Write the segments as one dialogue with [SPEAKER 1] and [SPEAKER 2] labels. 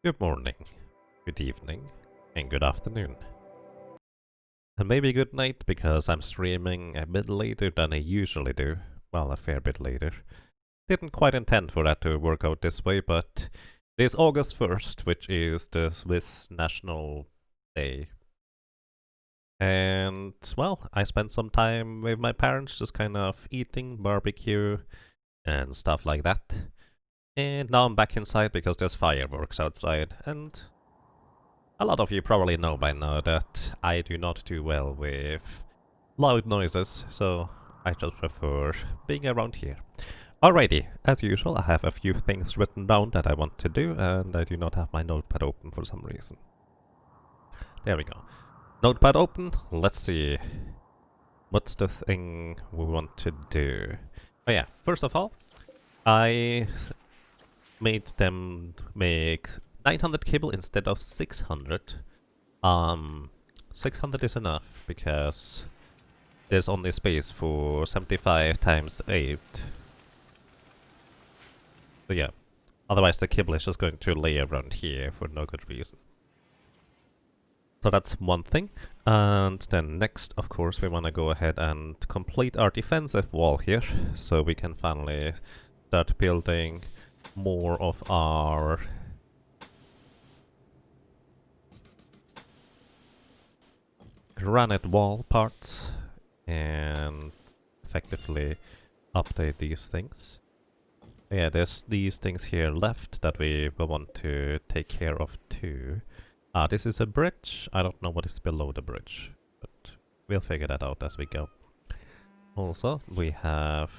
[SPEAKER 1] Good morning, good evening, and good afternoon. And maybe good night because I'm streaming a bit later than I usually do. Well, a fair bit later. Didn't quite intend for that to work out this way, but it is August 1st, which is the Swiss National Day. And, well, I spent some time with my parents just kind of eating barbecue and stuff like that. And now I'm back inside because there's fireworks outside, and a lot of you probably know by now that I do not do well with loud noises, so I just prefer being around here. Alrighty, as usual, I have a few things written down that I want to do, and I do not have my notepad open for some reason. There we go. Notepad open, let's see. What's the thing we want to do? Oh yeah, first of all, I made them make 900 cable instead of 600. 600 is enough because there's only space for 75 times 8. So yeah, otherwise the cable is just going to lay around here for no good reason. So that's one thing. And then next, of course, we want to go ahead and complete our defensive wall here, so we can finally start building more of our granite wall parts and effectively update these things. Yeah, there's these things here left that we will want to take care of too. This is a bridge. I don't know what is below the bridge, but we'll figure that out as we go. Also, we have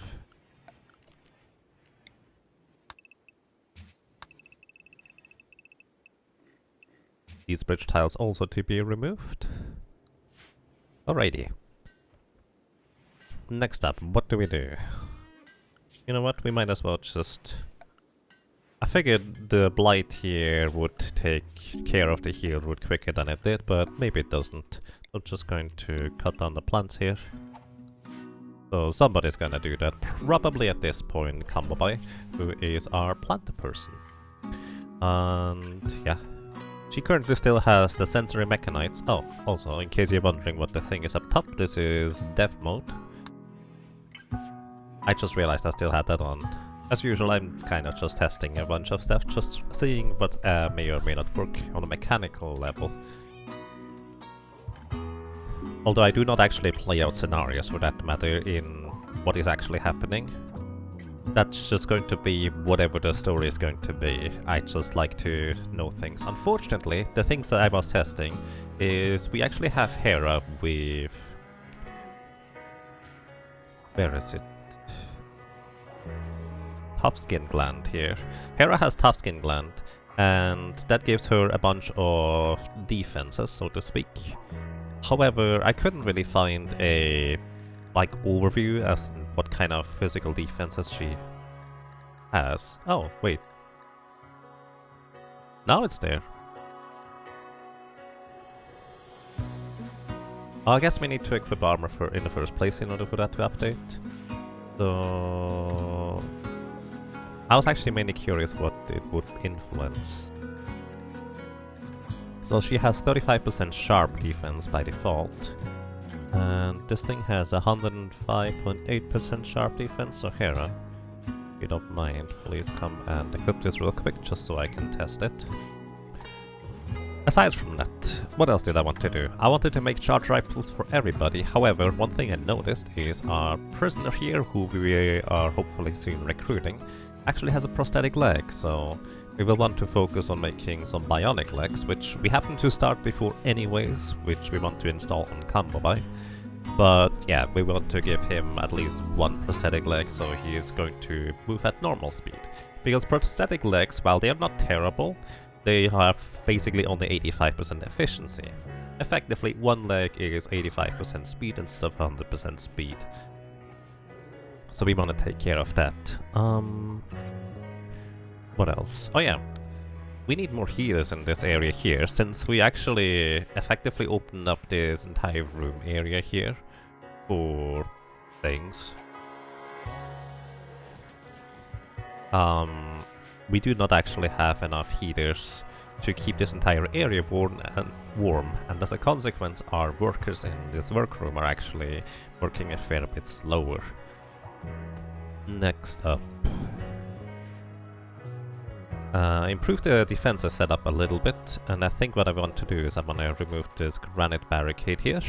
[SPEAKER 1] these bridge tiles also to be removed. Alrighty. Next up, what do we do? You know what, we might as well just... I figured the blight here would take care of the heal root quicker than it did, but maybe it doesn't. I'm just going to cut down the plants here. So somebody's gonna do that, probably at this point Kambobai, who is our plant person. And yeah. She currently still has the sensory mechanites. Oh, also, in case you're wondering what the thing is up top, this is dev mode. I just realized I still had that on. As usual, I'm kind of just testing a bunch of stuff, just seeing what may or may not work on a mechanical level. Although I do not actually play out scenarios for that matter in what is actually happening. That's just going to be whatever the story is going to be. I just like to know things. Unfortunately, the things that I was testing is we actually have Hera with... Where is it? Tough skin gland here. Hera has tough skin gland, and that gives her a bunch of defenses, so to speak. However, I couldn't really find a overview as in what kind of physical defenses she has. Oh, wait. Now it's there. I guess we need to equip armor in the first place in order for that to update. So... I was actually mainly curious what it would influence. So she has 35% sharp defense by default. And this thing has 105.8% sharp defense, so Hera, if you don't mind, please come and equip this real quick just so I can test it. Aside from that, what else did I want to do? I wanted to make charge rifles for everybody. However, one thing I noticed is our prisoner here, who we are hopefully soon recruiting, actually has a prosthetic leg, so we will want to focus on making some bionic legs, which we happen to start before anyways, which we want to install on Kambobai. But yeah, we want to give him at least one prosthetic leg, so he is going to move at normal speed. Because prosthetic legs, while they are not terrible, they have basically only 85% efficiency. Effectively, one leg is 85% speed instead of 100% speed. So we want to take care of that. What else? Oh yeah, we need more healers in this area here, since we actually effectively opened up this entire room area here for things. We do not actually have enough healers to keep this entire area warm, and as a consequence our workers in this workroom are actually working a fair bit slower. Next up, improve the defensive setup a little bit, and I think what I want to do is I want to remove this granite barricade here,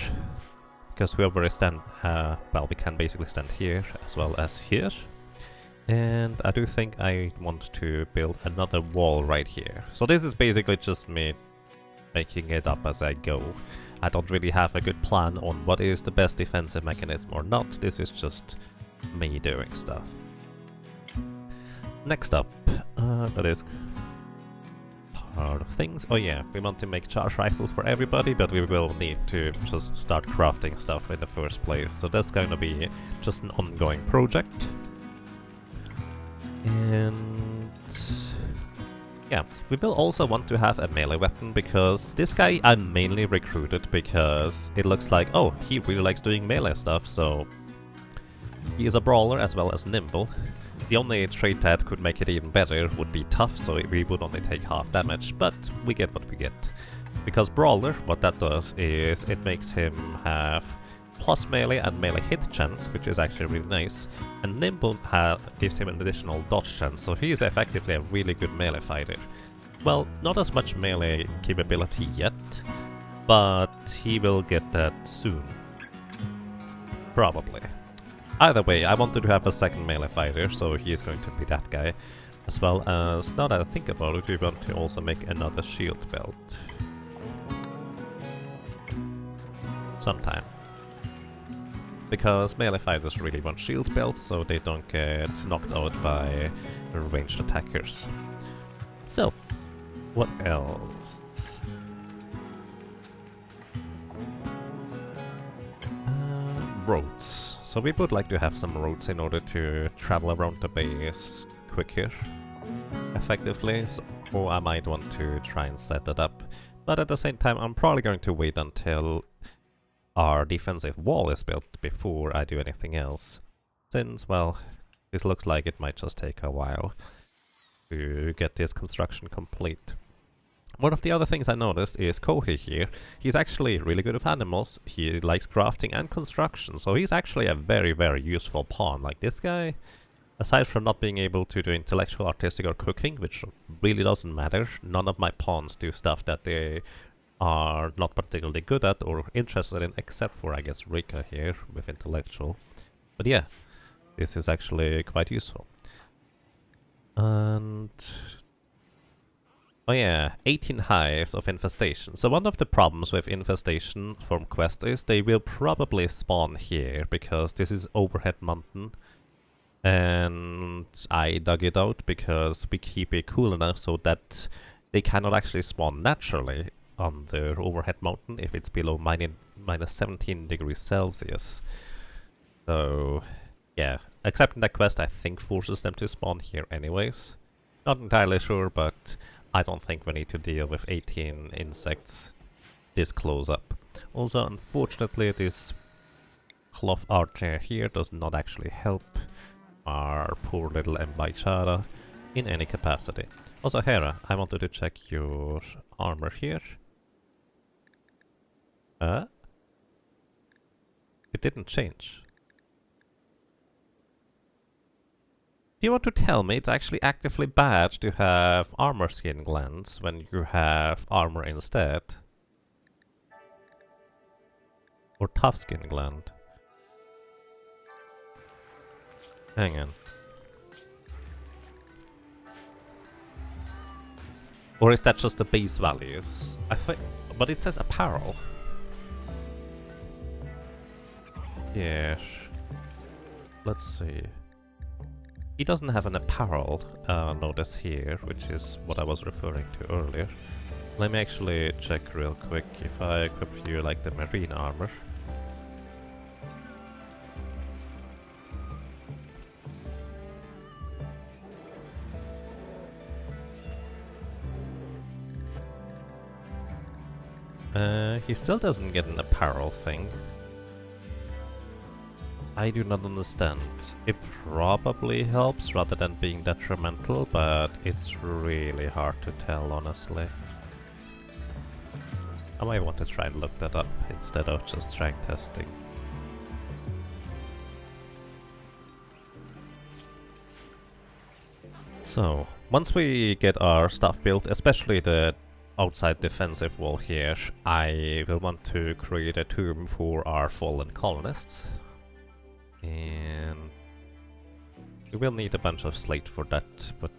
[SPEAKER 1] because we already stand, well, we can basically stand here as well as here. And I do think I want to build another wall right here. So this is basically just me making it up as I go. I don't really have a good plan on what is the best defensive mechanism or not. This is just me doing stuff. Next up, that is part of things. Oh yeah, we want to make charge rifles for everybody, but we will need to just start crafting stuff in the first place. So that's going to be just an ongoing project. And yeah, we will also want to have a melee weapon, because this guy I mainly recruited because it looks like, oh, he really likes doing melee stuff, so he is a brawler as well as nimble. The only trait that could make it even better would be tough, so we would only take half damage, but we get what we get. Because brawler, what that does is it makes him have plus melee and melee hit chance, which is actually really nice, and nimble gives him an additional dodge chance, so he is effectively a really good melee fighter. Well, not as much melee capability yet, but he will get that soon. Probably. Either way, I wanted to have a second melee fighter, so he is going to be that guy. As well as, now that I think about it, we want to also make another shield belt. Sometime. Because melee fighters really want shield belts, so they don't get knocked out by ranged attackers. So, what else? Roads. So we would like to have some roads in order to travel around the base quicker, effectively, so I might want to try and set that up. But at the same time, I'm probably going to wait until our defensive wall is built before I do anything else, since, well, this looks like it might just take a while to get this construction complete. One of the other things I noticed is Kohi here. He's actually really good with animals, he likes crafting and construction, so he's actually a very, very useful pawn. Like this guy, aside from not being able to do intellectual, artistic or cooking, which really doesn't matter, none of my pawns do stuff that they are not particularly good at or interested in, except for, I guess, Rika here with intellectual. But yeah, this is actually quite useful. And oh yeah, 18 hives of infestation. So one of the problems with infestation from quest is they will probably spawn here, because this is overhead mountain. And I dug it out because we keep it cool enough so that they cannot actually spawn naturally on the overhead mountain if it's below minus 17 degrees Celsius. So yeah, except in that quest I think forces them to spawn here anyways. Not entirely sure, but I don't think we need to deal with 18 insects this close up. Also, unfortunately, this cloth archer here does not actually help our poor little Mbaichara in any capacity. Also, Hera, I wanted to check your armor here. It didn't change. Do you want to tell me it's actually actively bad to have armor skin glands when you have armor instead? Or tough skin gland? Hang on. Or is that just the base values? But it says apparel. Yes. Let's see. He doesn't have an apparel notice here, which is what I was referring to earlier. Let me actually check real quick if I equip you like the marine armor. He still doesn't get an apparel thing. I do not understand. It probably helps rather than being detrimental, but it's really hard to tell, honestly. I might want to try and look that up instead of just track testing. So, once we get our stuff built, especially the outside defensive wall here, I will want to create a tomb for our fallen colonists. And we will need a bunch of slate for that, but...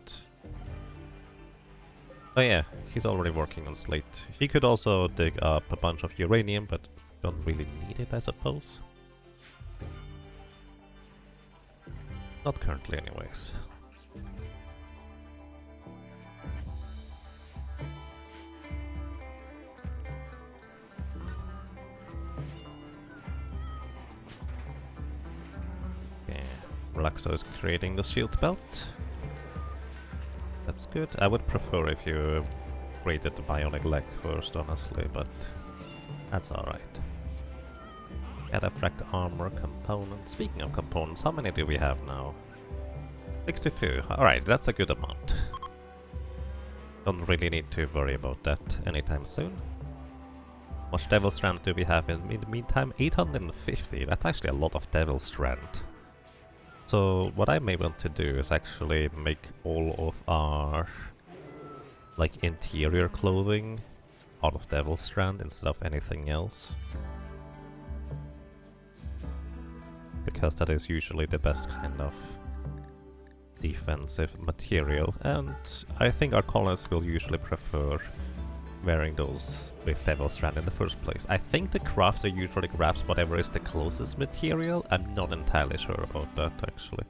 [SPEAKER 1] Oh yeah, he's already working on slate. He could also dig up a bunch of uranium, but don't really need it, I suppose. Not currently anyways. Relaxo is creating the shield belt. That's good. I would prefer if you created the Bionic Leg first, honestly, but that's alright. Cataphract armor components. Speaking of components, how many do we have now? 62. Alright, that's a good amount. Don't really need to worry about that anytime soon. How much Devil Strand do we have in the meantime? 850. That's actually a lot of Devil Strand. So what I may want to do is actually make all of our like interior clothing out of Devil Strand instead of anything else. Because that is usually the best kind of defensive material, and I think our colonists will usually prefer wearing those with Devil Strand in the first place. I think the crafter usually grabs whatever is the closest material. I'm not entirely sure about that actually.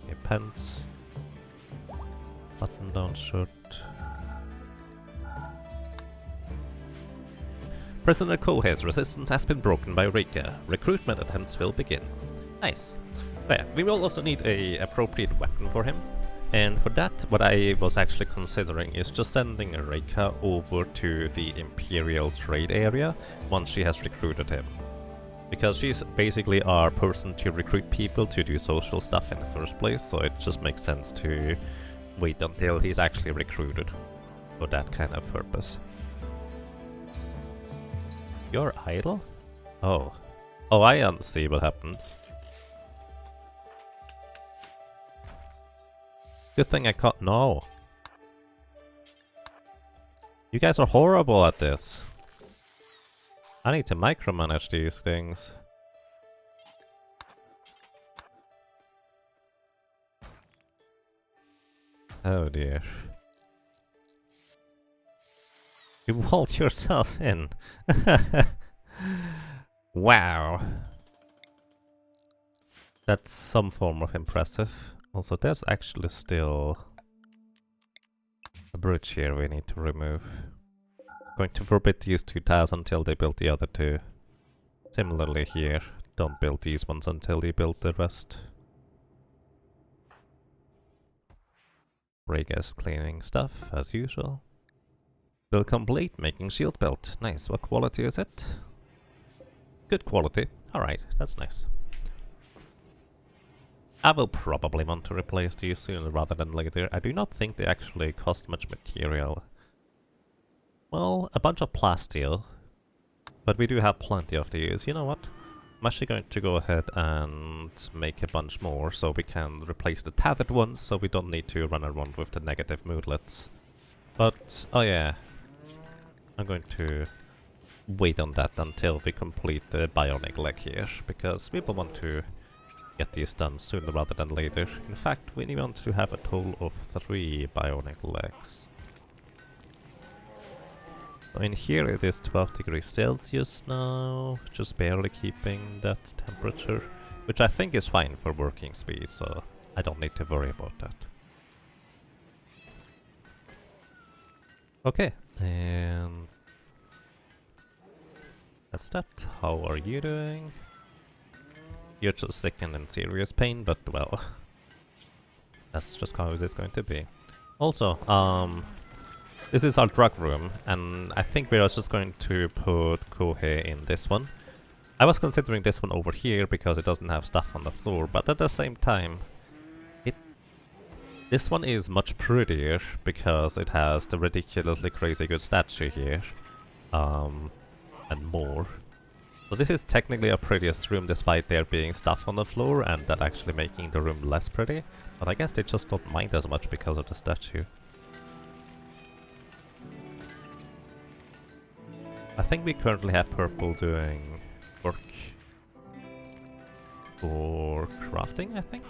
[SPEAKER 1] Okay, pants. Button down shirt. Prisoner Kohei's resistance has been broken by Rika. Recruitment attempts will begin. Nice. There, we will also need a appropriate weapon for him. And for that, what I was actually considering is just sending Reika over to the Imperial trade area once she has recruited him. Because she's basically our person to recruit people to do social stuff in the first place, so it just makes sense to wait until he's actually recruited for that kind of purpose. You're idle? Oh. Oh, I see what happened. Good thing I caught. No. You guys are horrible at this. I need to micromanage these things. Oh dear. You walled yourself in. Wow. That's some form of impressive. Also, there's actually still a bridge here we need to remove. Going to forbid these 2 tiles until they build the other 2. Similarly here, don't build these ones until you build the rest. Breakers cleaning stuff, as usual. Build complete, making shield belt. Nice, what quality is it? Good quality. Alright, that's nice. I will probably want to replace these sooner rather than later. I do not think they actually cost much material. Well, a bunch of plasteel. But we do have plenty of these. You know what? I'm actually going to go ahead and make a bunch more so we can replace the tattered ones so we don't need to run around with the negative moodlets. But, oh yeah. I'm going to wait on that until we complete the Bionic Leg here, because we will want to get these done sooner rather than later. In fact, we want to have a total of 3 Bionic Legs. So in here it is 12 degrees Celsius now, just barely keeping that temperature, which I think is fine for working speed, so I don't need to worry about that. Okay, and that's that. How are you doing? You're just sick and in serious pain, but well, that's just how it is going to be. Also, this is our drug room, and I think we are just going to put Kohei in this one. I was considering this one over here because it doesn't have stuff on the floor, but at the same time, this one is much prettier because it has the ridiculously crazy good statue here. and more. So this is technically a prettiest room despite there being stuff on the floor and that actually making the room less pretty. But I guess they just don't mind as much because of the statue. I think we currently have Purple doing work for crafting, I think.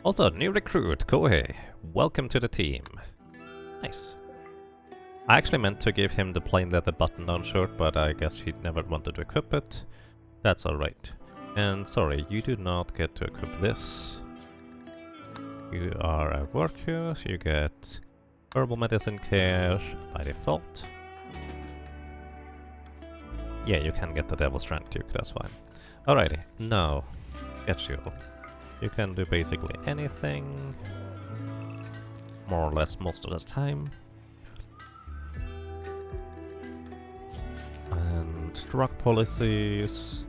[SPEAKER 1] Also, new recruit, Kohei. Welcome to the team. Nice. I actually meant to give him the plain leather button-down shirt, but I guess he never wanted to equip it. That's alright. And sorry, you do not get to equip this. You are a worker, you get herbal medicine care by default. Yeah, you can get the Devil's Strength Duke, that's fine. Alrighty, now, get you. You can do basically anything, more or less most of the time. And drug policies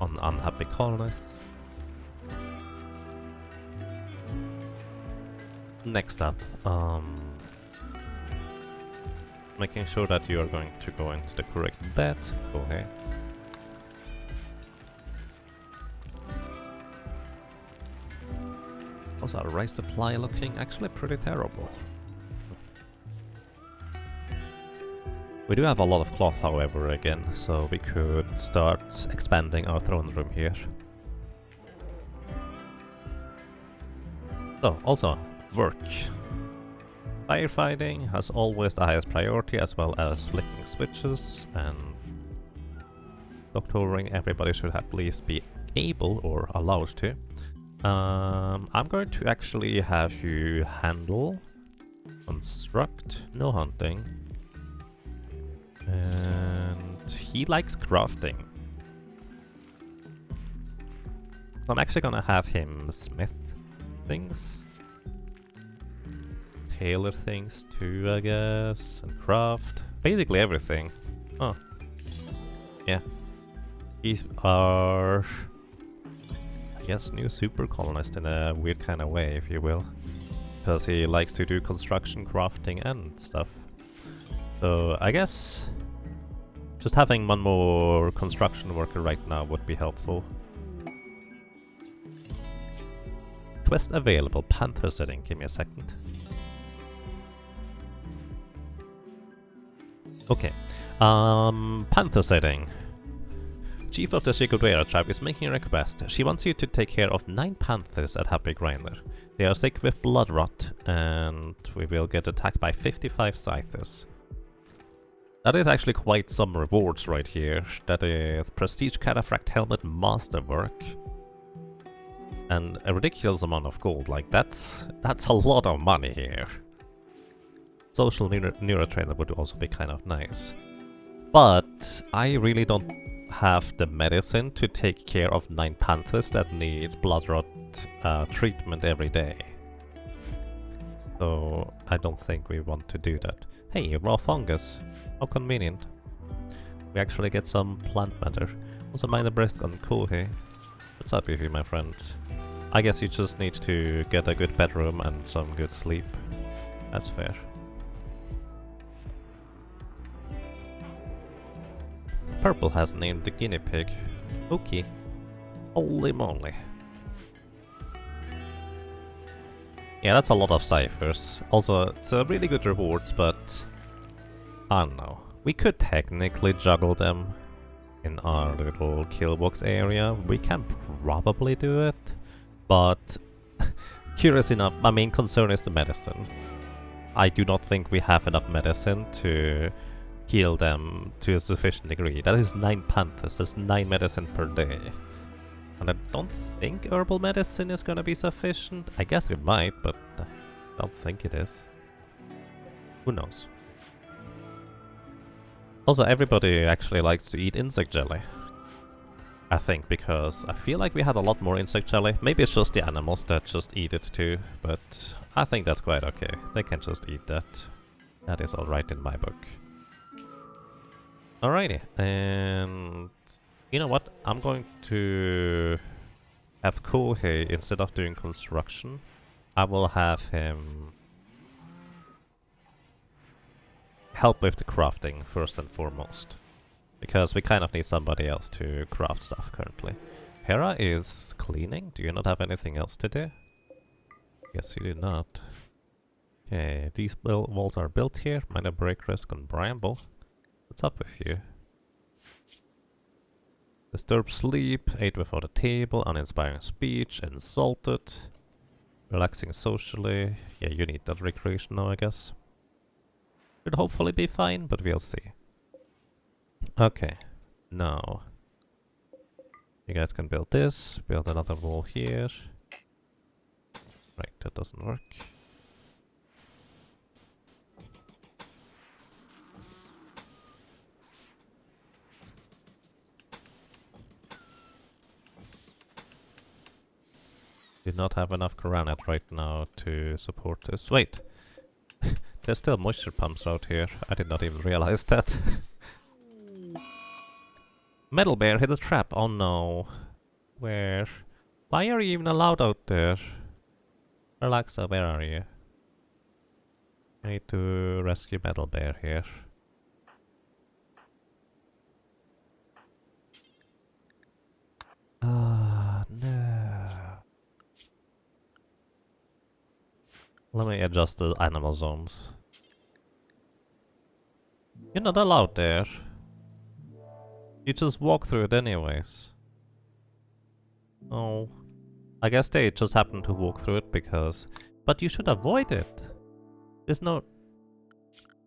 [SPEAKER 1] on unhappy colonists. Next up, making sure that you are going to go into the correct bed. Okay. How's our rice supply looking? Actually pretty terrible. We do have a lot of cloth, however, again, so we could start expanding our throne room here. So, also, work. Firefighting has always the highest priority, as well as flicking switches and doctoring. Everybody should at least be able or allowed to. I'm going to actually have you handle, construct, no hunting, and he likes crafting. I'm actually gonna have him smith things. Tailor things too, I guess, and craft. Basically everything. Oh. Yeah. These are, I guess, new super colonist in a weird kind of way, if you will. Because he likes to do construction, crafting, and stuff. So, I guess just having one more construction worker right now would be helpful. Quest available, Panther setting. Give me a second. Okay, Panther setting. Chief of the Shigudera tribe is making a request. She wants you to take care of 9 panthers at Happy Grinder. They are sick with blood rot, and we will get attacked by 55 scythers. That is actually quite some rewards right here. That is Prestige Cataphract Helmet Masterwork. And a ridiculous amount of gold. Like, that's a lot of money here. Social neurotrainer would also be kind of nice. But I really don't have the medicine to take care of 9 panthers that need blood rot treatment every day. So I don't think we want to do that. Hey, raw fungus. How convenient. We actually get some plant matter. Also mind the breast on Kohei. What's up with you, my friend? I guess you just need to get a good bedroom and some good sleep. That's fair. Purple has named the guinea pig. Okay. Holy moly. Yeah, that's a lot of ciphers. Also, it's a really good rewards, but I don't know. We could technically juggle them in our little kill box area. We can probably do it, but curious enough, my main concern is the medicine. I do not think we have enough medicine to heal them to a sufficient degree. That is 9 panthers, that's 9 medicine per day. And I don't think herbal medicine is gonna be sufficient. I guess it might, but I don't think it is. Who knows? Also, everybody actually likes to eat insect jelly. I think, because I feel like we had a lot more insect jelly. Maybe it's just the animals that just eat it too, but I think that's quite okay. They can just eat that. That is alright in my book. Alrighty, and you know what? I'm going to have Kohei, instead of doing construction, I will have him help with the crafting first and foremost. Because we kind of need somebody else to craft stuff currently. Hera is cleaning. Do you not have anything else to do? Yes, you do not. Okay, these walls are built here. Minor break risk on Bramble. What's up with you? Disturb sleep, ate without a table, uninspiring speech, insulted. Relaxing socially. Yeah, you need that recreation now, I guess. Should hopefully be fine, but we'll see. Okay, now you guys can build this, build another wall here. Right, that doesn't work. Do not have enough granite right now to support this. Wait! There's still moisture pumps out here. I did not even realize that. Metal Bear hit a trap. Oh no. Where? Why are you even allowed out there? Relaxa, where are you? I need to rescue Metal Bear here. Ah, no. Let me adjust the animal zones. You're not allowed there. You just walk through it anyways. Oh. I guess they just happen to walk through it because... But you should avoid it! There's no...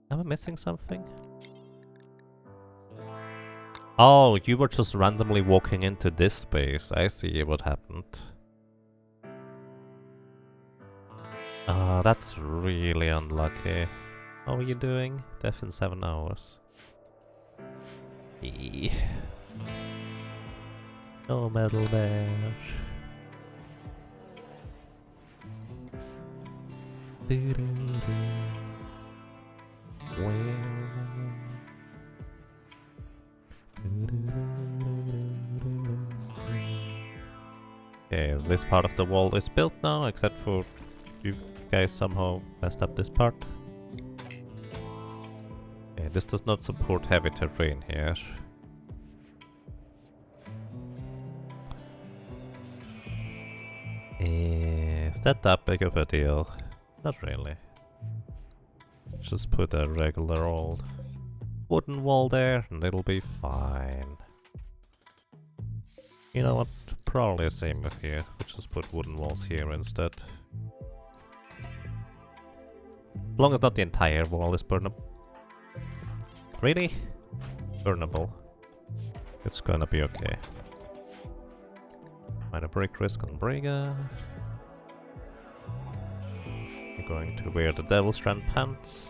[SPEAKER 1] Am I missing something? Oh, you were just randomly walking into this space. I see what happened. Ah, that's really unlucky. How are you doing? Death in 7 hours. No Metal Bear. Okay, this part of the wall is built now, except for you guys somehow messed up this part. Okay, this does not support heavy terrain here. Is that big of a deal? Not really. Just put a regular old wooden wall there and it'll be fine. You know what? Probably the same with here. We'll just put wooden walls here instead. As long as not the entire wall is burnable. Really? Burnable. It's gonna be okay. Minor break risk on Brega. You're going to wear the Devil Strand pants.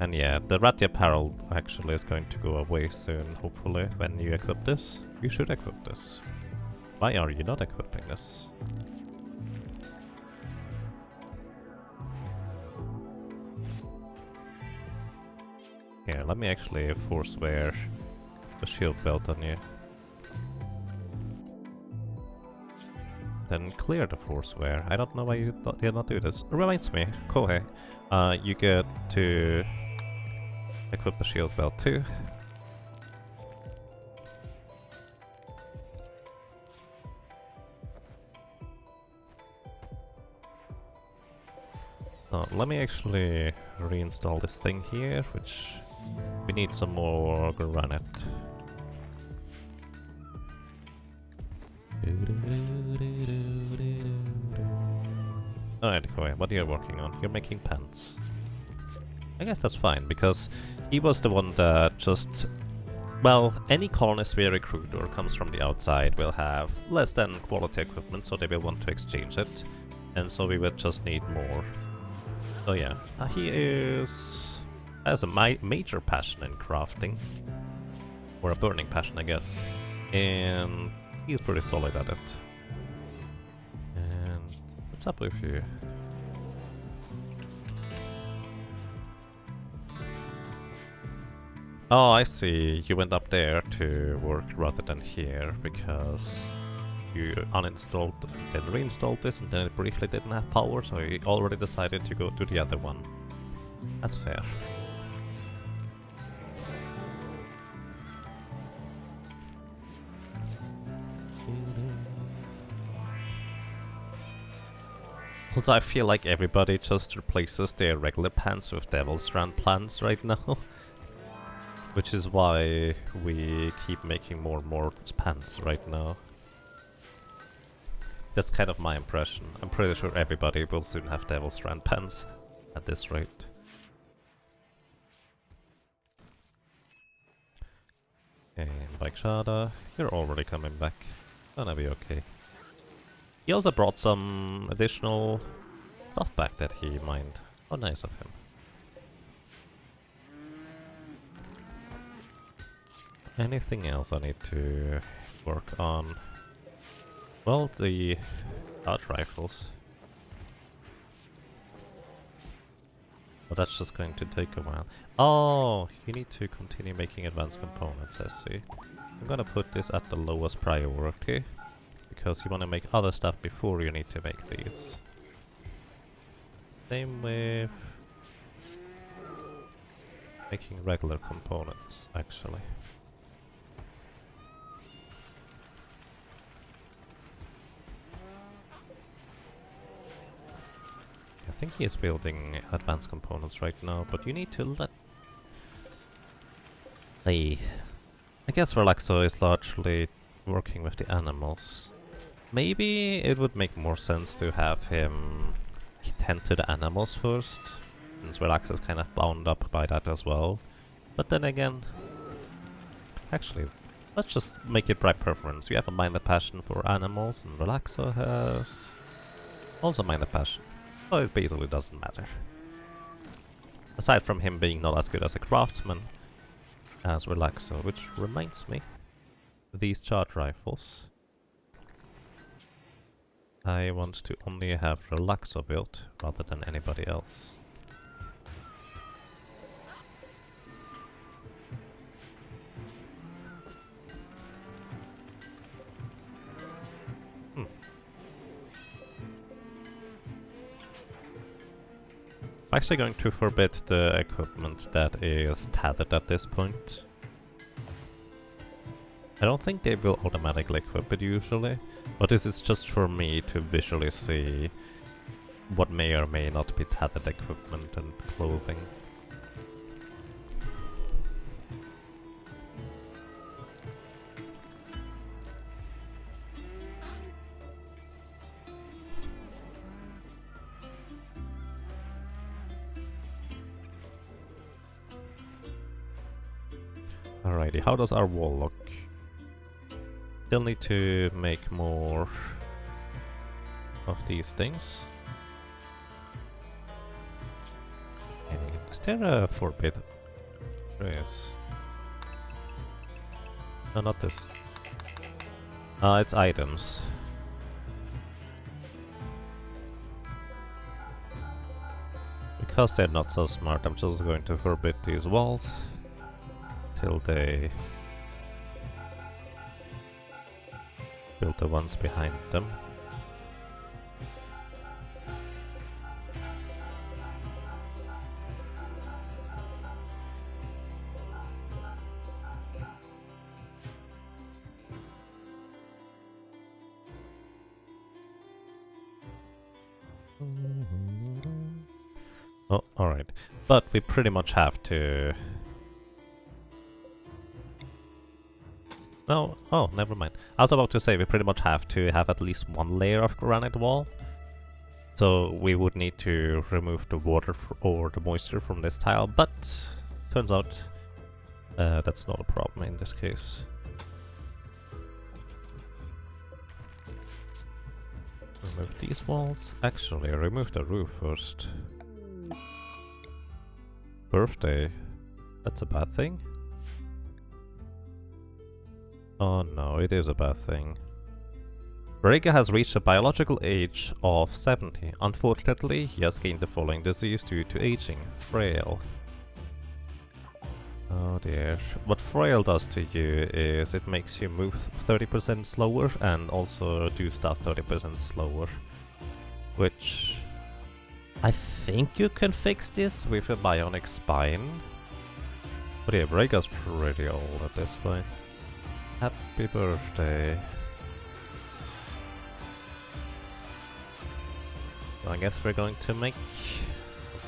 [SPEAKER 1] And yeah, the Ratty apparel actually is going to go away soon, hopefully, when you equip this. You should equip this. Why are you not equipping this? Here, let me actually force wear the shield belt on you. Then clear the force wear. I don't know why you did not do this. It reminds me, Kohei, you get to equip the shield belt too. Let me actually reinstall this thing here, which we need some more granite. Alright, Kohei, what are you working on? You're making pants. I guess that's fine, because he was the one that just... Well, any colonist we recruit or comes from the outside will have less than quality equipment, so they will want to exchange it. And so we will just need more. So yeah, he has a major passion in crafting. Or a burning passion, I guess. And he's pretty solid at it. And what's up with you? Oh, I see. You went up there to work rather than here because you uninstalled, then reinstalled this, and then it briefly didn't have power, so you already decided to go to the other one. That's fair. Also, I feel like everybody just replaces their regular pants with Devil Strand plants right now. Which is why we keep making more and more pants right now. That's kind of my impression. I'm pretty sure everybody will soon have Devil Strand pants at this rate. And Vaikshada, you're already coming back. Gonna be okay. He also brought some additional stuff back that he mined. How nice of him. Anything else I need to work on? Well, the charge rifles. But that's just going to take a while. Oh, you need to continue making advanced components, I see. I'm gonna put this at the lowest priority, because you want to make other stuff before you need to make these. Same with making regular components, actually. I think he is building advanced components right now, but you need to let... I guess Relaxo is largely working with the animals. Maybe it would make more sense to have him tend to the animals first, since Relaxo is kind of bound up by that as well. But then again... Actually, let's just make it by preference. You have a minor passion for animals, and Relaxo has... also minor passion. So it basically doesn't matter. Aside from him being not as good as a craftsman as Relaxo, which reminds me, these charge rifles. I want to only have Relaxo built rather than anybody else. I'm actually going to forbid the equipment that is tethered at this point. I don't think they will automatically equip it usually, but this is just for me to visually see what may or may not be tethered equipment and clothing. Alrighty, how does our wall look? Still need to make more of these things. And is there a forbid? There is. No, not this. It's items. Because they're not so smart, I'm just going to forbid these walls till they build the ones behind them. Oh, alright. But we pretty much have to... No, oh, never mind. I was about to say we pretty much have to have at least one layer of granite wall. So we would need to remove the water or the moisture from this tile, but turns out that's not a problem in this case. Remove these walls. Actually, remove the roof first. Birthday. That's a bad thing? Oh no, it is a bad thing. Rhaegar has reached a biological age of 70. Unfortunately, he has gained the following disease due to aging. Frail. Oh dear. What Frail does to you is it makes you move 30% slower and also do stuff 30% slower. Which... I think you can fix this with a bionic spine. But yeah, Rhaegar's pretty old at this point. Happy birthday. So I guess we're going to make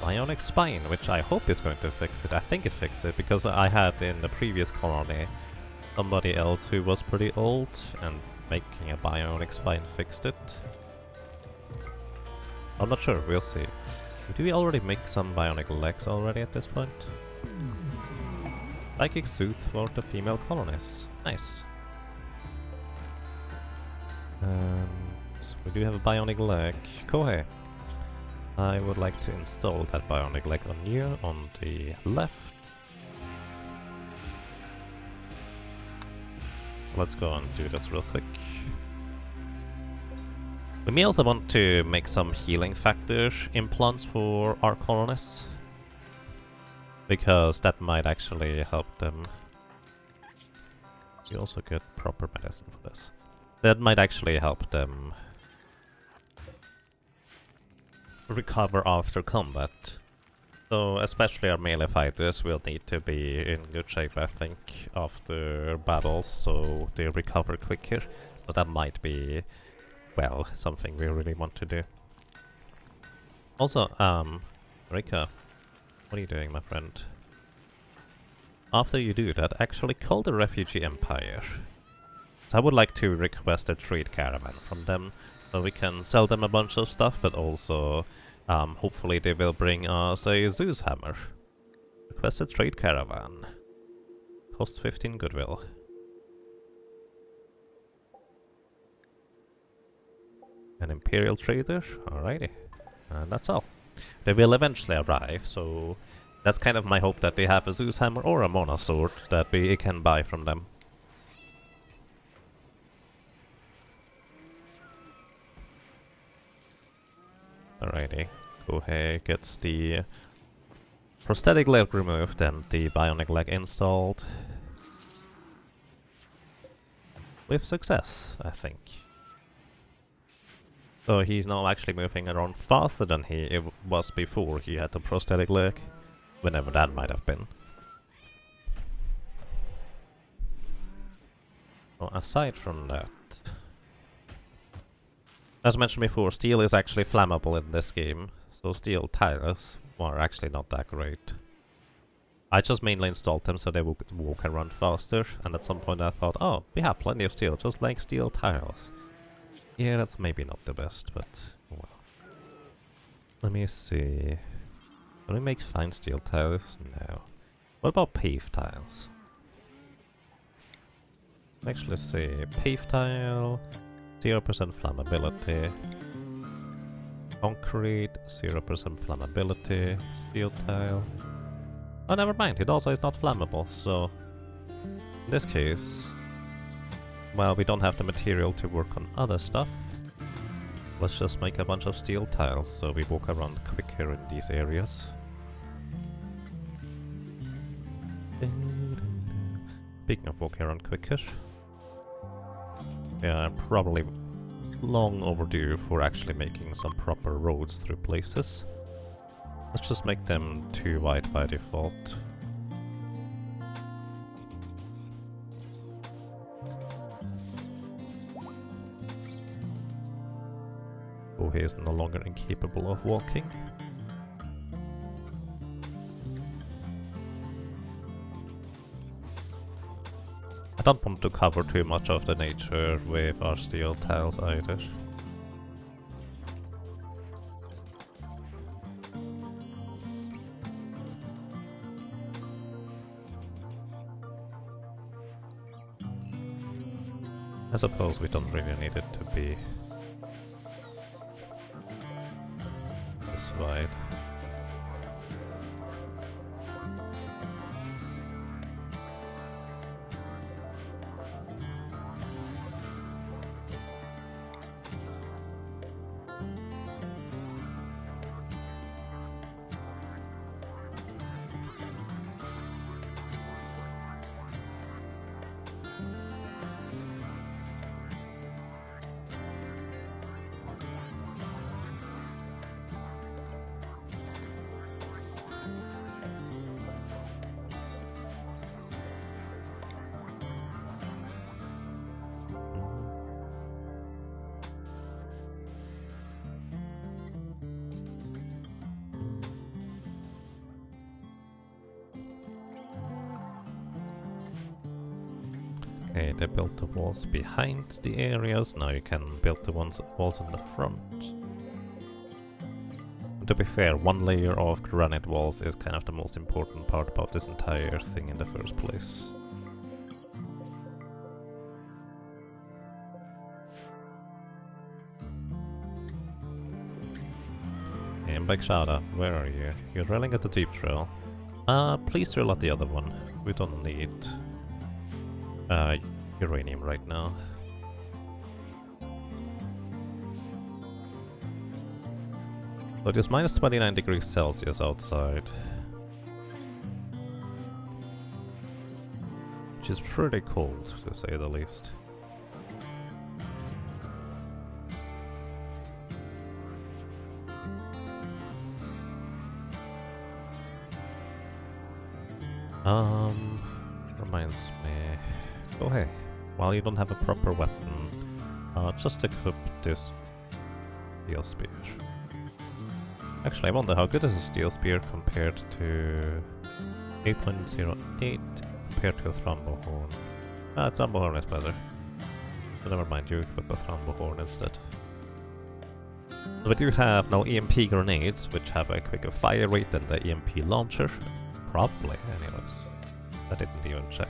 [SPEAKER 1] Bionic Spine, which I hope is going to fix it. I think it fixed it, because I had in the previous colony somebody else who was pretty old, and making a Bionic Spine fixed it. I'm not sure, we'll see. Do we already make some Bionic Legs already at this point? Psychic Sooth for the female colonists. Nice. We do have a Bionic Leg. Kohei. I would like to install that Bionic Leg on you, on the left. Let's go and do this real quick. We may also want to make some healing factor implants for our colonists, because that might actually help them. You also get proper medicine for this. That might actually help them recover after combat. So especially our melee fighters will need to be in good shape, I think, after battles, so they recover quicker. So that might be, well, something we really want to do. Also, Rika, what are you doing, my friend? After you do that, actually call the Refugee Empire. So I would like to request a trade caravan from them, so we can sell them a bunch of stuff, but also hopefully they will bring us a Zeus hammer. Request a trade caravan. Cost 15 goodwill. An Imperial trader? Alrighty. And that's all. They will eventually arrive, so that's kind of my hope, that they have a Zeus hammer or a Mona sword that we can buy from them. Alrighty, Kohei gets the prosthetic leg removed and the bionic leg installed. With success, I think. So he's now actually moving around faster than he was before he had the prosthetic leg, whenever that might have been. So aside from that, as mentioned before, steel is actually flammable in this game, so steel tiles are actually not that great. I just mainly installed them so they would walk and run faster, and at some point I thought, oh, we have plenty of steel, just make steel tiles. Yeah, that's maybe not the best, but well. Let me see. Can we make fine steel tiles? No. What about pave tiles? Actually, say pave tile, 0% flammability. Concrete, 0% flammability. Steel tile. Oh, never mind, it also is not flammable, so in this case, well, we don't have the material to work on other stuff. Let's just make a bunch of steel tiles so we walk around quicker in these areas. Speaking of walking around quicker, yeah, I'm probably long overdue for actually making some proper roads through places. Let's just make them too wide by default. Oh, he is no longer incapable of walking. I don't want to cover too much of the nature with our steel tiles either. I suppose we don't really need it to be this wide. Okay, they built the walls behind the areas, now you can build the walls in the front. And to be fair, one layer of granite walls is kind of the most important part about this entire thing in the first place. And Bakshada, where are you? You're drilling at the deep trail. Please drill at the other one. We don't need uranium right now. So it is minus 29 degrees Celsius outside. Which is pretty cold, to say the least. Reminds me... Oh hey, while you don't have a proper weapon, just equip this steel spear. Actually, I wonder how good is a steel spear compared to 8.08 compared to a thrombohorn. Thrombohorn is better. So never mind, you equip a thrombohorn instead. So we do have now EMP grenades, which have a quicker fire rate than the EMP launcher. Probably, anyways. I didn't even check.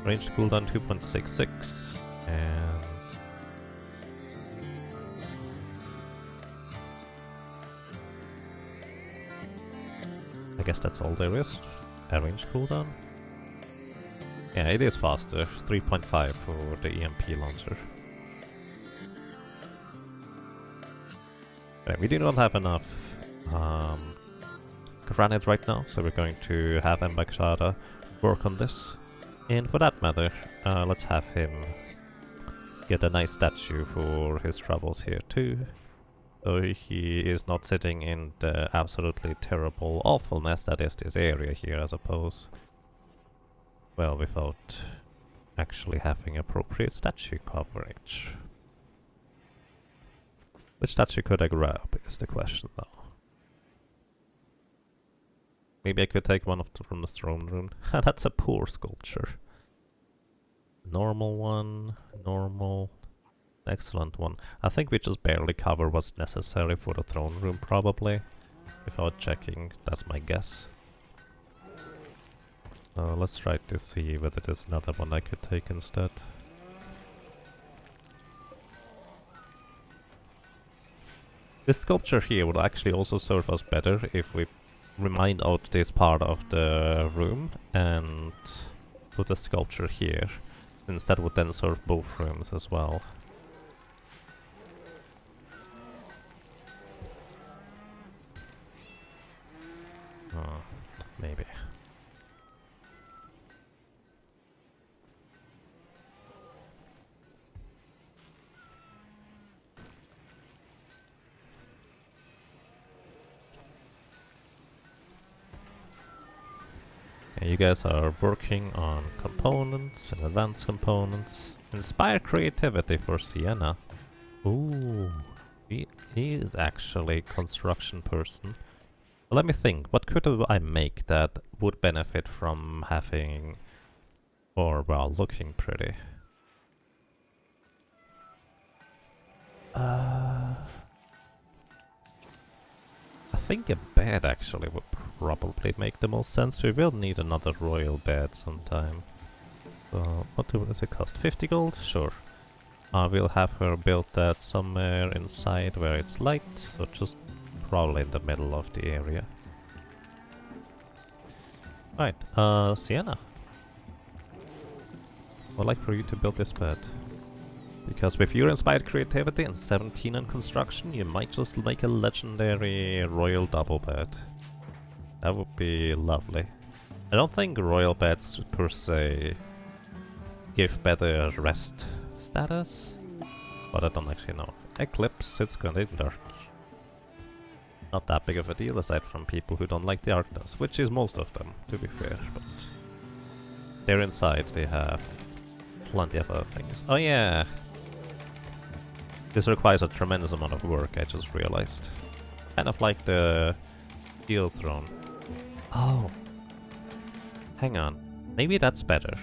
[SPEAKER 1] Ranged cooldown 2.66, and... I guess that's all there is. A range cooldown? Yeah, it is faster. 3.5 for the EMP launcher. Okay, we do not have enough granite right now, so we're going to have Bakshada work on this. And for that matter, let's have him get a nice statue for his troubles here too. So he is not sitting in the absolutely terrible awfulness that is this area here, I suppose. Well, without actually having appropriate statue coverage. Which statue could I grab is the question though. Maybe I could take one from the throne room. That's a poor sculpture. Normal one, normal, excellent one. I think we just barely cover what's necessary for the throne room probably. Without checking, that's my guess. Let's try to see whether there's another one I could take instead. This sculpture here would actually also serve us better if we remind out this part of the room and put a sculpture here. Instead would then serve both rooms as well. Maybe. You guys are working on components and advanced components. Inspire creativity for Sienna. Ooh, he is actually a construction person. Let me think, what could I make that would benefit from having, or well, looking pretty? I think a bed actually would probably make the most sense. We will need another royal bed sometime. So, what does it cost? 50 gold? Sure. We'll have her build that somewhere inside where it's light, so just probably in the middle of the area. Right, Sienna. I'd like for you to build this bed. Because with your inspired creativity and 17 in construction, you might just make a legendary royal double bed. That would be lovely. I don't think royal beds per se give better rest status, but I don't actually know. Eclipse, it's kinda dark. Not that big of a deal aside from people who don't like the darkness, which is most of them, to be fair, but they're inside, they have plenty of other things. Oh yeah! This requires a tremendous amount of work, I just realized. Kind of like the steel throne. Oh! Hang on. Maybe that's better.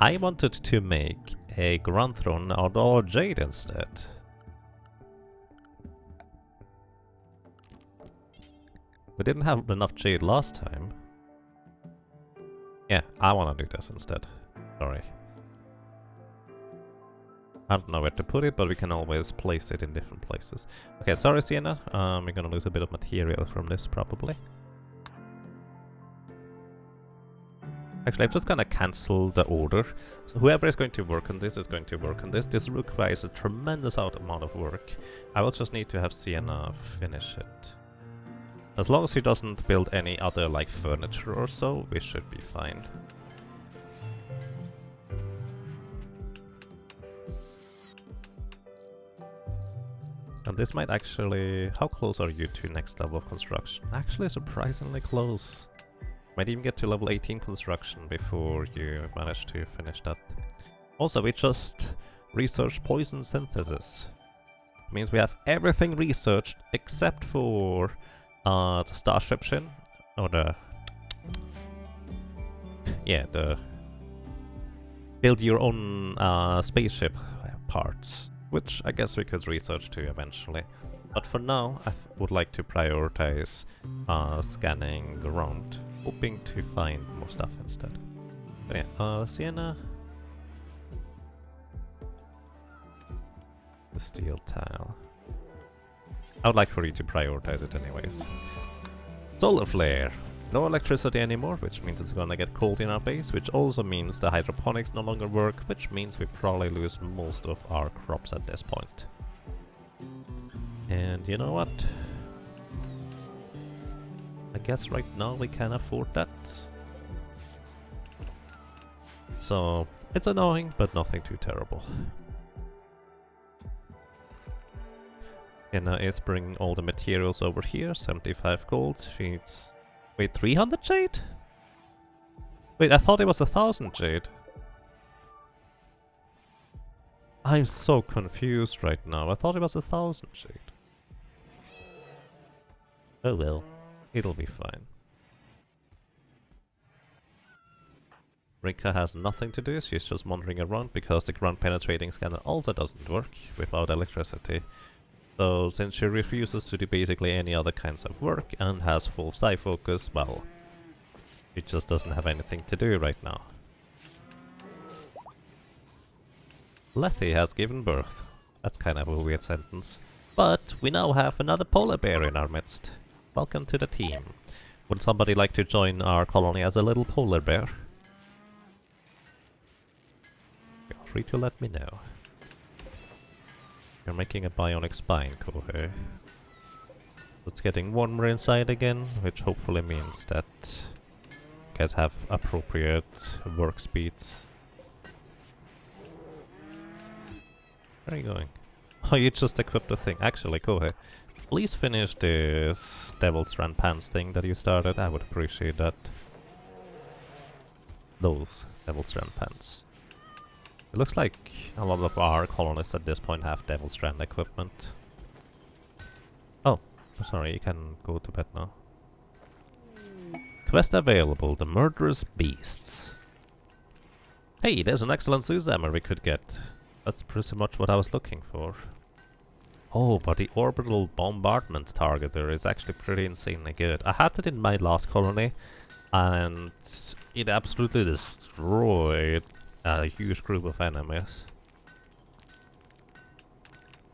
[SPEAKER 1] I wanted to make a ground throne out of jade instead. We didn't have enough jade last time. Yeah, I want to do this instead. Sorry. I don't know where to put it, but we can always place it in different places. Okay, sorry Sienna. We're gonna lose a bit of material from this probably. Actually, I'm just gonna cancel the order. So whoever is going to work on this is going to work on this. This requires a tremendous amount of work. I will just need to have Sienna finish it. As long as he doesn't build any other like furniture or so, we should be fine. And this might actually... How close are you to next level of construction? Actually surprisingly close. Might even get to level 18 construction before you manage to finish that. Also, we just researched poison synthesis. Means we have everything researched except for the starship shin, or the... Yeah, the... Build your own spaceship parts, which I guess we could research too eventually. But for now, I would like to prioritize scanning around, hoping to find more stuff instead. So yeah, Sienna. The steel tile. I would like for you to prioritize it anyways. Solar flare. No electricity anymore, which means it's gonna get cold in our base, which also means the hydroponics no longer work, which means we probably lose most of our crops at this point. And you know what? I guess right now we can afford that. So, it's annoying, but nothing too terrible. Anna is bringing all the materials over here, 75 gold, sheets... Wait, 300 jade? Wait, I thought it was 1000 jade. I'm so confused right now, I thought it was 1000 jade. Oh well, it'll be fine. Rika has nothing to do, she's just wandering around because the ground penetrating scanner also doesn't work without electricity. So since she refuses to do basically any other kinds of work and has full psi focus, well, she just doesn't have anything to do right now. Lethe has given birth. That's kind of a weird sentence. But we now have another polar bear in our midst. Welcome to the team. Would somebody like to join our colony as a little polar bear? Feel free to let me know. You're making a bionic spine, Kohei. It's getting warmer inside again, which hopefully means that you guys have appropriate work speeds. Where are you going? Oh, you just equipped the thing. Actually, Kohei, please finish this Devil Strand Pants thing that you started. I would appreciate that. Those Devil Strand Pants. It looks like a lot of our colonists at this point have Devil Strand equipment. Oh, sorry, you can go to bed now. Quest available, the Murderous Beasts. Hey, there's an excellent Zuzammer we could get. That's pretty much what I was looking for. Oh, but the orbital bombardment targeter is actually pretty insanely good. I had it in my last colony, and it absolutely destroyed a huge group of enemies.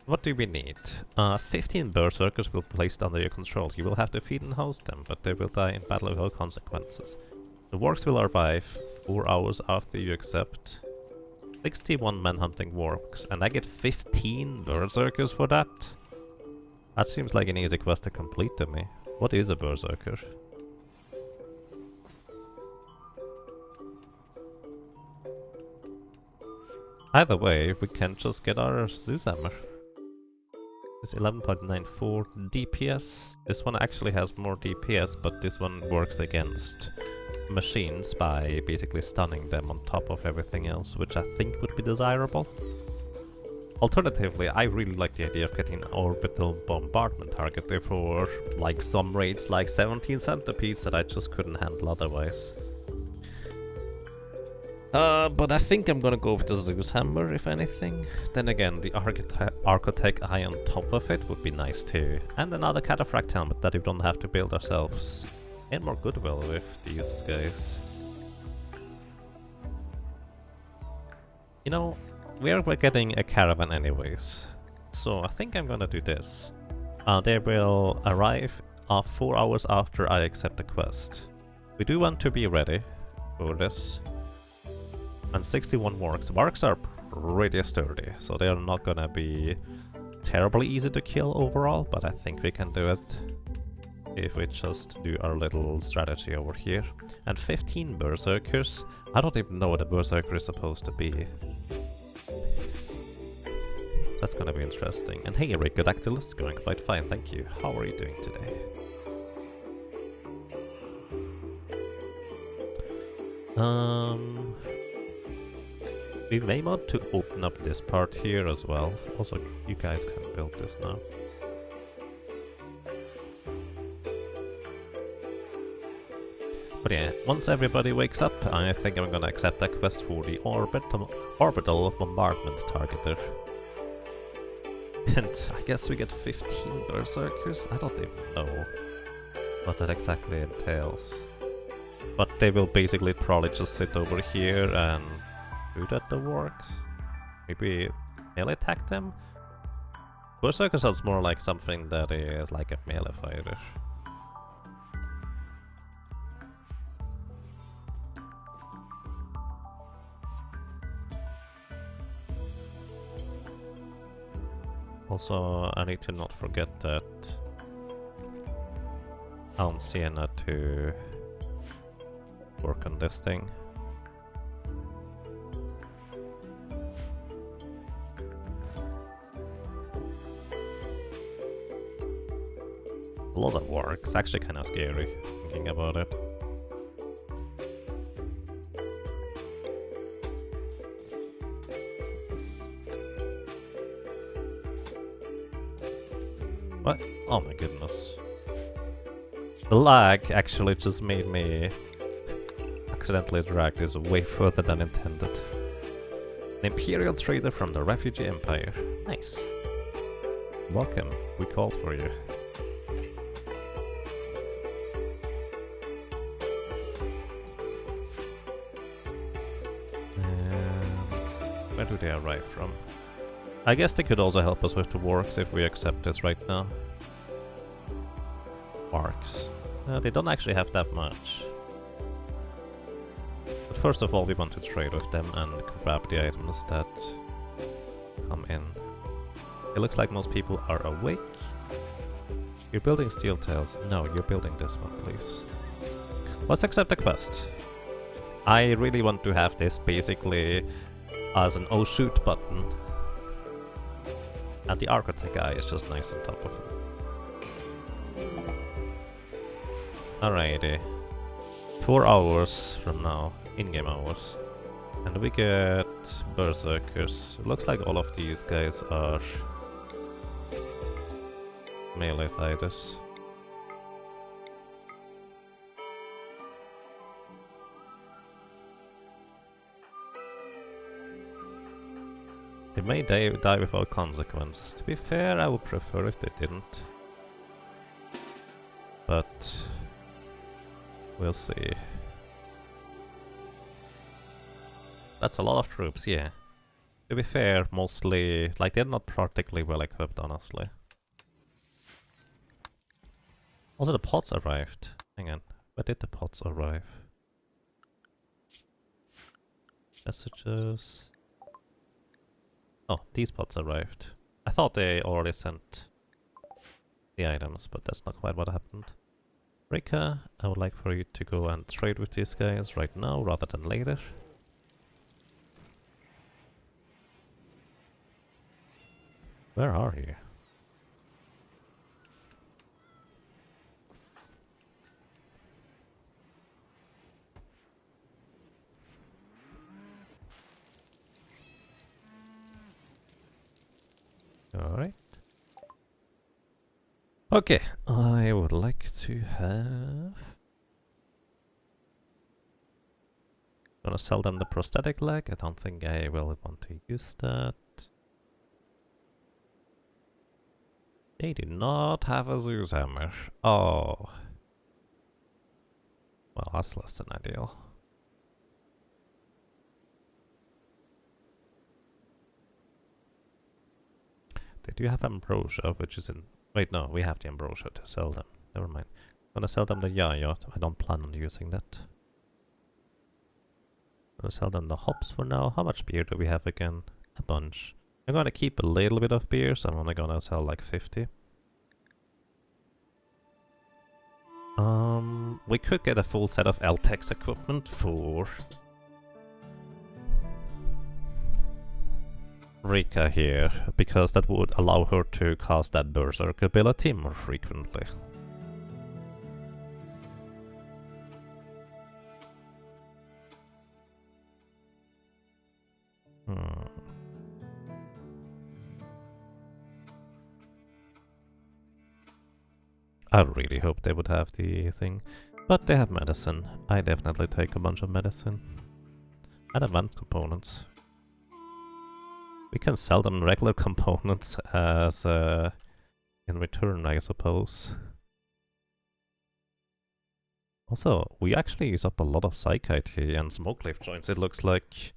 [SPEAKER 1] What do we need? 15 berserkers will be placed under your control. You will have to feed and house them, but they will die in battle without consequences. The works will arrive 4 hours after you accept. 61 men hunting works, and I get 15 berserkers for that? That seems like an easy quest to complete to me. What is a berserker? Either way, we can just get our Zuzammer. It's 11.94 DPS. This one actually has more DPS, but this one works against machines by basically stunning them on top of everything else, which I think would be desirable. Alternatively, I really like the idea of getting an orbital bombardment target for like some raids like 17 centipedes that I just couldn't handle otherwise. But I think I'm gonna go with the Zeus hammer, if anything. Then again, the Architect eye on top of it would be nice too. And another Cataphract helmet that we don't have to build ourselves. And more goodwill with these guys. You know, we're getting a caravan anyways. So I think I'm gonna do this. They will arrive 4 hours after I accept the quest. We do want to be ready for this. And 61 wargs. Wargs are pretty sturdy, so they are not gonna be terribly easy to kill overall, but I think we can do it if we just do our little strategy over here. And 15 berserkers. I don't even know what a berserker is supposed to be. That's gonna be interesting. And hey, Ricodactylus, going quite fine, thank you. How are you doing today? We may want to open up this part here as well. Also, you guys can build this now. But yeah, once everybody wakes up, I think I'm gonna accept that quest for the orbital bombardment targeter. And I guess we get 15 berserkers? I don't even know what that exactly entails. But they will basically probably just sit over here and shoot at the wargs. Maybe melee attack them? Berserker sounds more like something that is like a melee fighter. Also, I need to not forget that on Sienna to work on this thing. A lot of work. It's actually kind of scary thinking about it. What? Oh my goodness. The lag actually just made me accidentally drag this way further than intended. An Imperial trader from the Refugee Empire. Nice. Welcome. We called for you. And where do they arrive from? I guess they could also help us with the wargs if we accept this right now. Wargs. They don't actually have that much. But first of all, we want to trade with them and grab the items that come in. It looks like most people are awake. You're building steel tails. No, you're building this one, please. Let's accept the quest. I really want to have this basically as an oh shoot button. And the Architect guy is just nice on top of it. Alrighty. 4 hours from now, in-game hours. And we get berserkers. It looks like all of these guys are melee fighters. They may die without consequence. To be fair, I would prefer if they didn't. But we'll see. That's a lot of troops, yeah. To be fair, mostly, like, they're not particularly well equipped, honestly. Also, the pots arrived. Hang on, where did the pots arrive? Messages. Oh, these pots arrived. I thought they already sent the items, but that's not quite what happened. Rika, I would like for you to go and trade with these guys right now rather than later. Where are you? Alright. Okay, I would like to have Gonna sell them the prosthetic leg. I don't think I will want to use that. They do not have a Zeus hammer. Oh. Well, that's less than ideal. They do have ambrosia, which is in... Wait, no, we have the ambrosia to sell them. Never mind. I'm gonna sell them the yacht. I don't plan on using that. I'm gonna sell them the hops for now. How much beer do we have again? A bunch. I'm gonna keep a little bit of beer, so I'm only gonna sell like 50. We could get a full set of LTEX equipment for Rika here, because that would allow her to cast that berserk ability more frequently. I really hope they would have the thing. But they have medicine. I definitely take a bunch of medicine. And advanced components. We can sell them regular components as in return, I suppose. Also, we actually use up a lot of Psychite and smoke leaf joints, it looks like.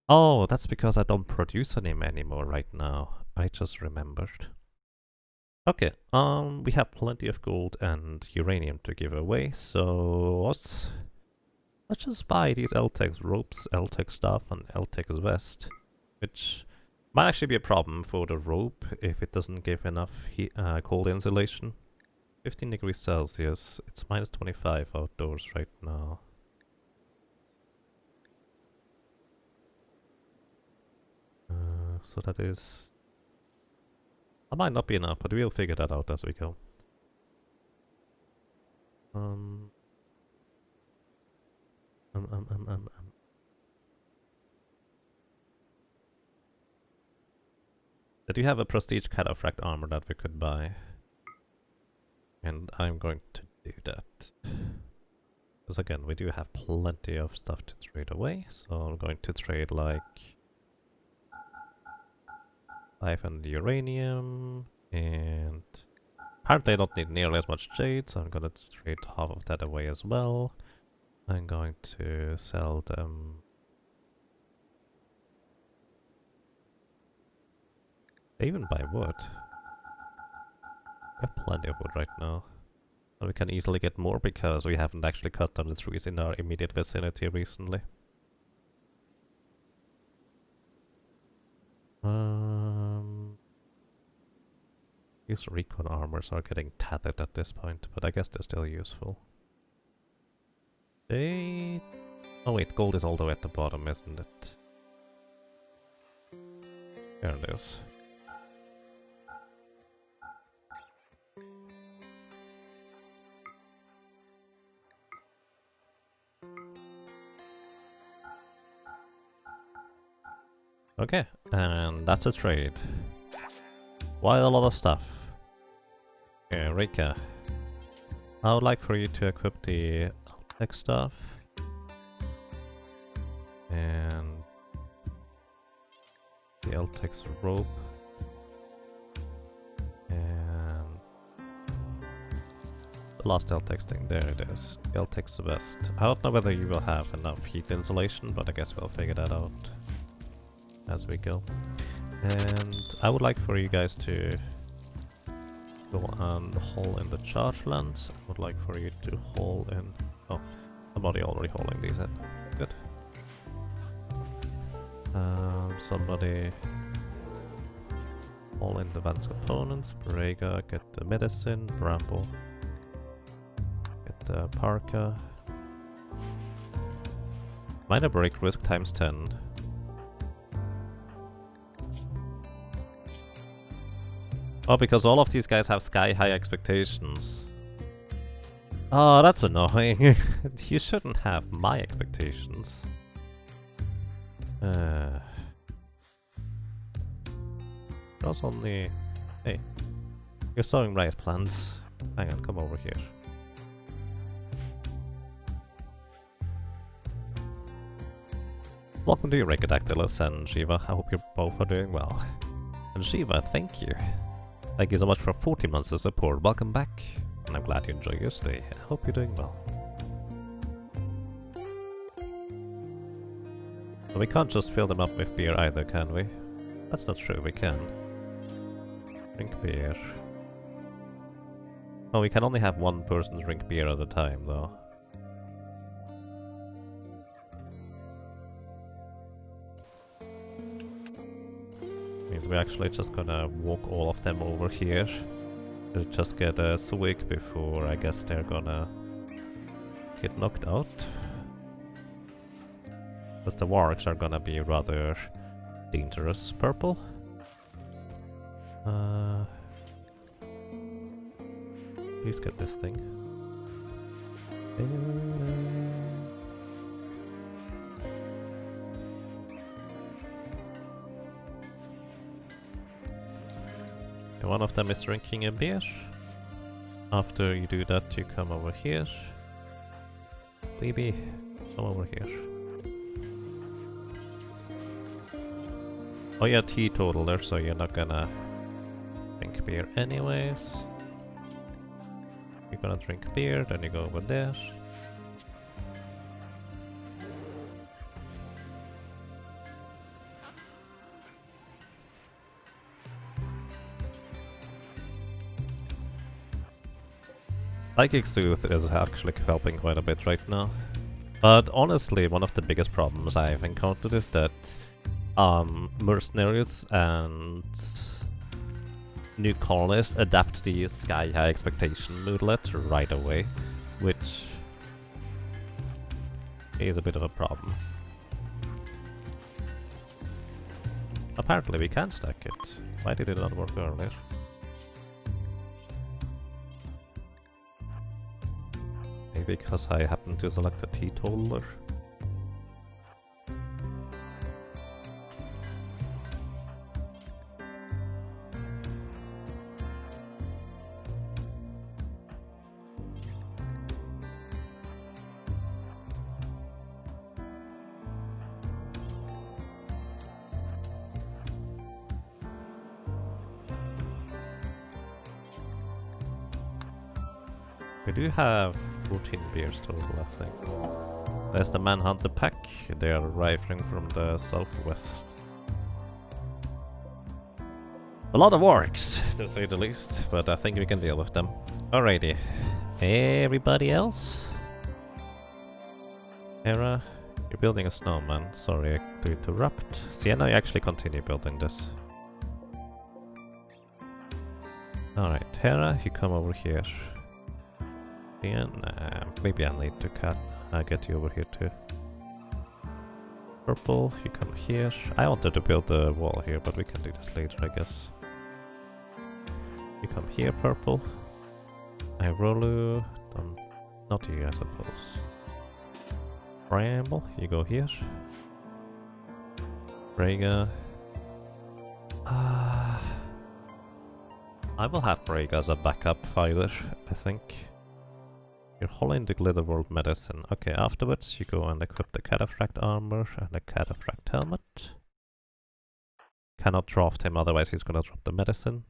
[SPEAKER 1] Oh, that's because I don't produce any anymore right now. I just remembered. Okay, we have plenty of gold and uranium to give away, so let's just buy these LTEX ropes, LTEX stuff, and LTEX vest, which might actually be a problem for the rope if it doesn't give enough cold insulation. 15 degrees Celsius, it's minus 25 outdoors right now. So that is... That might not be enough, but we'll figure that out as we go. I do have a prestige cataphract armor that we could buy. And I'm going to do that. Because again, we do have plenty of stuff to trade away, so I'm going to trade like 500 uranium, and apparently I don't need nearly as much jade, so I'm gonna trade half of that away as well. I'm going to sell them... They even buy wood. We have plenty of wood right now. And we can easily get more because we haven't actually cut down the trees in our immediate vicinity recently. These recon armors are getting tattered at this point, but I guess they're still useful. They... Oh wait, gold is all the way at the bottom, isn't it? There it is. Okay, and that's a trade. Quite a lot of stuff. Okay, Rika. I would like for you to equip the Altec stuff. And the Altec's rope. And the last Altec's thing, there it is. The Altec's vest. I don't know whether you will have enough heat insulation, but I guess we'll figure that out as we go. And I would like for you guys to go and haul in the charge lands. I would like for you to haul in... Oh, somebody already hauling these in. Good. Somebody haul in the advanced components. Brega, get the medicine. Bramble, get the parka. Minor break risk times 10. Oh, because all of these guys have sky-high expectations. Oh, that's annoying. You shouldn't have my expectations. There's only... Hey, you're sowing rice plants. Hang on, come over here. Welcome to you, Recodactylus and Shiva. I hope you both are doing well. And Shiva, thank you. Thank you so much for 40 months of support. Welcome back. And I'm glad you enjoy your stay. I hope you're doing well. But we can't just fill them up with beer either, can we? That's not true, we can. Drink beer. Oh, we can only have one person drink beer at a time, though. Means we're actually just gonna walk all of them over here. To just get a swig before I guess they're gonna get knocked out. Because the wargs are gonna be rather dangerous. Purple? Please get this thing. And one of them is drinking a beer. After you do that, you come over here. Baby, come over here. Oh, you're a teetotaler, so you're not gonna drink beer anyways. You're gonna drink beer, then you go over there. Psychic Sooth is actually helping quite a bit right now. But honestly, one of the biggest problems I've encountered is that mercenaries and new colonists adapt the Sky High Expectation moodlet right away, which is a bit of a problem. Apparently we can stack it. Why did it not work earlier? Maybe because I happened to select a teetotaler. We do have 14 beers total, I think. There's the Manhunter pack. They are arriving from the southwest. A lot of orcs, to say the least, but I think we can deal with them. Alrighty. Everybody else? Hera, you're building a snowman. Sorry to interrupt. Sienna, you actually continue building this. Alright, Hera, you come over here. Maybe I need to get you over here too. Purple, you come here. I wanted to build a wall here, but we can do this later, I guess. You come here, Purple. Irolu, not you, I suppose. Bramble, you go here. Braga. I will have Braga as a backup fighter, I think. You're holding the Glitterworld medicine. Okay, afterwards you go and equip the Cataphract armor and the Cataphract helmet. Cannot draft him, otherwise he's gonna drop the medicine.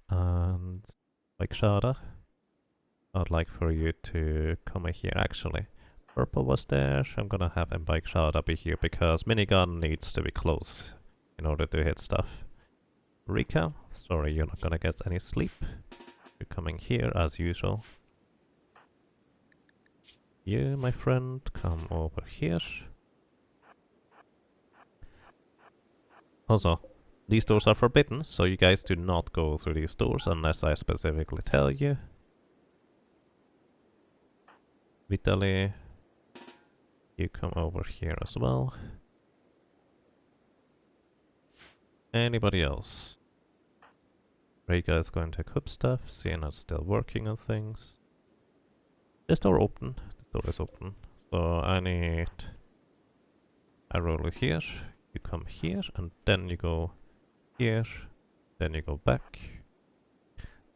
[SPEAKER 1] And like Shada, I'd like for you to come here actually. Purple was there, I'm gonna have him Bike Shada be here because minigun needs to be close in order to hit stuff. Rika, sorry you're not gonna get any sleep. You're coming here as usual. You, my friend, come over here. Also, these doors are forbidden, so you guys do not go through these doors unless I specifically tell you. Vitaly, you come over here as well. Anybody else? Rega is going to equip stuff, Siena's still working on things. This door open. Door is open, so I need a roller here, you come here, and then you go here, then you go back,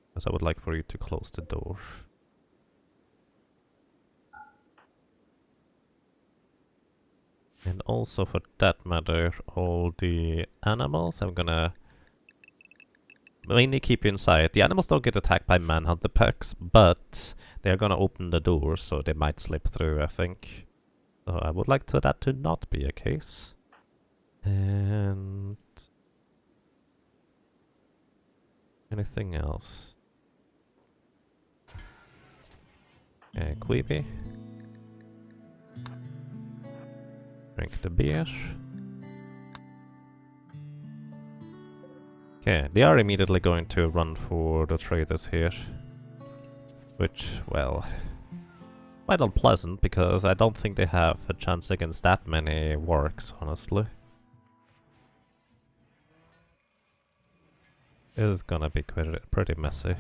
[SPEAKER 1] because I would like for you to close the door. And also, for that matter, all the animals I'm gonna mainly keep inside. The animals don't get attacked by manhunter packs, but they're gonna open the door, so they might slip through, I think. So I would like that to not be a case. And anything else? Queepy. Drink the beer. Okay, they are immediately going to run for the traders here. Which, well, quite unpleasant, because I don't think they have a chance against that many wargs, honestly. It is gonna be pretty messy.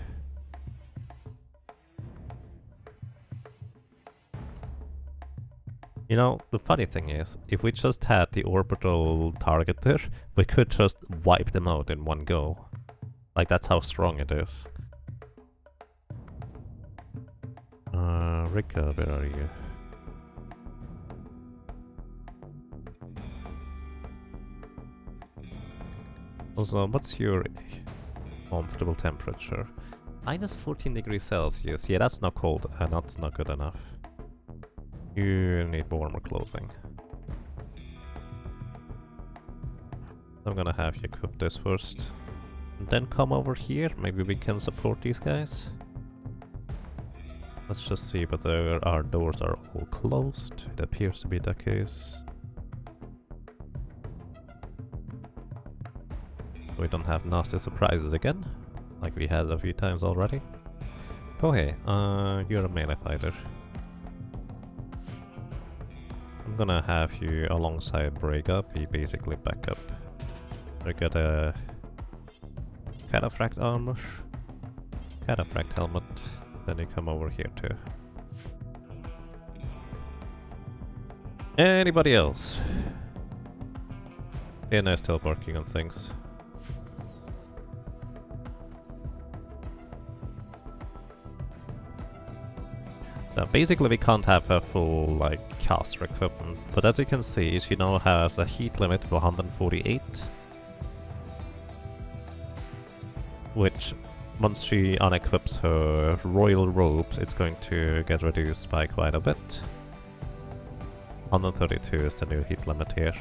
[SPEAKER 1] You know, the funny thing is, if we just had the orbital targeter, we could just wipe them out in one go. Like, that's how strong it is. Rika, where are you? Also, what's your comfortable temperature? Minus 14 degrees Celsius. Yeah, that's not cold, and that's not good enough. You need warmer clothing. I'm gonna have you equip this first. And then come over here, maybe we can support these guys. Let's just see whether our doors are all closed. It appears to be the case. We don't have nasty surprises again, like we had a few times already. Oh hey, you're a melee fighter. I'm gonna have you alongside Breakup, he basically back up. We got a Cataphract armor, Cataphract helmet, then you come over here too. Anybody else? Yeah, no, still working on things. So basically we can't have a full, like, caster equipment, but as you can see, she now has a heat limit of 148. Which, once she unequips her royal robe, it's going to get reduced by quite a bit. 132 is the new heat limit here.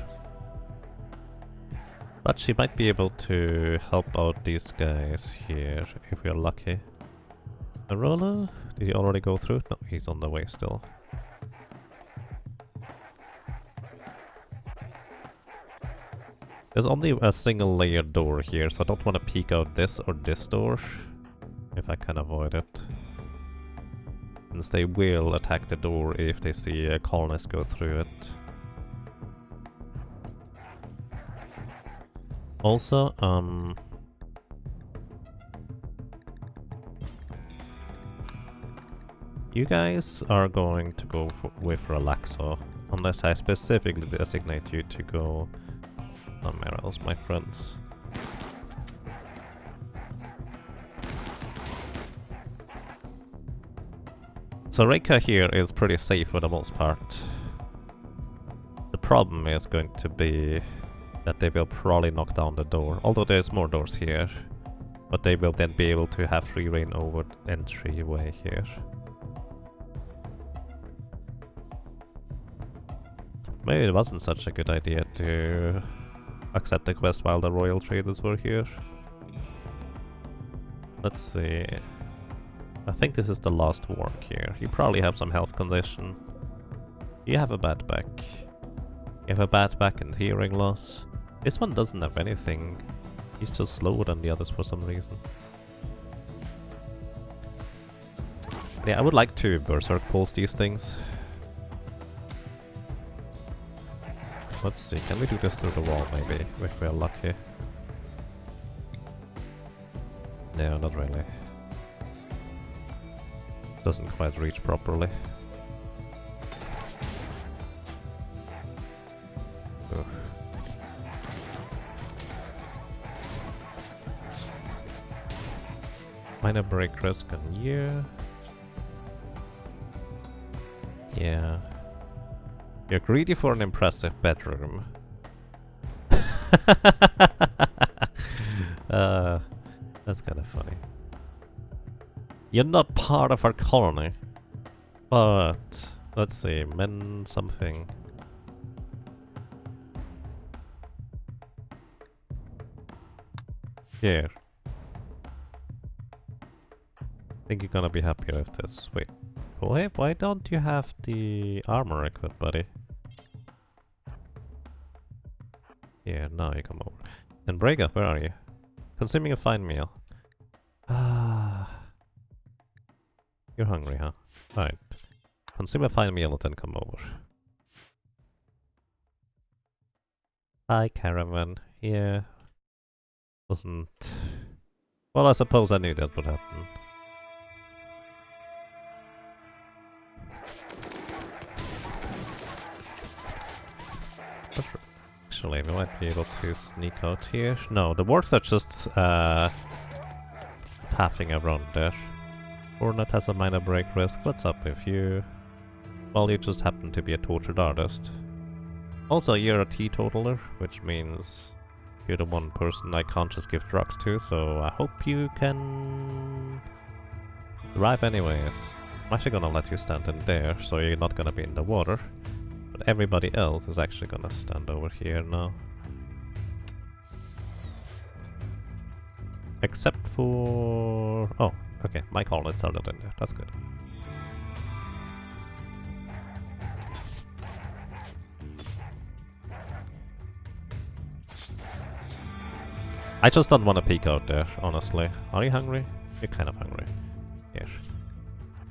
[SPEAKER 1] But she might be able to help out these guys here, if we're lucky. Arona? Did he already go through? No, he's on the way still. There's only a single layered door here, so I don't want to peek out this or this door, if I can avoid it. Since they will attack the door if they see a colonist go through it. Also, you guys are going to go with Relaxo, unless I specifically designate you to go somewhere else, my friends. So Reika here is pretty safe for the most part. The problem is going to be that they will probably knock down the door, although there's more doors here. But they will then be able to have free reign over the entryway here. Maybe it wasn't such a good idea to accept the quest while the royal traders were here. Let's see. I think this is the last work here. You probably have some health condition. You have a bad back. You have a bad back and hearing loss. This one doesn't have anything. He's just slower than the others for some reason. Yeah, I would like to berserk pulse these things. Let's see, can we do this through the wall maybe, if we're lucky? No, not really. Doesn't quite reach properly. Ugh. Minor break risk on you. Yeah. You're greedy for an impressive bedroom. That's kind of funny. You're not part of our colony. But let's see, men something. Here. I think you're gonna be happy with this. Wait. Why don't you have the armor equipped, buddy? Here, now you come over. And Braga, where are you? Consuming a fine meal. Ah. You're hungry, huh? Alright. Consume a fine meal and then come over. Hi, caravan. Yeah. Wasn't... Well, I suppose I knew that would happen. Actually, we might be able to sneak out here. No, the wargs are just pathing around there. Hornet has a minor break risk. What's up with you? Well, you just happen to be a tortured artist. Also, you're a teetotaler, which means you're the one person I can't just give drugs to, so I hope you can arrive anyways. I'm actually gonna let you stand in there, so you're not gonna be in the water. But everybody else is actually gonna stand over here now. Except for... Oh, okay, my colony started in there, that's good. I just don't want to peek out there, honestly. Are you hungry? You're kind of hungry. Yes.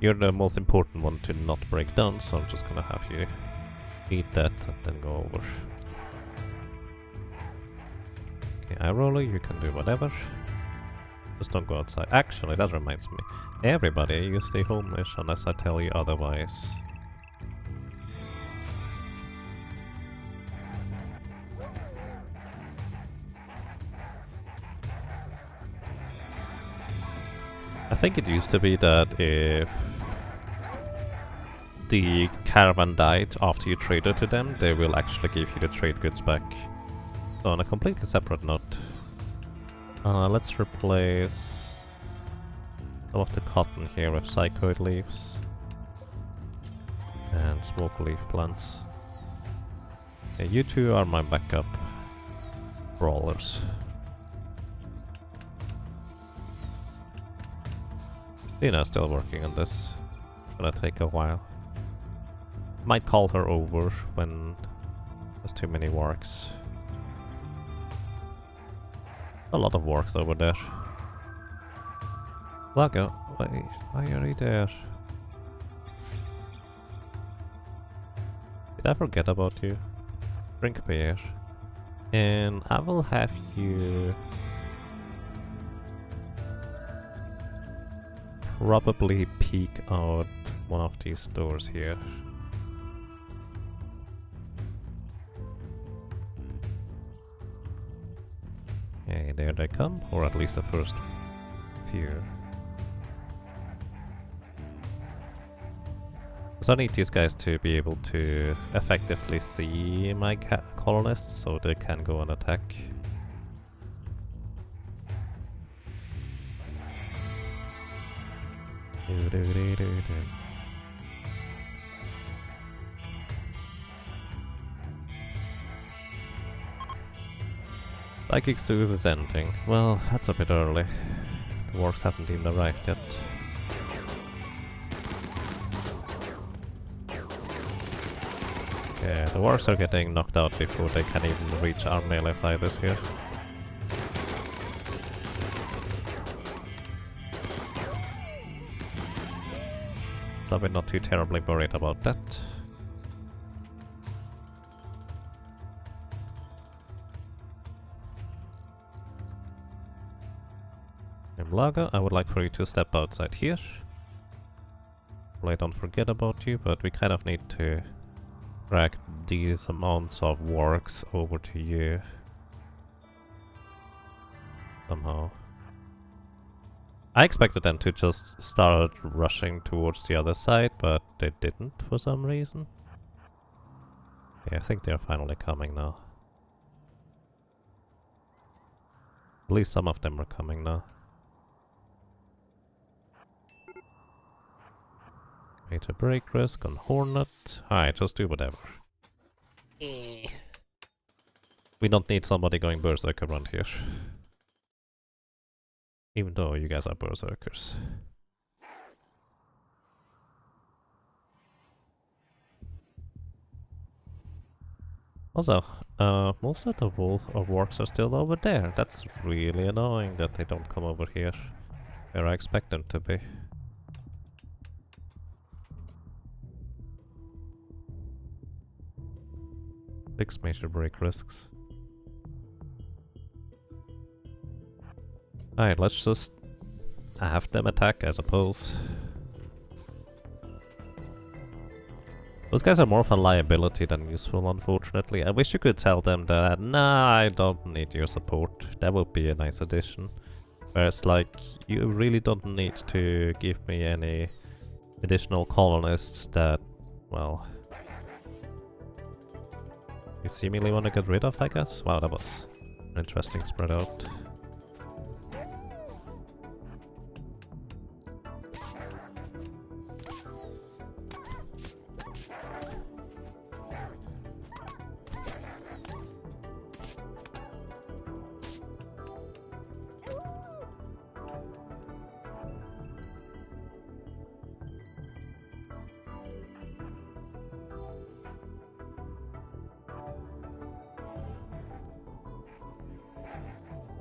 [SPEAKER 1] You're the most important one to not break down, so I'm just gonna have you eat that and then go over. Okay, eye roller, you can do whatever. Just don't go outside. Actually, that reminds me. Everybody, you stay home-ish unless I tell you otherwise. I think it used to be that if the caravan died after you traded to them, they will actually give you the trade goods back. So on a completely separate note, let's replace some of the cotton here with psychoid leaves and smoke leaf plants. Yeah, you two are my backup brawlers. Dina's still working on this. It's gonna take a while. Might call her over when there's too many wargs. A lot of wargs over there. Lago, why are you there? Did I forget about you? Drink beer. And I will have you probably peek out one of these doors here. Okay, there they come, or at least the first few. So I need these guys to be able to effectively see my colonists so they can go and attack. Psychic Soothe is ending. Well, that's a bit early. The wargs haven't even arrived yet. Yeah, the wargs are getting knocked out before they can even reach our melee fighters here. So we're not too terribly worried about that. Laga, I would like for you to step outside here. Well, I don't forget about you, but we kind of need to drag these amounts of wargs over to you. Somehow. I expected them to just start rushing towards the other side, but they didn't for some reason. Yeah, I think they're finally coming now. At least some of them are coming now. Major break risk on Hornet. Alright, just do whatever. We don't need somebody going berserk around here. Even though you guys are berserkers. Also, most of the wolf or wargs are still over there. That's really annoying that they don't come over here where I expect them to be. 6 major break risks. Alright, let's just have them attack, I suppose. Those guys are more of a liability than useful, unfortunately. I wish you could tell them that, nah, I don't need your support. That would be a nice addition. Whereas, like, you really don't need to give me any additional colonists that, well, you seemingly want to get rid of, I guess? Wow, that was an interesting spread out.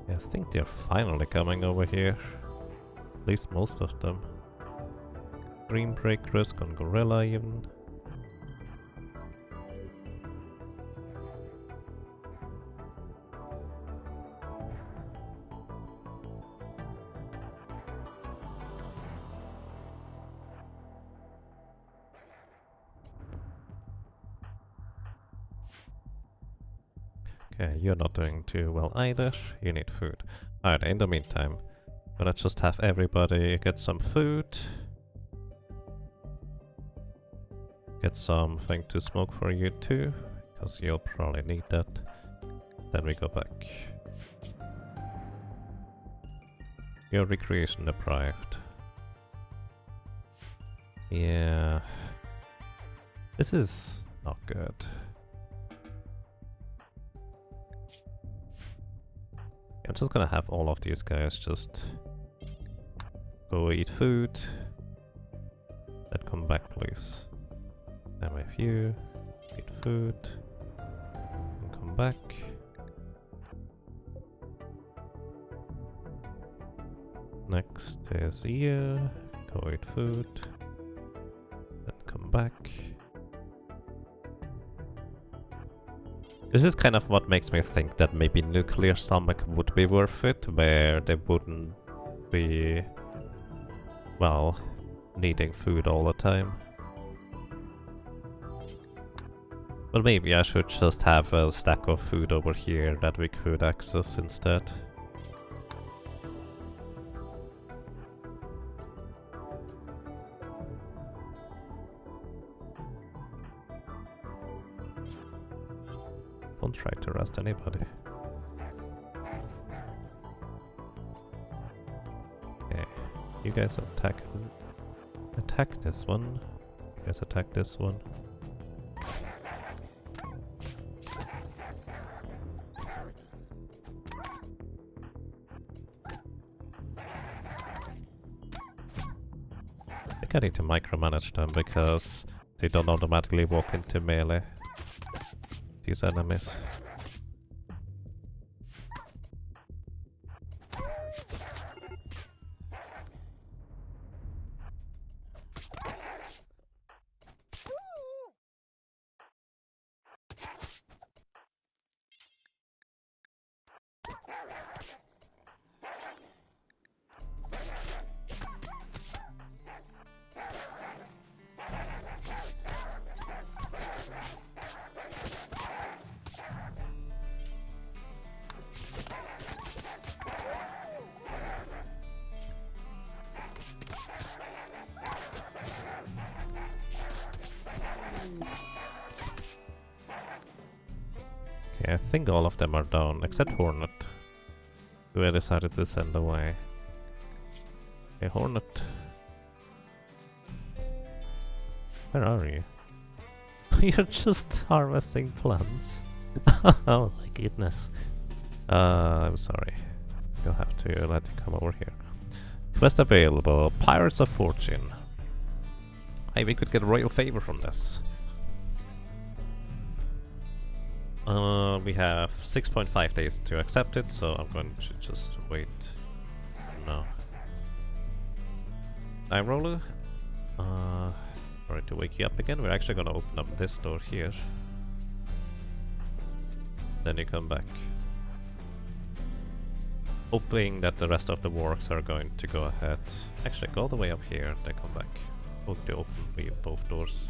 [SPEAKER 1] I think they're finally coming over here. At least most of them. Dream break risk on Gorilla even. Okay, you're not doing too well either. You need food. Alright, in the meantime, let's just have everybody get some food. Get something to smoke for you too, because you'll probably need that. Then we go back. You're recreation deprived. Yeah. This is not good. I'm just gonna have all of these guys just go eat food. Then come back, please. Then with you, eat food, and come back. Next is you, go eat food, then come back. This is kind of what makes me think that maybe nuclear stomach would be worth it, where they wouldn't be, well, needing food all the time. But maybe I should just have a stack of food over here that we could access instead. Don't try to arrest anybody. Okay, you guys attack this one. You guys attack this one. I think I need to micromanage them because they don't automatically walk into melee. These enemies. Okay, I think all of them are down, except Hornet, who I decided to send away. Okay, Hornet. Where are you? You're just harvesting plants. Oh my goodness. I'm sorry. You'll have to let you come over here. Quest available. Pirates of Fortune. Hey, we could get royal favor from this. We have 6.5 days to accept it, so I'm going to just wait. No. Time roller. Sorry to wake you up again. We're actually gonna open up this door here. Then you come back. Hoping that the rest of the works are going to go ahead. Actually, go all the way up here, then come back. Hope to open both doors.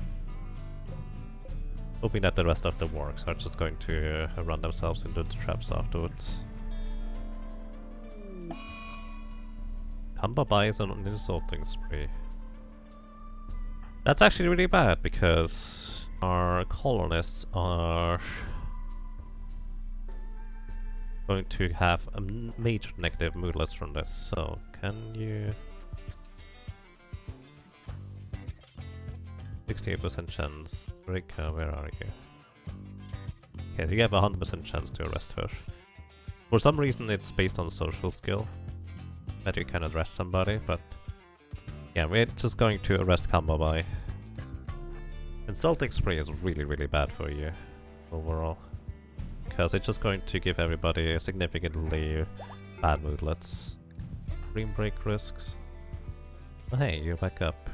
[SPEAKER 1] Hoping that the rest of the works are just going to run themselves into the traps afterwards. Kamba buys on an insulting spree. That's actually really bad because our colonists are going to have a major negative moodlets from this. So can you 68% chance. Rika, where are you? Okay, you have a 100% chance to arrest her. For some reason it's based on social skill that you can arrest somebody, but yeah, we're just going to arrest Kambabai. Insulting spree is really bad for you overall, because it's just going to give everybody significantly bad moodlets. Dream break risks. Oh, hey, you're back up.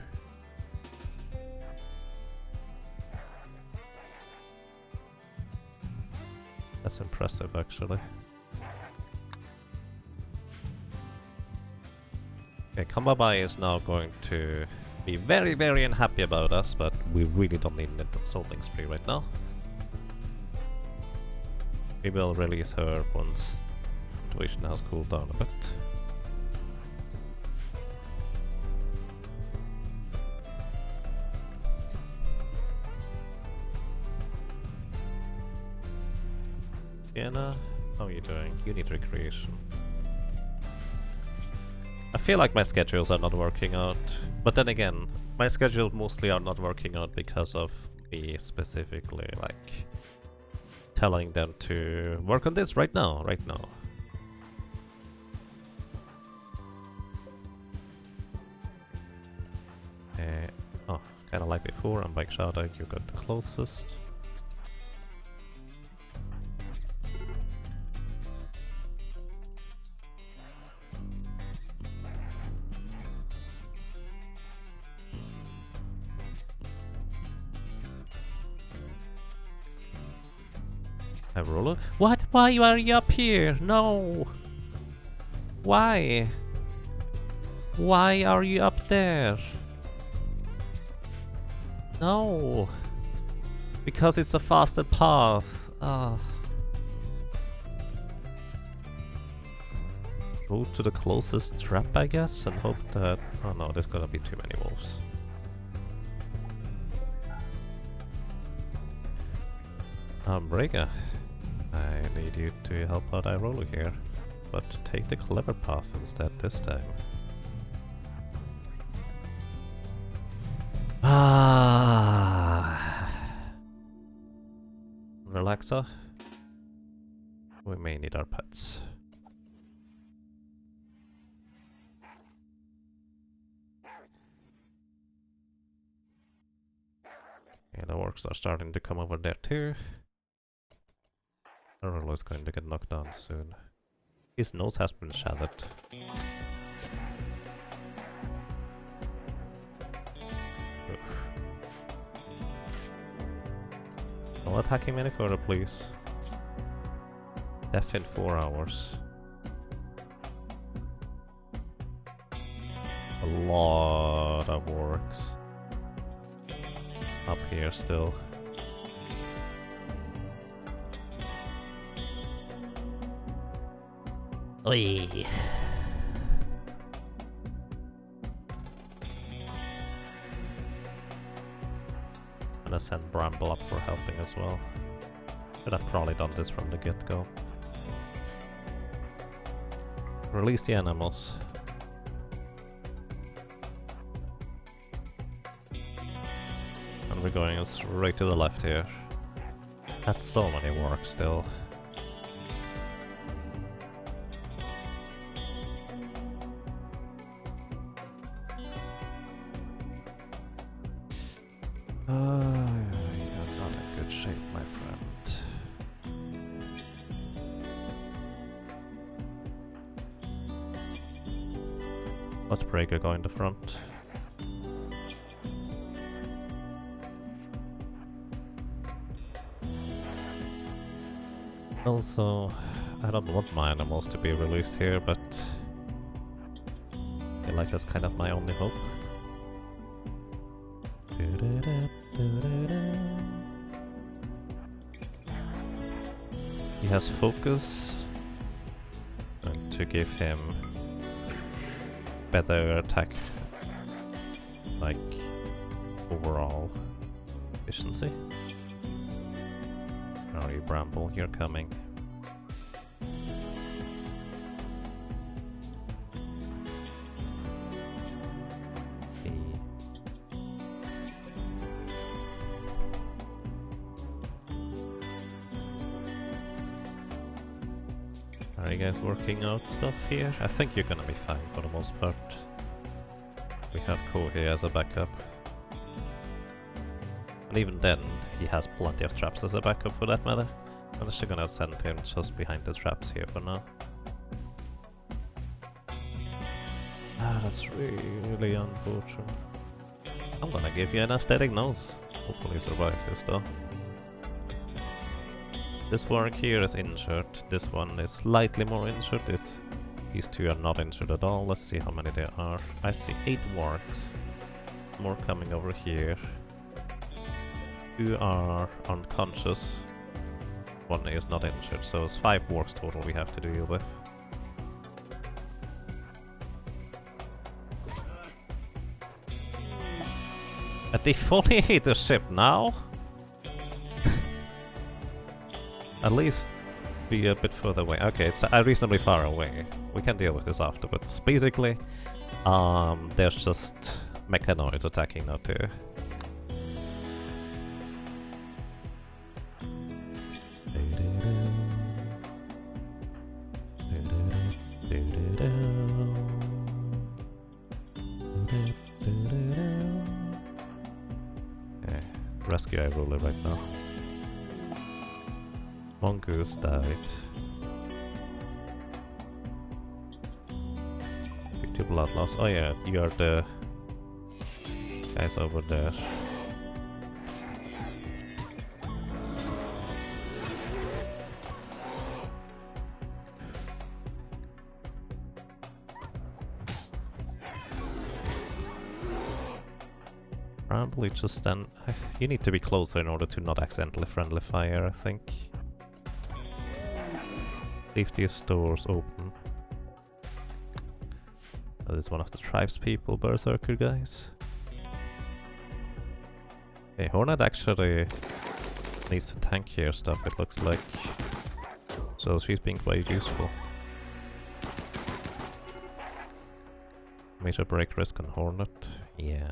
[SPEAKER 1] That's impressive, actually. Okay, Kambabai is now going to be very unhappy about us, but we really don't need an insulting spree right now. We will release her once the situation has cooled down a bit. Sienna, how are you doing? You need recreation. I feel like my schedules are not working out, but then again, my schedules mostly are not working out because of me specifically, like, telling them to work on this right now. Oh, kinda like before, I'm Bike Shadow, you got the closest. Roller? What? Why are you up here? No! Why? Why are you up there? No! Because it's a faster path. Ah. Go to the closest trap, I guess, and hope that... Oh no, there's gonna be too many wolves. Breaker. I need you to help out Irola here, but take the clever path instead this time. Relaxa. We may need our pets. Yeah, the orcs are starting to come over there too. Irola is going to get knocked down soon. His nose has been shattered. Don't attack him any further, please. Death in 4 hours. A lot of works. Up here still. Oi. I'm gonna send Bramble up for helping as well. Should have probably done this from the get-go. Release the animals. And we're going straight to the left here. That's so many work still. You're not in good shape, my friend. Let's Breaker go in the front. Also, I don't want my animals to be released here, but I feel like that's kind of my only hope. He has focus, and to give him better attack, like overall efficiency. Are you, Bramble? You're coming. Are you guys working out stuff here? I think you're gonna be fine for the most part. We have Kohei as a backup. And even then, he has plenty of traps as a backup for that matter. I'm just gonna send him just behind the traps here for now. Ah, that's really unfortunate. I'm gonna give you an aesthetic nose. Hopefully survive this though. This work here is injured. This one is slightly more injured. These two are not injured at all. Let's see how many there are. I see 8 wargs. More coming over here. 2 are unconscious. 1 is not injured, so it's 5 wargs total we have to deal with. But they fully hit the ship now? At least be a bit further away. Okay, it's reasonably far away. We can deal with this afterwards. Basically, there's just mechanoids attacking now too. Rescue I ruler right now. Mongoose died. 2 blood loss. Oh yeah, you are the guys over there. Probably just then. You need to be closer in order to not accidentally friendly fire, I think. Leave these doors open. That is one of the tribe's people, Berserker guys. Okay, Hornet actually needs to tank here stuff, it looks like. So she's being quite useful. Major break risk on Hornet, yeah.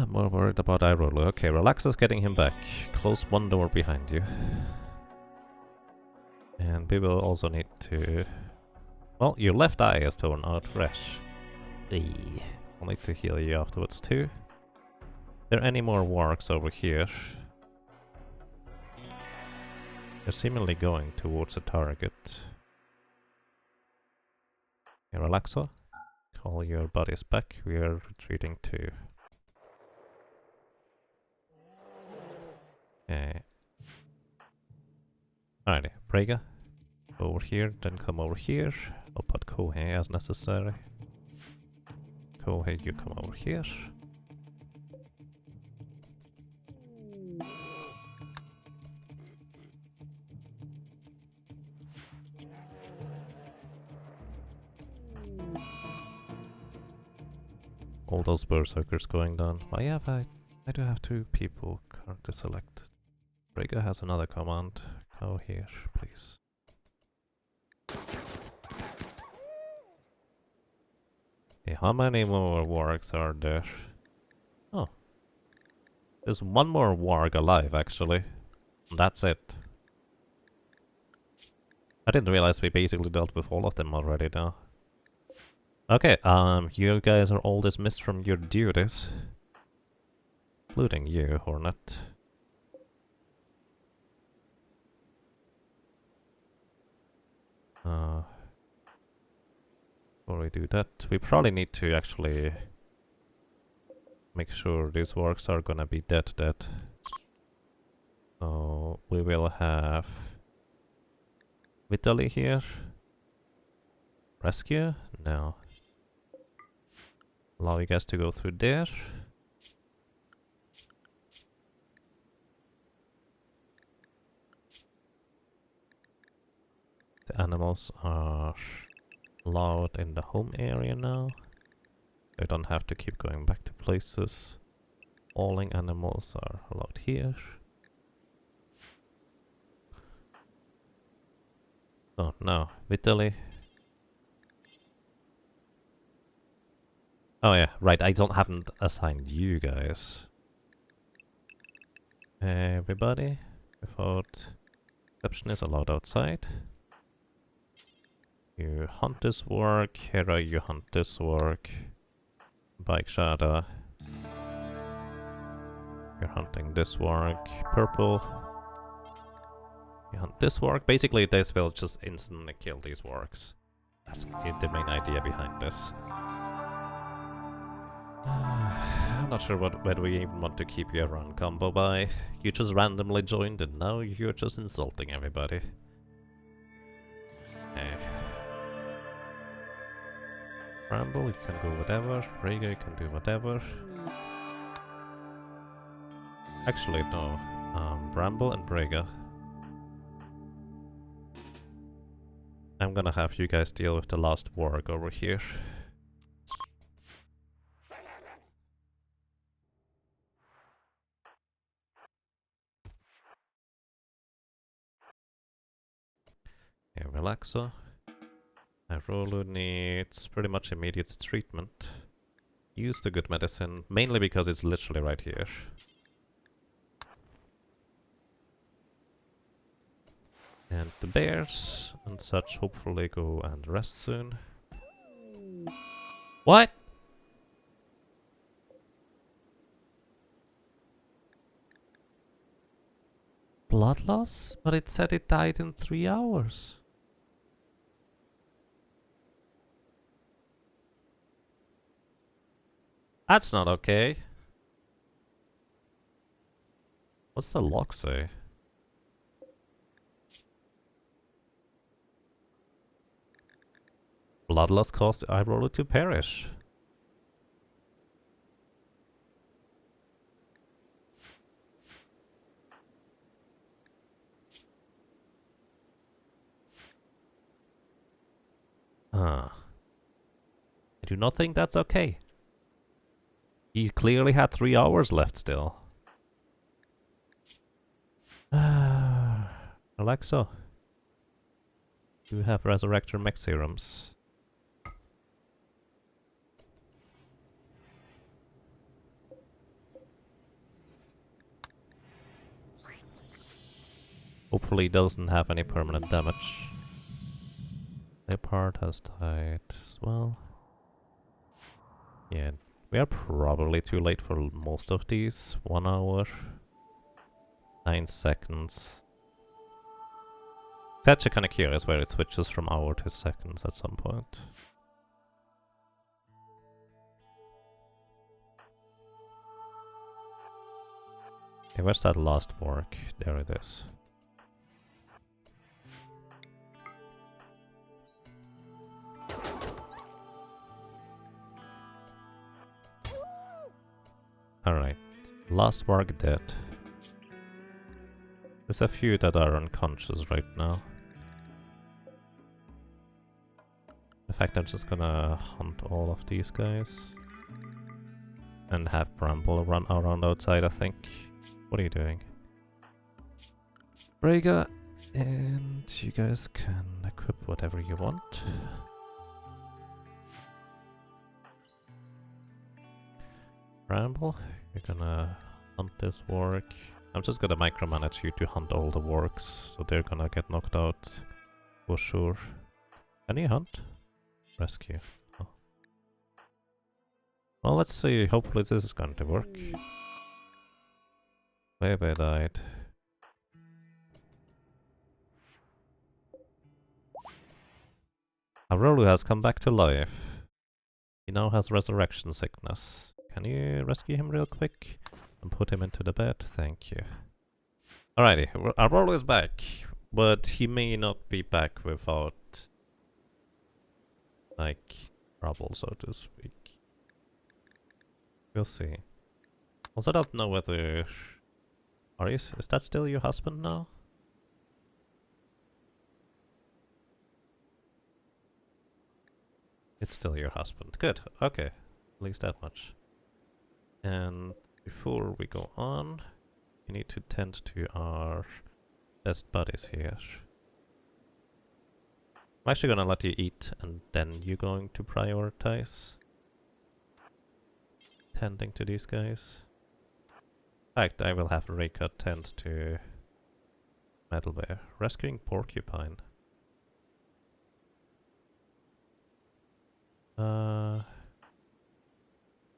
[SPEAKER 1] More worried about Iroller. Okay, Relax is getting him back. Close one door behind you. And we will also need to... Well, your left eye is torn out fresh. I'll need to heal you afterwards too. Are there any more wargs over here? They're seemingly going towards a target. Okay, Relaxo, call your buddies back. We are retreating too. Okay. Alrighty, Prega. Over here, then come over here. I'll put Kohei as necessary. Kohei, you come over here. all those berserkers going down. Why have I do have 2 people currently selected. Rhaegar has another command. Go here, please. Okay, how many more wargs are there? Oh. There's 1 more warg alive, actually. That's it. I didn't realize we basically dealt with all of them already now. Okay, you guys are all dismissed from your duties. Including you, Hornet. Before we do that, we probably need to actually make sure these wargs are gonna be dead. So we will have Vitaly here. Rescue? No. Allow you guys to go through there. The animals are allowed in the home area now. They don't have to keep going back to places. Hauling animals are allowed here. Oh no, Vitaly. Oh yeah, right, haven't assigned you guys. Everybody, without exception, is allowed outside. You hunt this work, Hera, you hunt this work. Bike Shada. You're hunting this work. Purple. You hunt this work. Basically, this will just instantly kill these works. That's the main idea behind this. I'm not sure whether we even want to keep you around combo by. You just randomly joined and now you're just insulting everybody. Bramble, you can go whatever. Rhaegar, you can do whatever. Actually, no. Bramble and Rhaegar. I'm gonna have you guys deal with the last warg over here. Okay, Relaxo. Rolu needs pretty much immediate treatment. Use the good medicine, mainly because it's literally right here. And the bears and such hopefully go and rest soon. What? Blood loss? But it said it died in 3 hours. That's not okay. What's the log say? Blood loss caused the eye roller to perish. I do not think that's okay. He clearly had 3 hours left still. Alexa, you have Resurrector Mech Serums. Hopefully he doesn't have any permanent damage. Leopard has died as well. Yeah, we are probably too late for most of these. 1 hour. 9 seconds. It's actually kinda curious where it switches from hour to seconds at some point. Okay, where's that last work? There it is. Alright, last work dead. There's a few that are unconscious right now. In fact, I'm just gonna hunt all of these guys. And have Bramble run around outside, I think. What are you doing? Rhaegar, and you guys can equip whatever you want. Bramble, you're gonna hunt this warg. I'm just gonna micromanage you to hunt all the wargs, so they're gonna get knocked out for sure. Can you hunt? Rescue. Oh. Well, let's see. Hopefully this is going to work. Baby died. Arolu has come back to life. He now has resurrection sickness. Can you rescue him real quick? And put him into the bed? Thank you. Alrighty, Arolu is back. But he may not be back without... like... trouble, so to speak. We'll see. Also, I don't know whether... is that still your husband now? It's still your husband. Good, okay. At least that much. And before we go on, we need to tend to our best buddies here. I'm actually gonna let you eat, and then you're going to prioritize tending to these guys. In fact, I will have Rhaegar tend to Metal Bear. Rescuing Porcupine.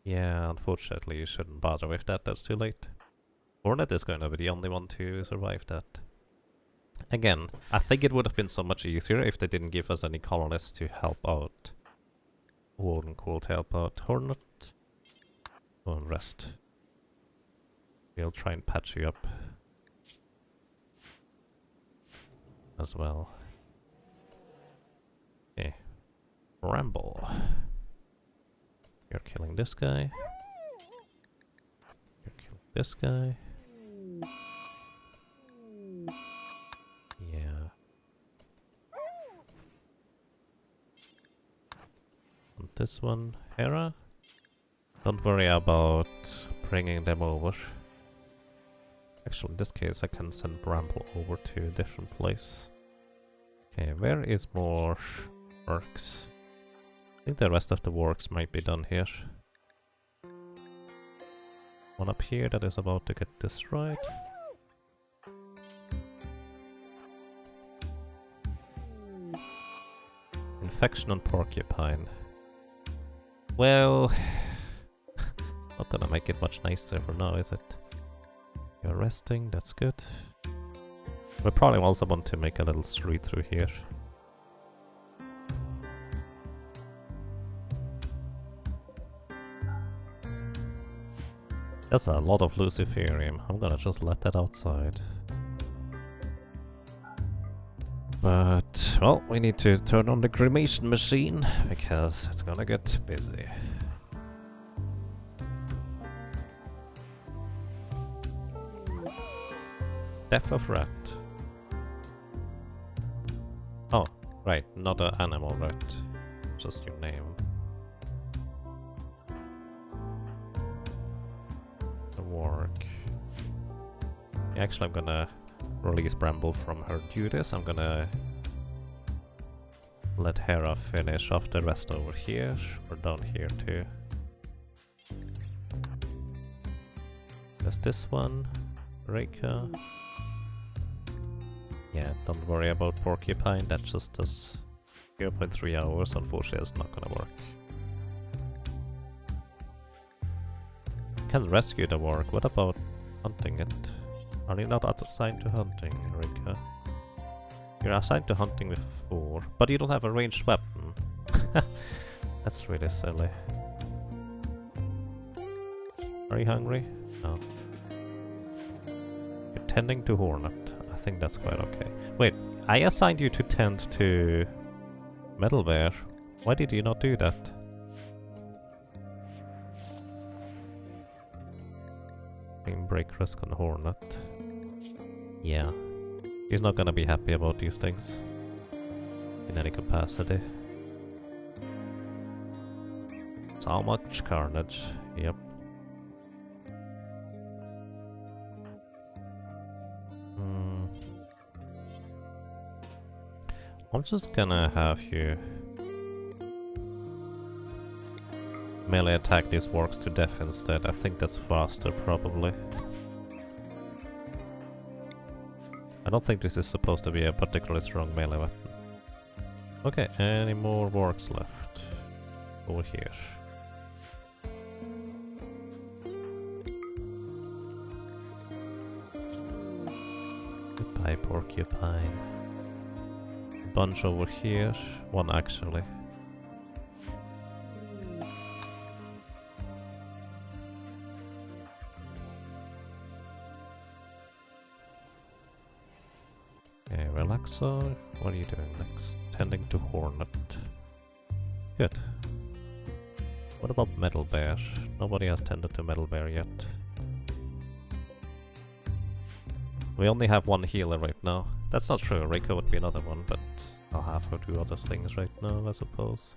[SPEAKER 1] Yeah, unfortunately you shouldn't bother with that, that's too late. Hornet is going to be the only one to survive that. Again, I think it would have been so much easier if they didn't give us any colonists to help out. Warden called help out. Hornet, go and rest. We'll try and patch you up as well. Okay. Bramble. You're killing this guy. You're killing this guy. Yeah. And this one, Hera. Don't worry about bringing them over. Actually, in this case, I can send Bramble over to a different place. Okay, where is more orcs? I think the rest of the works might be done here. One up here that is about to get destroyed. Infection on Porcupine. Well, not gonna make it much nicer for now, is it? You're resting, that's good. We probably also want to make a little street through here. There's a lot of Luciferium. I'm gonna just let that outside. But, well, we need to turn on the cremation machine, because it's gonna get busy. Death of Rat. Oh, right, not an animal rat. Just your name. The warg. Actually, I'm gonna release Bramble from her duties. I'm gonna let Hera finish off the rest over here, or down here too. There's this one, Rhaegar. Yeah, don't worry about Porcupine, that just does 0.3 hours, unfortunately it's not gonna work. Can rescue the warg, what about hunting it? Are you not assigned to hunting, Rhaegar? You're assigned to hunting with 4, but you don't have a ranged weapon. That's really silly. Are you hungry? No. You're tending to Hornet. I think that's quite okay. Wait, I assigned you to tend to Metal Bear. Why did you not do that? Break risk on Hornet. Yeah. He's not gonna be happy about these things. In any capacity. So much carnage. Yep. I'm just gonna have you melee attack these wargs to death instead. I think that's faster, probably. I don't think this is supposed to be a particularly strong melee weapon. Okay, any more wargs left? Over here. Goodbye, porcupine. A bunch over here. One actually. Okay, Relaxo, what are you doing next? Tending to Hornet. Good. What about Metal Bear? Nobody has tended to Metal Bear yet. We only have one healer right now. That's not true, Reiko would be another one, but I'll have her do other things right now, I suppose.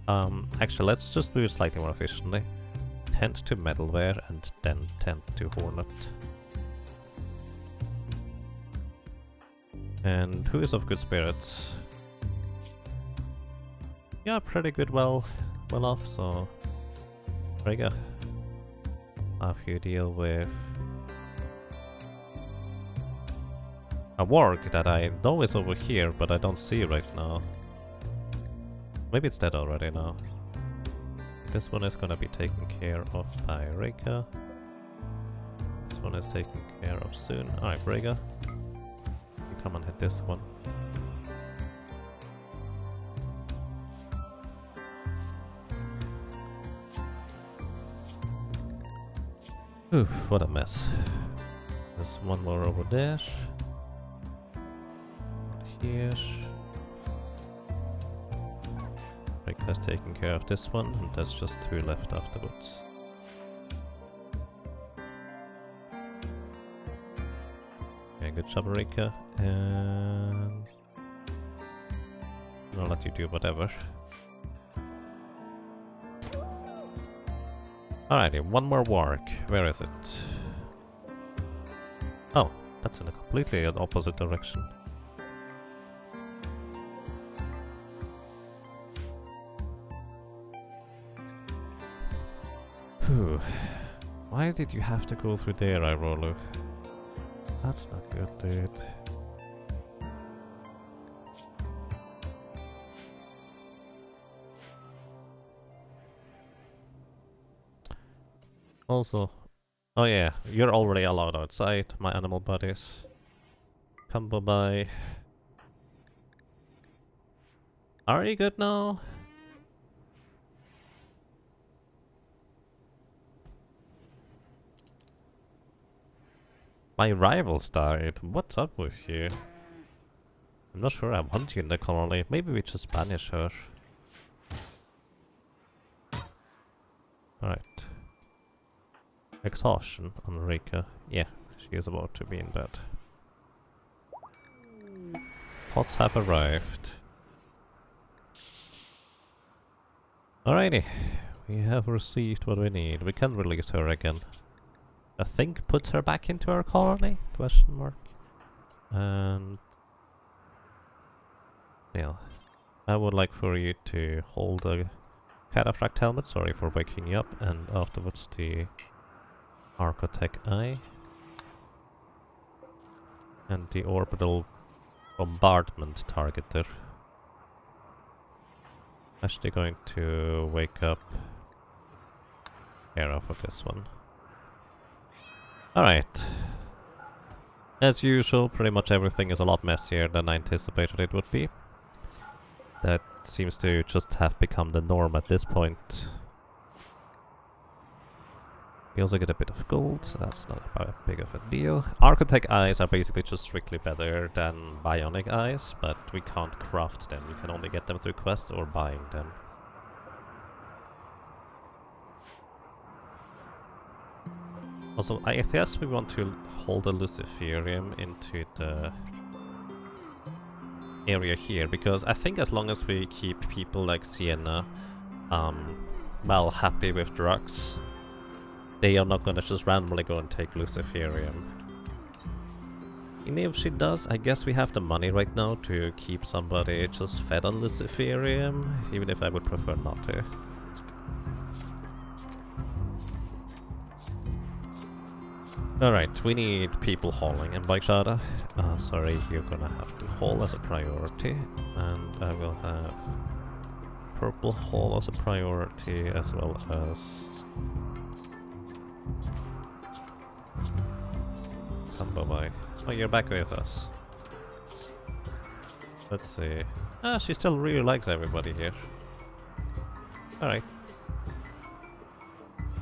[SPEAKER 1] Actually, let's just do it slightly more efficiently. Tend to Metal Bear and then tend to Hornet. And who is of good spirits? Yeah, pretty good, well off, so there you go. Have you deal with a warg that I know is over here, but I don't see right now. Maybe it's dead already now. This one is gonna be taken care of by Reika. This one is taken care of soon. Alright, Brega. You come and hit this one. Oof, what a mess. There's one more over there. Here. Rika's taking care of this one, and there's just two left afterwards. Okay, good job, Rika. And I'll let you do whatever. Alrighty, one more warg. Where is it? Oh, that's in a completely opposite direction. Phew. Why did you have to go through there, Irolu? That's not good, dude. Also, oh yeah, you're already allowed outside, my animal buddies. Combo by. Are you good now? My rivals died. What's up with you? I'm not sure I want you in the colony. Maybe we just banish her. Alright. Exhaustion on Rika. Yeah, she is about to be in bed. Pots have arrived. Alrighty. We have received what we need. We can release her again. I think puts her back into our colony? Question mark. And yeah, I would like for you to hold a cataphract helmet. Sorry for waking you up, and afterwards the Architect Eye and the orbital bombardment targeter. Actually going to wake up Hera for this one. Alright. As usual, pretty much everything is a lot messier than I anticipated it would be. That seems to just have become the norm at this point. We also get a bit of gold, so that's not a big of a deal. Architect eyes are basically just strictly better than bionic eyes, but we can't craft them. You can only get them through quests or buying them. Also, I guess we want to hold a Luciferium into the area here, because I think as long as we keep people like Sienna, well, happy with drugs, they are not gonna just randomly go and take Luciferium. And if she does, I guess we have the money right now to keep somebody just fed on Luciferium, even if I would prefer not to. Alright, we need people hauling in bike charter. Sorry, you're gonna have to haul as a priority, and I will have purple haul as a priority as well as combo bike. Oh, you're back with us. Let's see. Ah, she still really likes everybody here. Alright.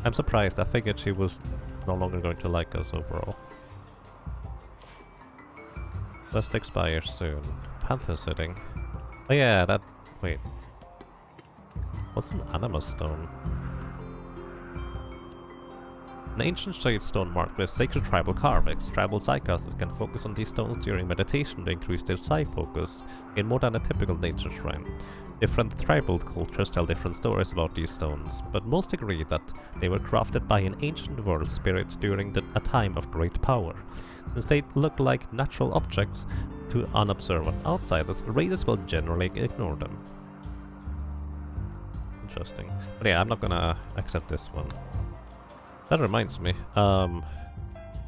[SPEAKER 1] I'm surprised, I figured she was no longer going to like us overall. Must expire soon. Panther sitting. Oh yeah, that... wait. What's an Animus Stone? An ancient shade stone marked with sacred tribal carvings. Tribal psychoses can focus on these stones during meditation to increase their psi focus in more than a typical nature shrine. Different tribal cultures tell different stories about these stones, but most agree that they were crafted by an ancient world spirit during a time of great power. Since they look like natural objects to unobservant outsiders, raiders will generally ignore them. Interesting. But yeah, I'm not gonna accept this one. That reminds me,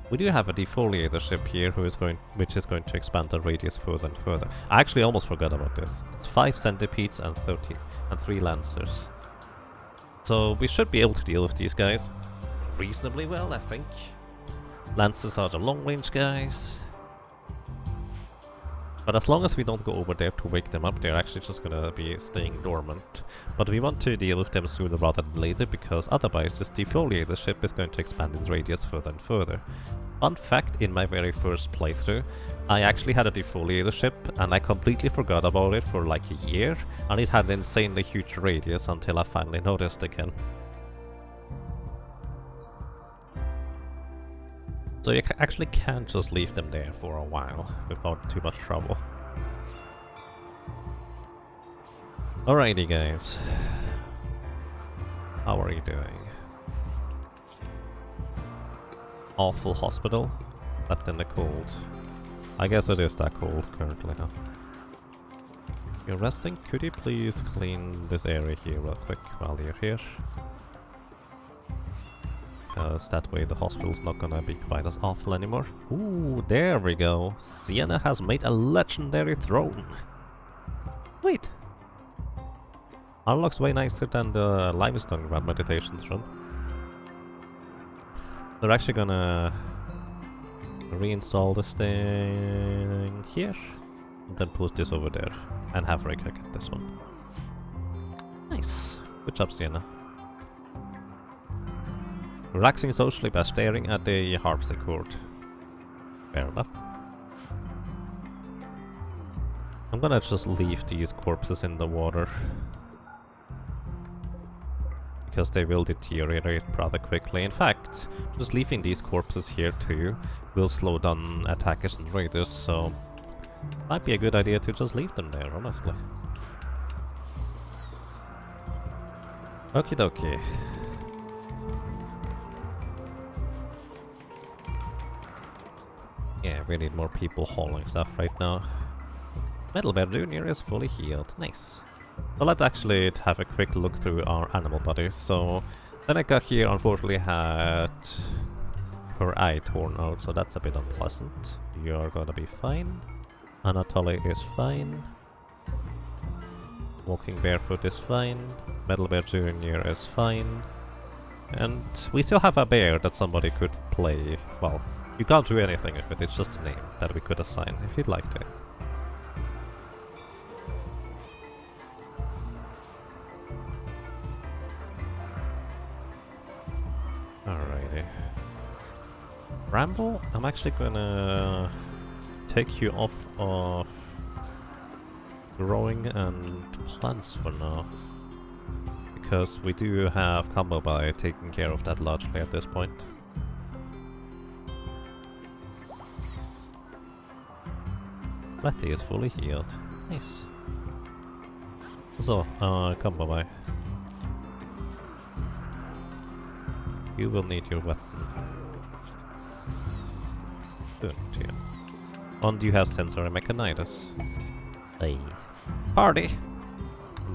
[SPEAKER 1] we do have a defoliator ship here which is going to expand the radius further and further. I actually almost forgot about this. It's 5 centipedes and 3 lancers. So we should be able to deal with these guys reasonably well, I think. Lancers are the long range guys. But as long as we don't go over there to wake them up, they're actually just gonna be staying dormant. But we want to deal with them sooner rather than later, because otherwise this defoliator ship is going to expand its radius further and further. Fun fact, in my very first playthrough, I actually had a defoliator ship, and I completely forgot about it for like a year, and it had an insanely huge radius until I finally noticed again. So you actually can't just leave them there for a while without too much trouble. Alrighty guys. How are you doing? Awful hospital. Left in the cold. I guess it is that cold currently, huh? You're resting? Could you please clean this area here real quick while you're here? Because that way the hospital's not gonna be quite as awful anymore. Ooh, there we go. Sienna has made a legendary throne. Wait. Unlocks way nicer than the limestone grand meditation throne. They're actually gonna reinstall this thing here, and then push this over there, and have Rika get this one. Nice. Good job, Sienna. Relaxing socially by staring at the harpsichord. Fair enough. I'm gonna just leave these corpses in the water, because they will deteriorate rather quickly. In fact, just leaving these corpses here too will slow down attackers and raiders, so might be a good idea to just leave them there, honestly. Okie dokie. Yeah, we need more people hauling stuff right now. Metal Bear Jr. is fully healed. Nice. So let's actually have a quick look through our animal bodies. So, Seneca here unfortunately had her eye torn out, so that's a bit unpleasant. You're gonna be fine. Anatoly is fine. Walking Barefoot is fine. Metal Bear Jr. is fine. And we still have a bear that somebody could play. Well, you can't do anything with it, it's just a name that we could assign if you'd like to. Alrighty. Rambo, I'm actually gonna take you off of growing and plants for now, because we do have combo by taking care of that largely at this point. Letty is fully healed. Nice. So, combo by. You will need your weapon. Good, yeah. And you have sensory mechanitis. Hey. Party!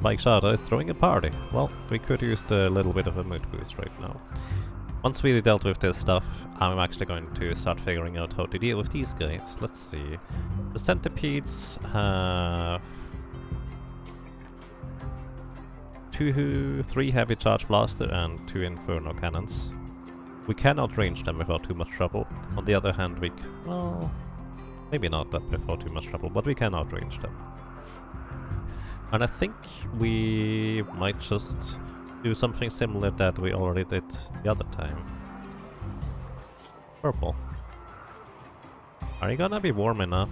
[SPEAKER 1] Bike Shada is throwing a party. Well, we could use the little bit of a mood boost right now. Once we dealt with this stuff, I'm actually going to start figuring out how to deal with these guys. Let's see. The centipedes have 3 heavy charge blaster and 2 inferno cannons. We cannot range them without too much trouble. On the other hand, well, maybe not that without too much trouble, but we can outrange them. And I think we might just do something similar that we already did the other time. Purple. Are you gonna be warm enough?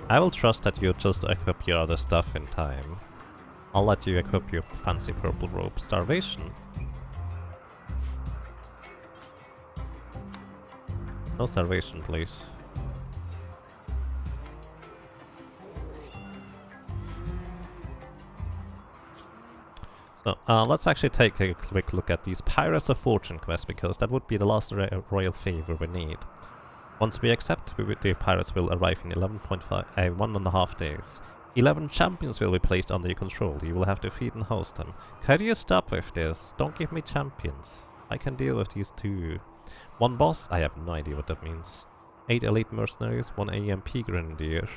[SPEAKER 1] I will trust that you just equip your other stuff in time. I'll let you equip your fancy purple robe. Starvation. No starvation, please. So, let's actually take a quick look at these Pirates of Fortune quests, because that would be the last royal favor we need. Once we accept, the pirates will arrive in 1.5 days. 11 champions will be placed under your control. You will have to feed and host them. Could you stop with this? Don't give me champions. I can deal with these 2. 1 boss? I have no idea what that means. 8 elite mercenaries, 1 AMP grenadier,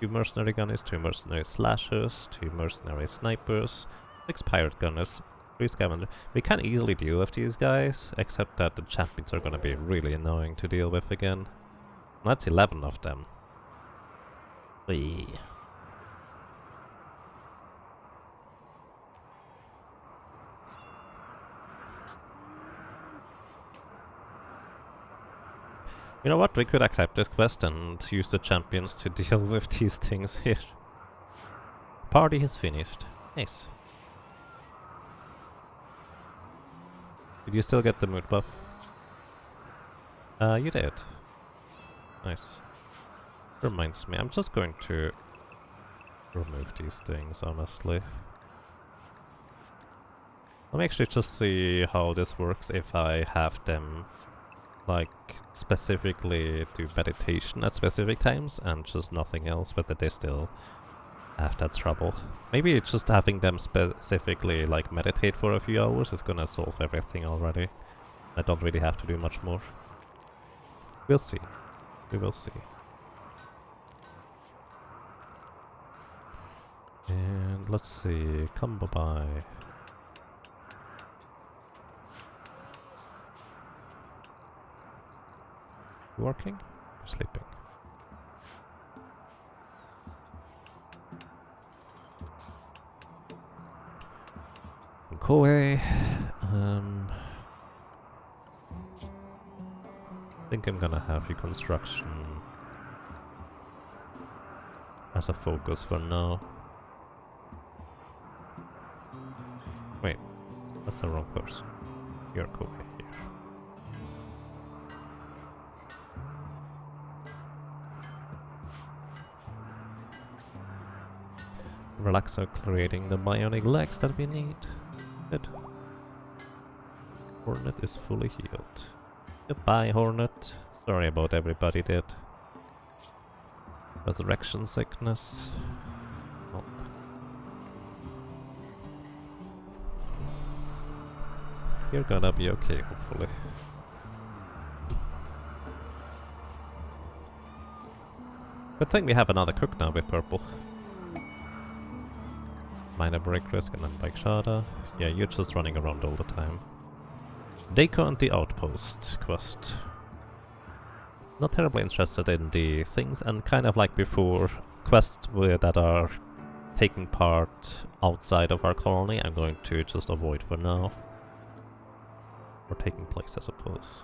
[SPEAKER 1] 2 mercenary gunners, 2 mercenary slashers, 2 mercenary snipers, 6 pirate gunners, 3 scavenger. We can easily deal with these guys, except that the champions are gonna be really annoying to deal with again. That's 11 of them. Whee. You know what, we could accept this quest and use the champions to deal with these things here. Party is finished. Nice. Did you still get the mood buff? You did. Nice. Reminds me, I'm just going to remove these things, honestly. Let me actually just see how this works if I have them, like, specifically do meditation at specific times and just nothing else, but that they still have that trouble. Maybe it's just having them specifically, like, meditate for a few hours is gonna solve everything already. I don't really have to do much more. We'll see. We will see. And let's see, come by. You working? You're sleeping. Koei. I think I'm gonna have reconstruction as a focus for now. Wait, that's the wrong person. You're Koei here. Relaxo creating the bionic legs that we need. Good. Hornet is fully healed. Goodbye, Hornet. Sorry about everybody dead. Resurrection sickness. Oh. You're gonna be okay, hopefully. Good thing we have another cook now with purple. Minor break risk and then bike Shada. Yeah, you're just running around all the time. Deco and the Outpost quest. Not terribly interested in the things, and kind of like before, quests that are taking part outside of our colony I'm going to just avoid for now. Or taking place, I suppose.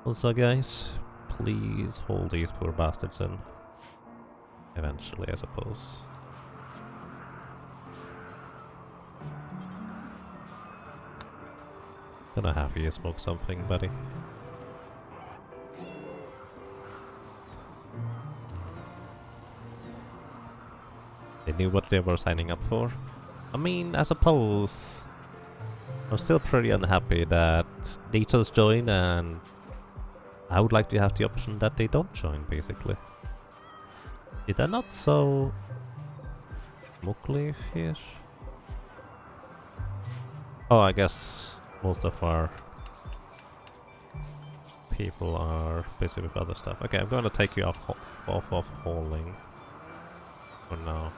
[SPEAKER 1] Also guys, please hold these poor bastards in. Eventually, I suppose. Gonna have you smoke something, buddy. They knew what they were signing up for. I mean, I suppose I'm still pretty unhappy that they just join, and I would like to have the option that they don't join, basically. Did I not sow smoke leaf here? Oh, I guess most of our people are busy with other stuff. Okay, I'm going to take you off of hauling for now.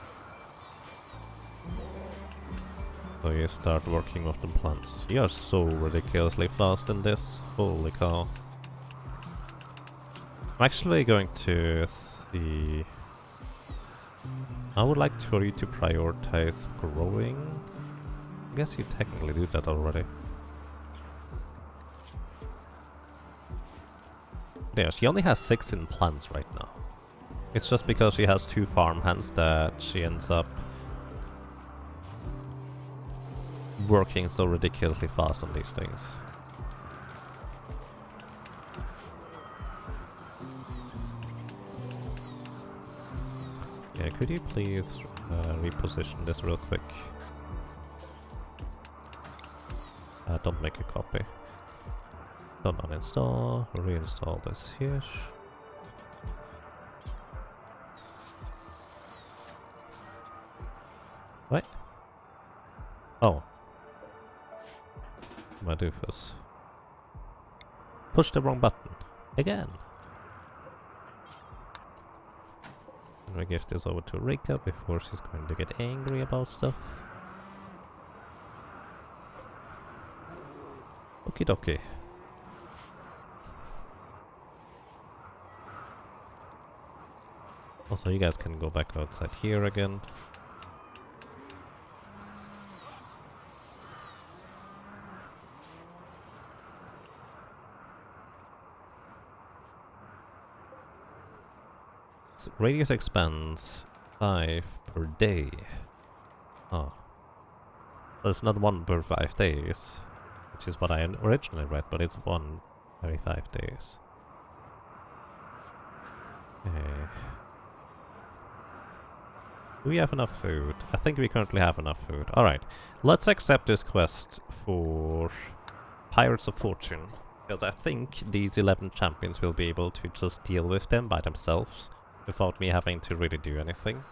[SPEAKER 1] So you start working with the plants. You are so ridiculously fast in this. Holy cow. I'm actually going to see... I would like for you to prioritize growing. I guess you technically do that already. Yeah, she only has 16 plants right now. It's just because she has 2 farmhands that she ends up working so ridiculously fast on these things. Yeah, could you please reposition this real quick? Don't make a copy. Don't uninstall, reinstall this here. What? Oh. My doofus. Push the wrong button. Again. I'm gonna give this over to Rika before she's going to get angry about stuff. Okie dokie. Also, you guys can go back outside here again. So radius expands 5 per day. Oh. That's not 1 per 5 days, which is what I originally read, but it's 1 every 5 days. Okay. Do we have enough food? I think we currently have enough food. Alright, let's accept this quest for Pirates of Fortune, because I think these 11 champions will be able to just deal with them by themselves without me having to really do anything.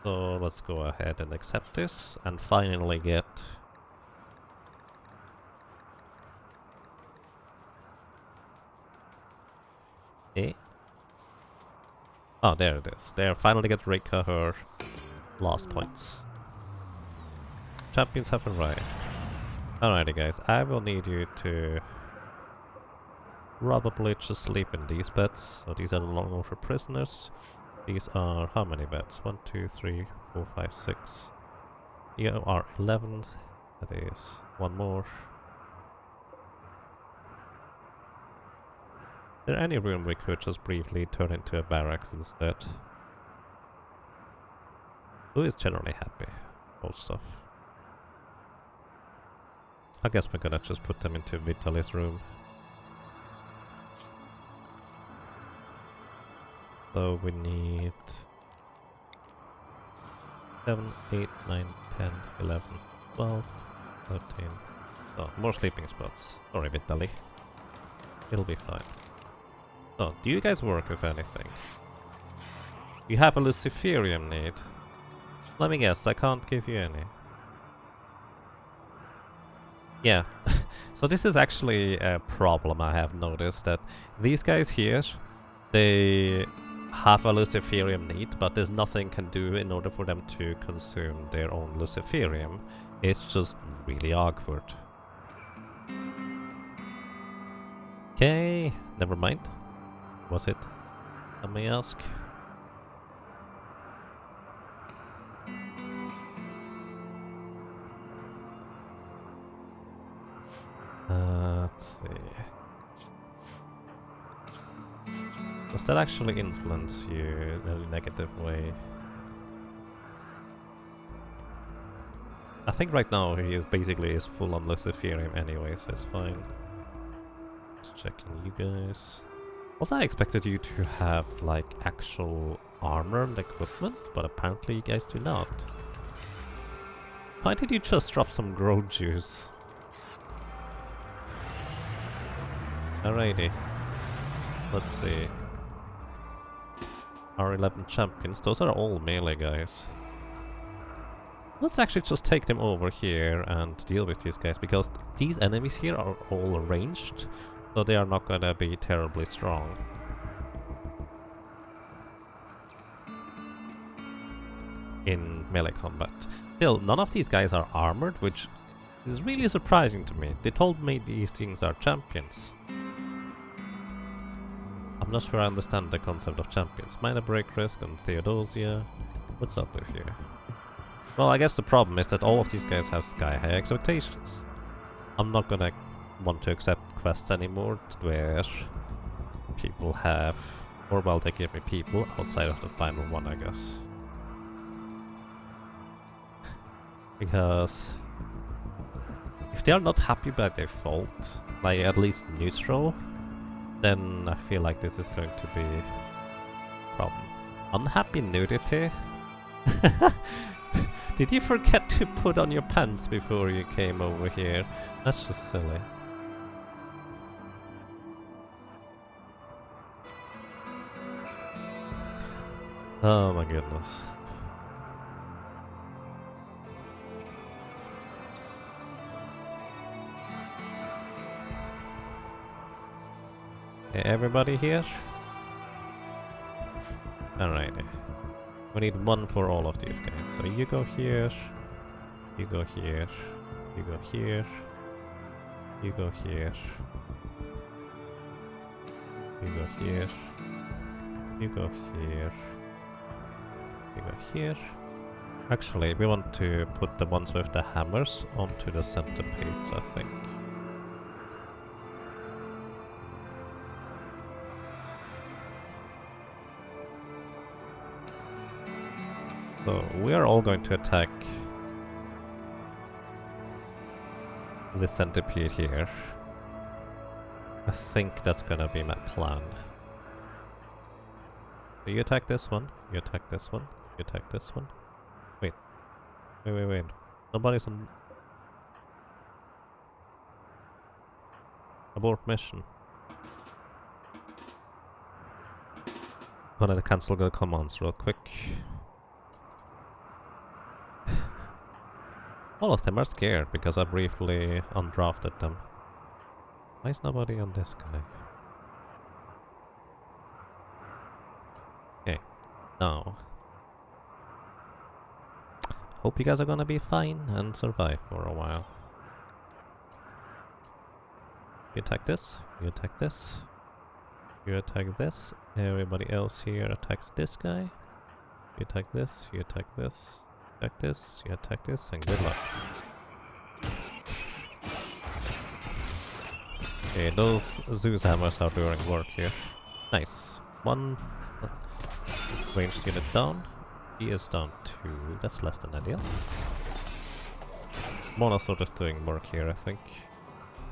[SPEAKER 1] So let's go ahead and accept this and finally get oh, there it is. There, finally get Rika her last points. Champions have arrived. Alrighty guys, I will need you to probably just sleep in these beds. So these are no longer for prisoners. These are how many beds? 1, 2, 3, 4, 5, 6. Here are 11. That is one more. Is there any room we could just briefly turn into a barracks instead? Who is generally happy about stuff? I guess we're gonna just put them into Vitaly's room. So we need 7, 8, 9, 10, 11, 12, 13. Oh, more sleeping spots. Sorry, Vitaly. It'll be fine. So, do you guys work with anything? You have a Luciferium need. Let me guess, I can't give you any. Yeah. So this is actually a problem I have noticed, that these guys here, they have a Luciferium need, but there's nothing can do in order for them to consume their own Luciferium. It's just really awkward. Okay, never mind. Was it? Let me ask. Let's see. Does that actually influence you in a negative way? I think right now he is basically full on Luciferium anyway, so it's fine. Just checking you guys. Also, I expected you to have like actual armor and equipment, but apparently you guys do not. Why did you just drop some grow juice? Alrighty. Let's see. our 11 champions. Those are all melee guys. Let's actually just take them over here and deal with these guys, because these enemies here are all ranged, so they are not gonna be terribly strong. In melee combat. Still, none of these guys are armored, which is really surprising to me. They told me these things are champions. I'm not sure I understand the concept of champions. Minor Break Risk and Theodosia. What's up with you? Well, I guess the problem is that all of these guys have sky-high expectations. I'm not gonna want to accept quests anymore where people have... or well, they give me people outside of the final one, I guess. Because... if they are not happy by default, like at least neutral, then I feel like this is going to be a problem. Unhappy nudity? Did you forget to put on your pants before you came over here? That's just silly. Oh my goodness. Okay, everybody here? Alrighty. We need one for all of these guys. So you go here, you go here, you go here, you go here, you go here, you go here, you go here. Actually, we want to put the ones with the hammers onto the centipedes, I think. So we are all going to attack the centipede here. I think that's gonna be my plan. So you attack this one, you attack this one, you attack this one. Wait. Wait. Nobody's on... abort mission. Gonna cancel the commands real quick. All of them are scared because I briefly undrafted them. Why is nobody on this guy? Okay, now. Hope you guys are gonna be fine and survive for a while. You attack this, you attack this, you attack this, everybody else here attacks this guy. You attack this, you attack this. Attack this, you attack this, and good luck. Okay, those Zeus hammers are doing work here. Nice. One ranged unit down. He is down 2. That's less than ideal. Monosword is doing work here, I think.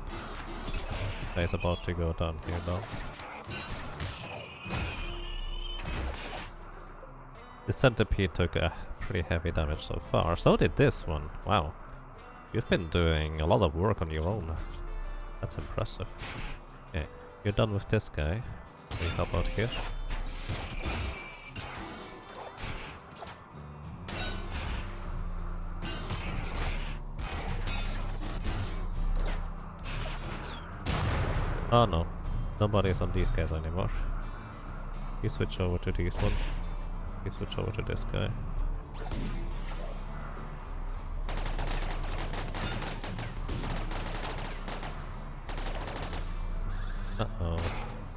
[SPEAKER 1] This guy is about to go down here now. The centipede took a pretty heavy damage so far. So did this one. Wow. You've been doing a lot of work on your own. That's impressive. Okay, you're done with this guy. Can you help out here? Oh no. Nobody's on these guys anymore. You switch over to these one. You switch over to this guy. Uh-oh.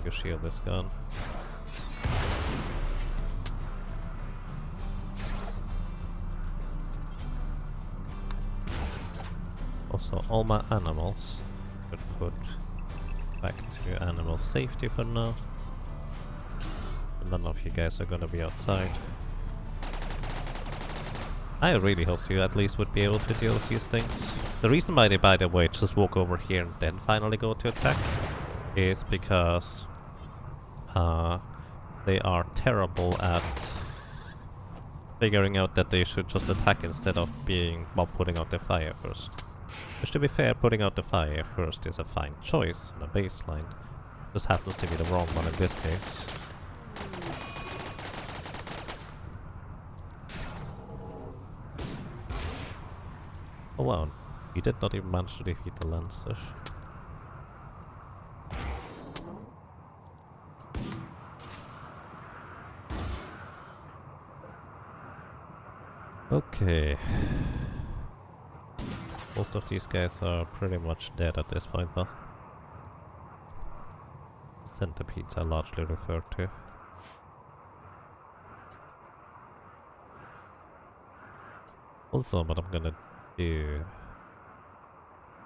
[SPEAKER 1] Your shield is gone. Also, all my animals should put back to animal safety for now. None of you guys are gonna be outside. I really hoped you at least would be able to deal with these things. The reason why they, by the way, just walk over here and then finally go to attack is because they are terrible at figuring out that they should just attack instead of putting out the fire first. Which, to be fair, putting out the fire first is a fine choice on a baseline. This happens to be the wrong one in this case. Oh wow, you did not even manage to defeat the Lancer. Okay. Most of these guys are pretty much dead at this point though. Centipedes are largely referred to. Also, what I'm gonna do...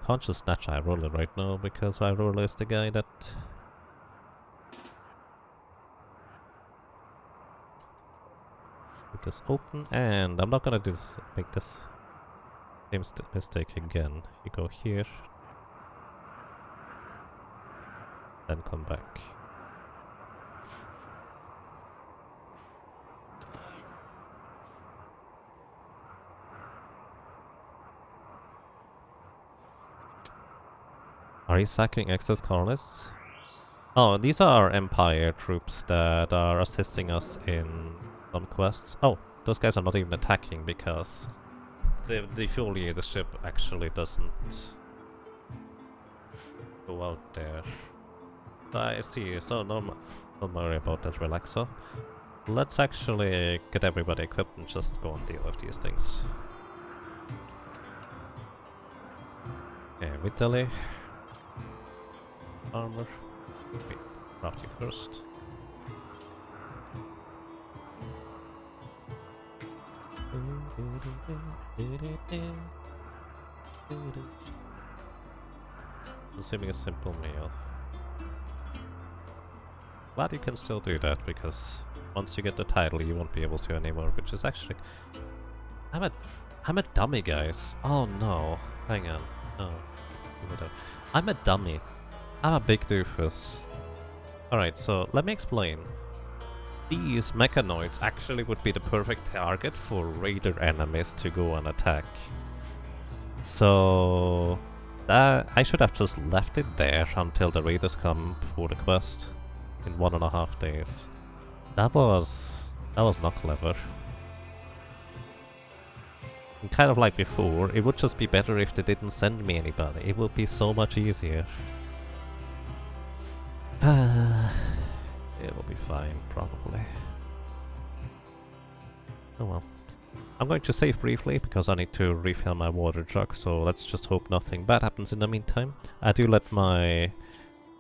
[SPEAKER 1] Can't just snatch High Roller right now, because High Roller is the guy that... Keep this open, and I'm not gonna do this, make this same mistake again. You go here, then come back. Are you sacking excess colonists? Oh, these are Empire troops that are assisting us in some quests. Oh, those guys are not even attacking because the defoliated ship actually doesn't go out there. I see, so don't worry about that, relaxo. Let's actually get everybody equipped and just go and deal with these things. Okay, Vitaly. Armor. Wait, craft you first. Consuming a simple meal. Glad you can still do that, because once you get the title you won't be able to anymore, which is actually... I'm a dummy, guys. Oh no. Hang on. No. I'm a dummy. I'm a big doofus. Alright, so let me explain. These mechanoids actually would be the perfect target for raider enemies to go and attack. So... I should have just left it there until the raiders come for the quest in 1.5 days. That was not clever. And kind of like before, it would just be better if they didn't send me anybody. It would be so much easier. It will be fine, probably. Oh well. I'm going to save briefly, because I need to refill my water jug, so let's just hope nothing bad happens in the meantime. I do let my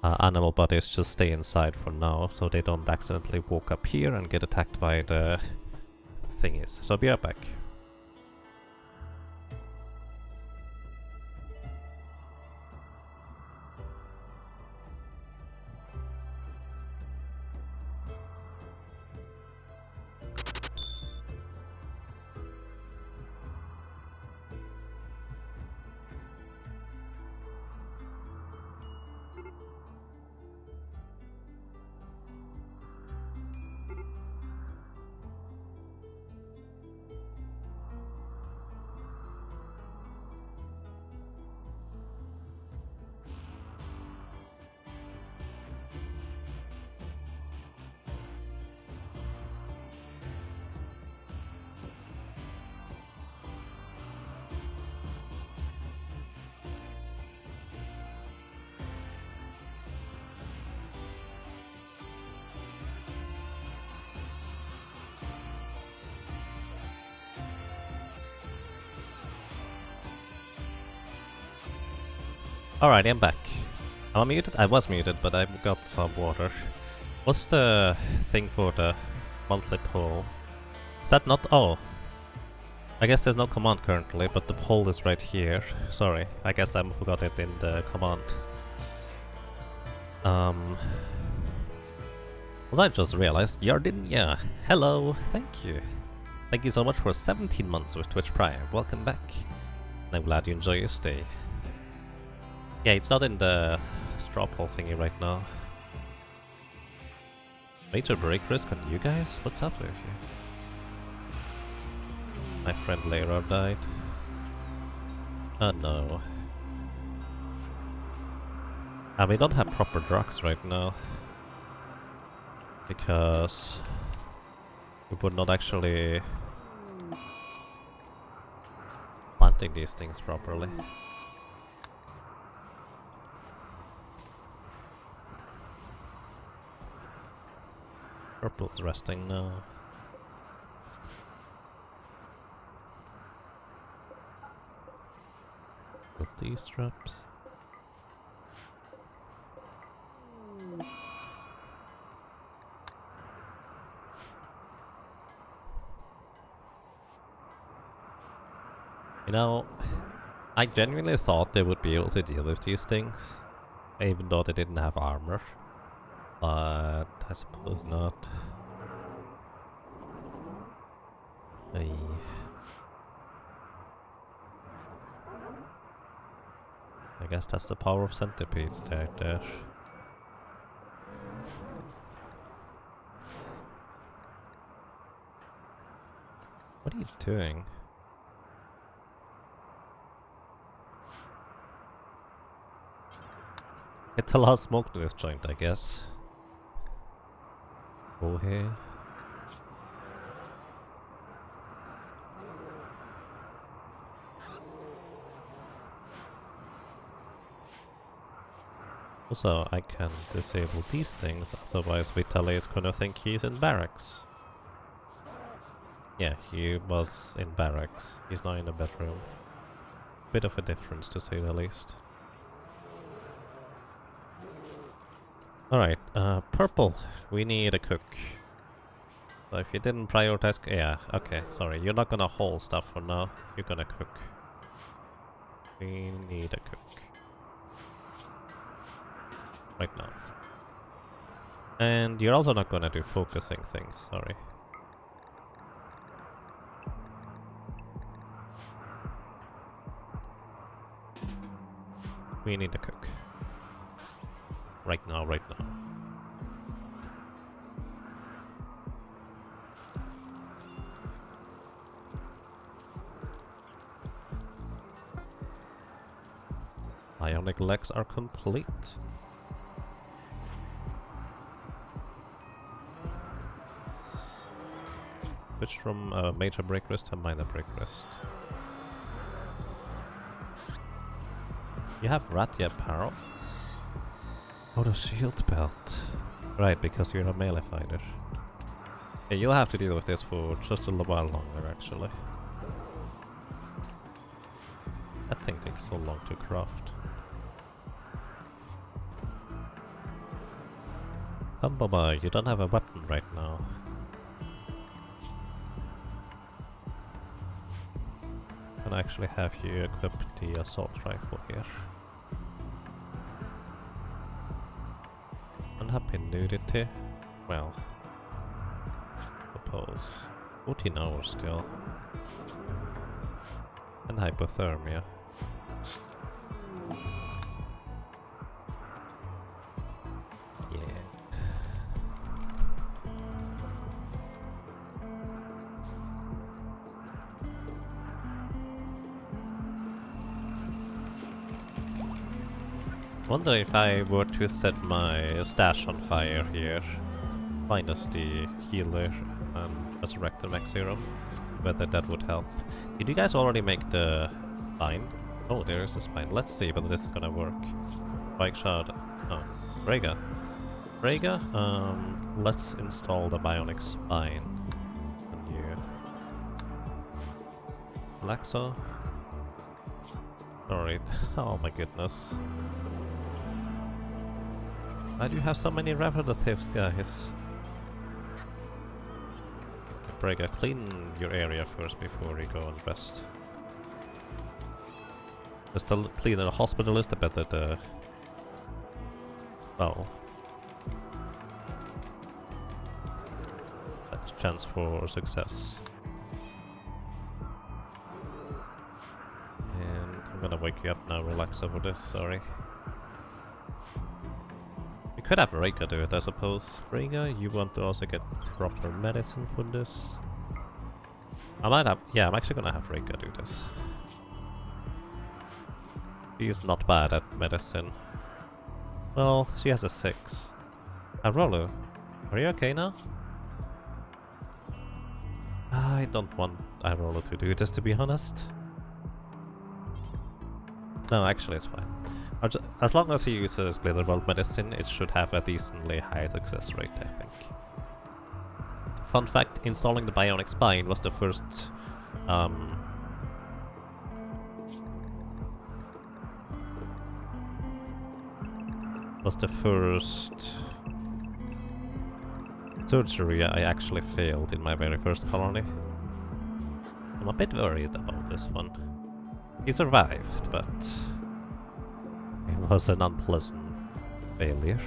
[SPEAKER 1] animal buddies just stay inside for now, so they don't accidentally walk up here and get attacked by the thingies. So be right back. Alright, I'm back. Am I muted? I was muted, but I got some water. What's the thing for the monthly poll? Is that not... Oh. I guess there's no command currently, but the poll is right here. Sorry, I guess I forgot it in the command. Well, I just realized you're in... Yeah. Hello, thank you. Thank you so much for 17 months with Twitch Prime. Welcome back. And I'm glad you enjoy your stay. Yeah, it's not in the straw poll thingy right now. Major break risk on you guys? What's up with you? My friend Lara died. Oh no. And we don't have proper drugs right now. Because we would not actually plan hunting these things properly. Purple's resting now. Put these traps. You know, I genuinely thought they would be able to deal with these things, even though they didn't have armor. But I suppose not. Ay. I guess that's the power of centipedes there. What are you doing? It's a last smoke to this joint, I guess. Oh hey. Also, I can disable these things, otherwise Vitaly is gonna think he's in barracks. Yeah, he was in barracks. He's not in the bedroom. Bit of a difference, to say the least. Alright, purple. We need a cook. So if you didn't prioritize... yeah, okay, sorry. You're not gonna haul stuff for now. You're gonna cook. We need a cook. Right now. And you're also not gonna do focusing things, sorry. We need a cook. Right now, right now. Bionic legs are complete. Switch from major break wrist to minor break wrist. You have Ratia apparel? Oh, the shield belt. Right, because you're a melee fighter. Yeah, you'll have to deal with this for just a little while longer, actually. That thing takes so long to craft. Bumblebee, you don't have a weapon right now. Can I actually have you equip the assault rifle here? Unhappy nudity? Well, suppose. 14 hours still. And hypothermia. Yeah. Wonder if I were to set my stash on fire here, minus the healer and resurrect the max serum, whether that would help. Did you guys already make the spine? Oh, there is a spine. Let's see whether this is gonna work. Bike shot. Oh, Rega. Rega, let's install the bionic spine on you. Laxo. Alright. Oh my goodness. Why do you have so many relatives, guys? Brega, clean your area first before you go and rest. The cleaner the hospital is, the better the... oh. That's chance for success. And I'm gonna wake you up now, relax over this, sorry. Could have Reika do it, I suppose. Reika, you want to also get proper medicine for this? I might have... yeah, I'm actually gonna have Reika do this. She is not bad at medicine. Well, she has a 6. Arolo, are you okay now? I don't want Arolo to do this, to be honest. No, actually it's fine. As long as he uses Glitterbolt medicine, it should have a decently high success rate, I think. Fun fact, installing the Bionic Spine was the first surgery I actually failed in my very first colony. I'm a bit worried about this one. He survived, but it was an unpleasant failure.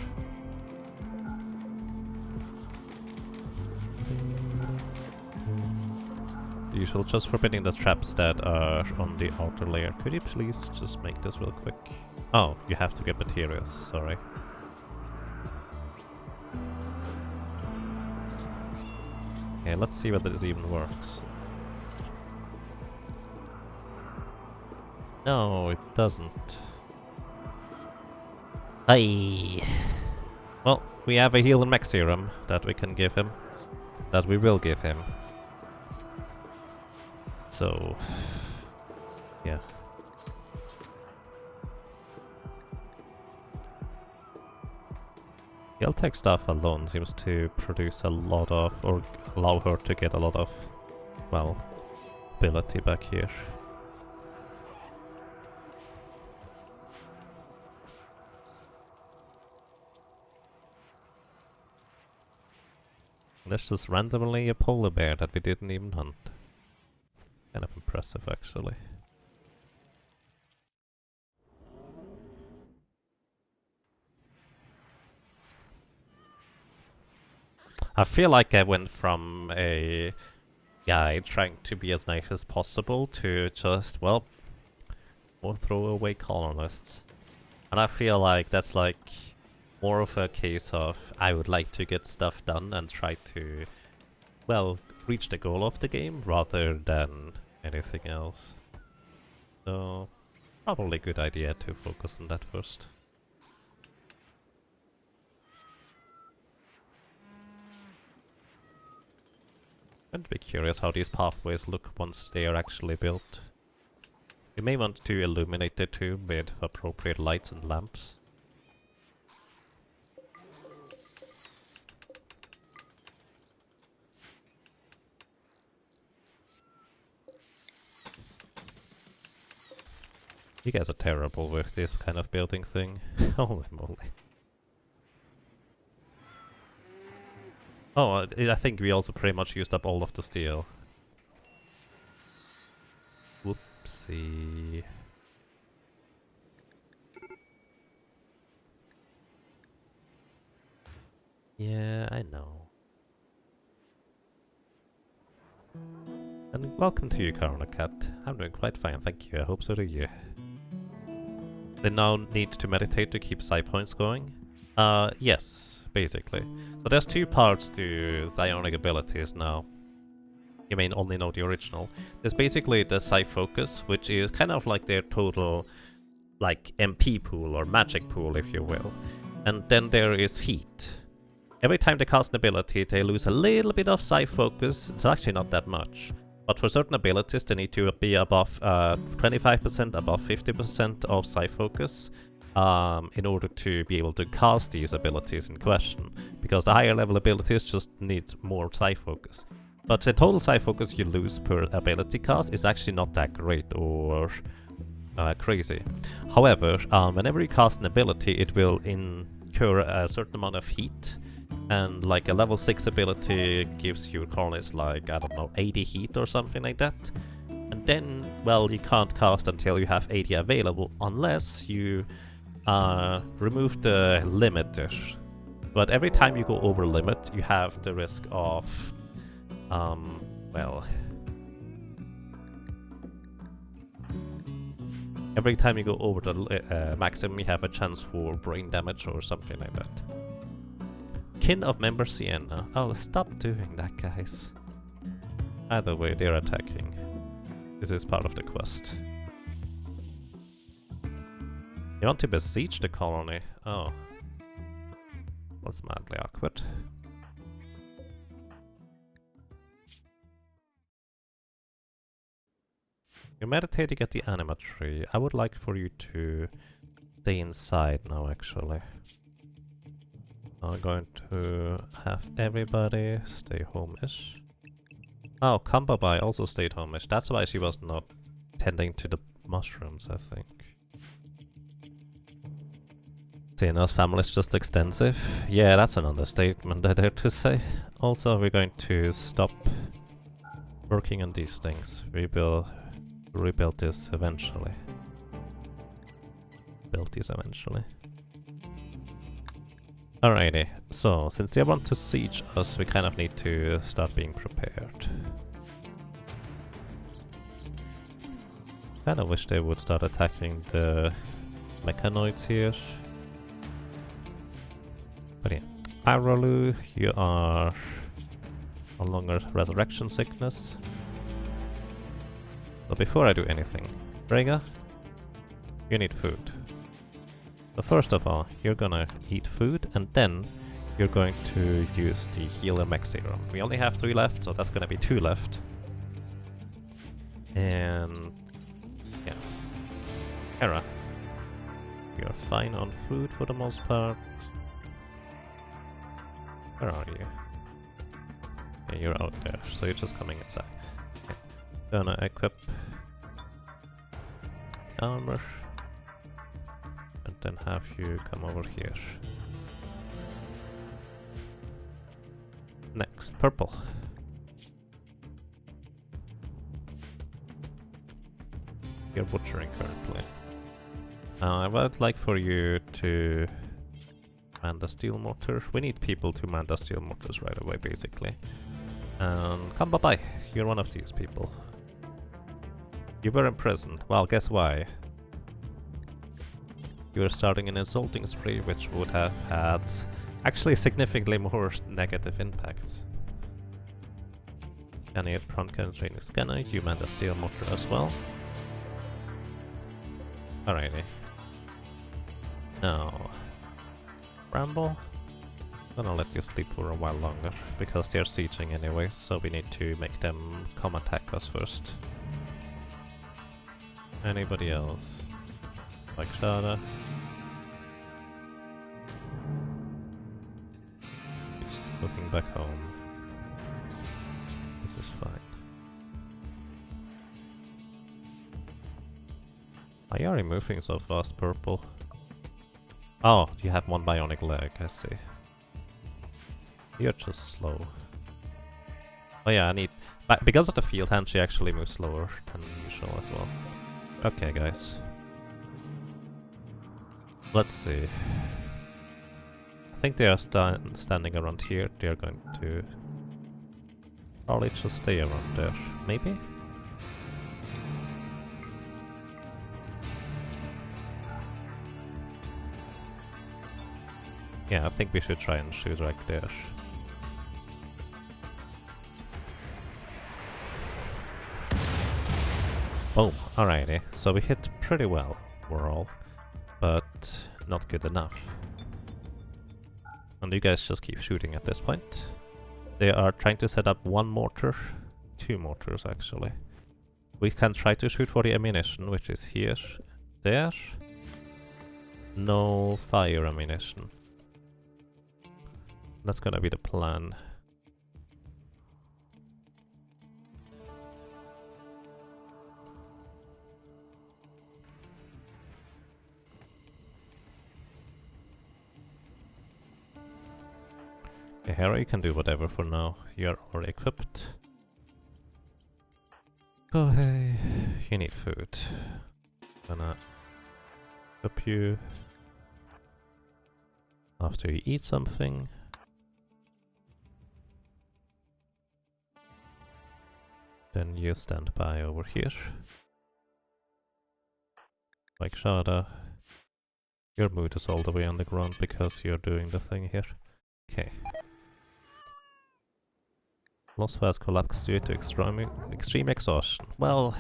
[SPEAKER 1] The usual, just forbidding the traps that are on the outer layer. Could you please just make this real quick? Oh, you have to get materials, sorry. Okay, let's see whether this even works. No, it doesn't. Aye. Well, we have a heal and mech serum that we can give him. That we will give him. So... yeah. He'll take stuff alone seems to produce a lot of, or allow her to get a lot of, well, ability back here. There's just randomly a polar bear that we didn't even hunt. Kind of impressive, actually. I feel like I went from a guy trying to be as nice as possible to just, well, more throwaway colonists. And I feel like that's like more of a case of I would like to get stuff done and try to, well, reach the goal of the game rather than anything else. So, probably a good idea to focus on that first. I'd be curious how these pathways look once they are actually built. You may want to illuminate the tube with appropriate lights and lamps. You guys are terrible with this kind of building thing. Holy moly. Oh, I think we also pretty much used up all of the steel. Whoopsie. Yeah, I know. And welcome to you, Corona Cat. I'm doing quite fine, thank you. I hope so do you. They now need to meditate to keep psi points going? Yes, basically. So there's two parts to psionic abilities now. You may only know the original. There's basically the psi focus, which is kind of like their total, like, MP pool or magic pool, if you will. And then there is heat. Every time they cast an ability, they lose a little bit of psi focus. It's actually not that much. But for certain abilities, they need to be above 25%, above 50% of psi focus in order to be able to cast these abilities in question. Because the higher level abilities just need more psi focus. But the total psi focus you lose per ability cast is actually not that great or crazy. However, whenever you cast an ability, it will incur a certain amount of heat. And like a level 6 ability gives your colonies like, I don't know, 80 heat or something like that. And then, well, you can't cast until you have 80 available unless you remove the limiter. But every time you go over limit, you have the risk of, well... every time you go over the maximum, you have a chance for brain damage or something like that. Kin of Member Sienna. Oh, stop doing that, guys. Either way, they're attacking. This is part of the quest. You want to besiege the colony? Oh. That's madly awkward. You're meditating at the anima tree. I would like for you to stay inside now, actually. I'm going to have everybody stay home-ish. Oh, Kambabai also stayed home-ish. That's why she was not tending to the mushrooms, I think. Tina's family is just extensive. Yeah, that's an understatement, I dare to say. Also, we're going to stop working on these things. We will rebuild this eventually. Build these eventually. Alrighty, so since they want to siege us, we kind of need to start being prepared. Kinda wish they would start attacking the mechanoids here. But yeah, Aralu, you are no longer resurrection sickness. So before I do anything, Rega, you need food. So first of all, you're gonna eat food, and then you're going to use the healer mech serum. We only have 3 left, so that's gonna be 2 left. And yeah, Hera, you're fine on food for the most part. Where are you? Yeah, you're out there, so you're just coming inside. Okay. Gonna equip the armor. And then have you come over here. Next, purple. You're butchering currently. I would like for you to man the steel mortar. We need people to man the steel mortars right away, basically. And come bye-bye. You're one of these people. You were imprisoned. Well, guess why? You were starting an insulting spree, which would have had actually significantly more negative impacts. Scanning front training scanner, you man the steel mortar as well. Alrighty. Now, Bramble, I'm gonna let you sleep for a while longer, because they're sieging anyways, so we need to make them come attack us first. Anybody else? Like Shada? Just moving back home. This is fine. Why are you moving so fast, purple? Oh, you have 1 bionic leg, I see. You're just slow. Oh yeah, I need... because of the field hand, she actually moves slower than usual as well. Okay, guys. Let's see. I think they are standing around here. They are going to... probably just stay around there. Maybe? Yeah, I think we should try and shoot right there. Boom, alrighty. So we hit pretty well overall, but not good enough. And you guys just keep shooting at this point. They are trying to set up 1 mortar, 2 mortars actually. We can try to shoot for the ammunition, which is here, there. No fire ammunition. That's gonna be the plan. Okay, Hera, you can do whatever for now. You're already equipped. Oh hey, you need food. Gonna equip you after you eat something. Then you stand by over here. Like Shada. Your mood is all the way on the ground because you're doing the thing here. Okay. Lost has collapsed due to extreme exhaustion. Well,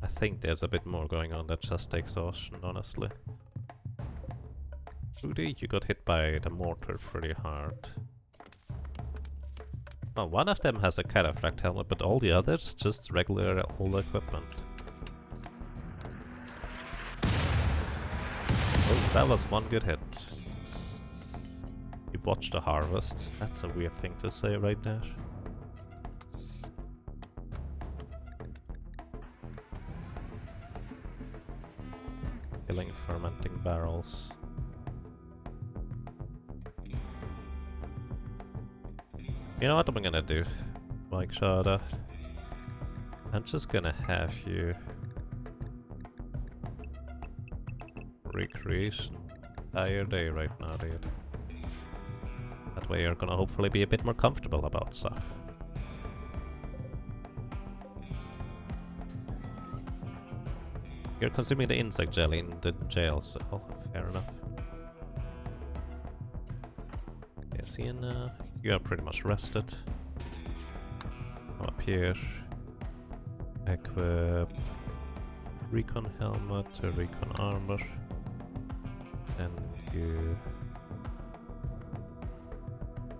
[SPEAKER 1] I think there's a bit more going on than just exhaustion, honestly. Rudy, you got hit by the mortar pretty hard. Oh, one of them has a cataphract helmet, but all the others just regular old equipment. Oh, that was one good hit. You watched the harvest. That's a weird thing to say right there. Killing fermenting barrels. You know what I'm gonna do, Mike Shada? I'm just gonna have you recreation entire day right now, dude. That way you're gonna hopefully be a bit more comfortable about stuff. You're consuming the insect jelly in the jail cell, fair enough. Yes, Ian, you are pretty much rested. Come up here. Equip recon helmet, recon armor. And you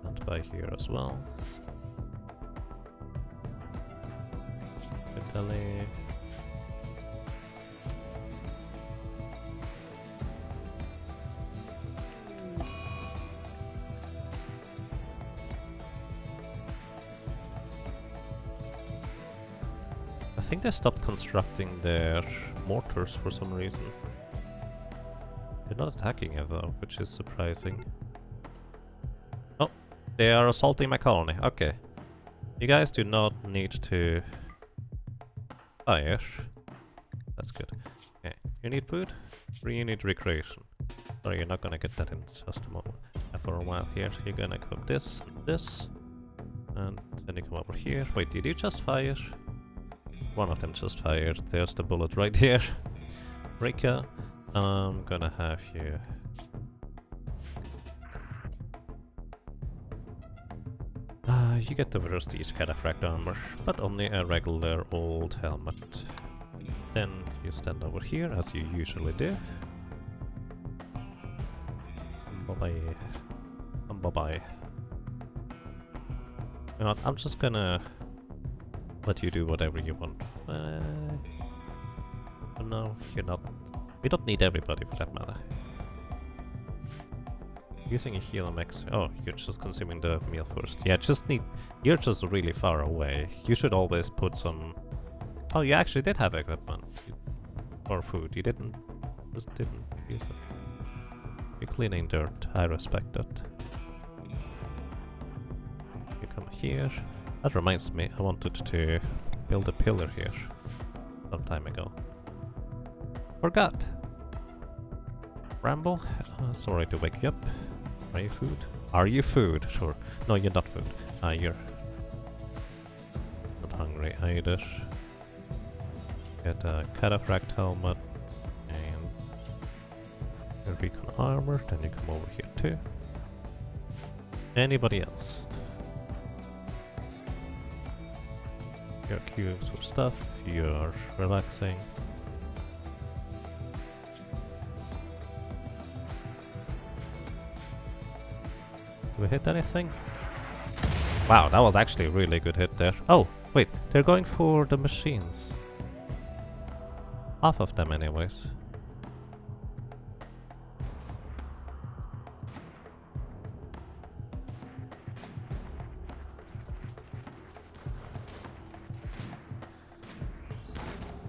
[SPEAKER 1] stand by here as well. Italy. I think they stopped constructing their mortars for some reason. They're not attacking it though, which is surprising. Oh, they are assaulting my colony. Okay. You guys do not need to fire. That's good. Okay, you need food? Or you need recreation? Sorry, you're not gonna get that in just a moment. For a while here, you're gonna equip this, this, and then you come over here. Wait, did you just fire? One of them just fired. There's the bullet right here. Rika, I'm gonna have you. You get the prestige cataphract armor, but only a regular old helmet. Then you stand over here as you usually do. Bye bye. Bye bye. You know what, I'm just gonna let you do whatever you want. No, you're not. We don't need everybody for that matter. Using a heal MX. Oh, you're just consuming the meal first. Yeah, just need. You're just really far away. You should always put some. Oh, you actually did have equipment or food. You didn't. Just didn't use it. You're cleaning dirt. I respect it. You come here. That reminds me, I wanted to build a pillar here some time ago. Forgot. Ramble, sorry to wake you up. Are you food? Are you food? Sure. No, you're not food. You're not hungry either. Get a cataphract helmet and a recon armor. Then you come over here too. Anybody else? You're queuing for stuff, you're relaxing. Do we hit anything? Wow, that was actually a really good hit there. Oh, wait, they're going for the machines. Half of them anyways.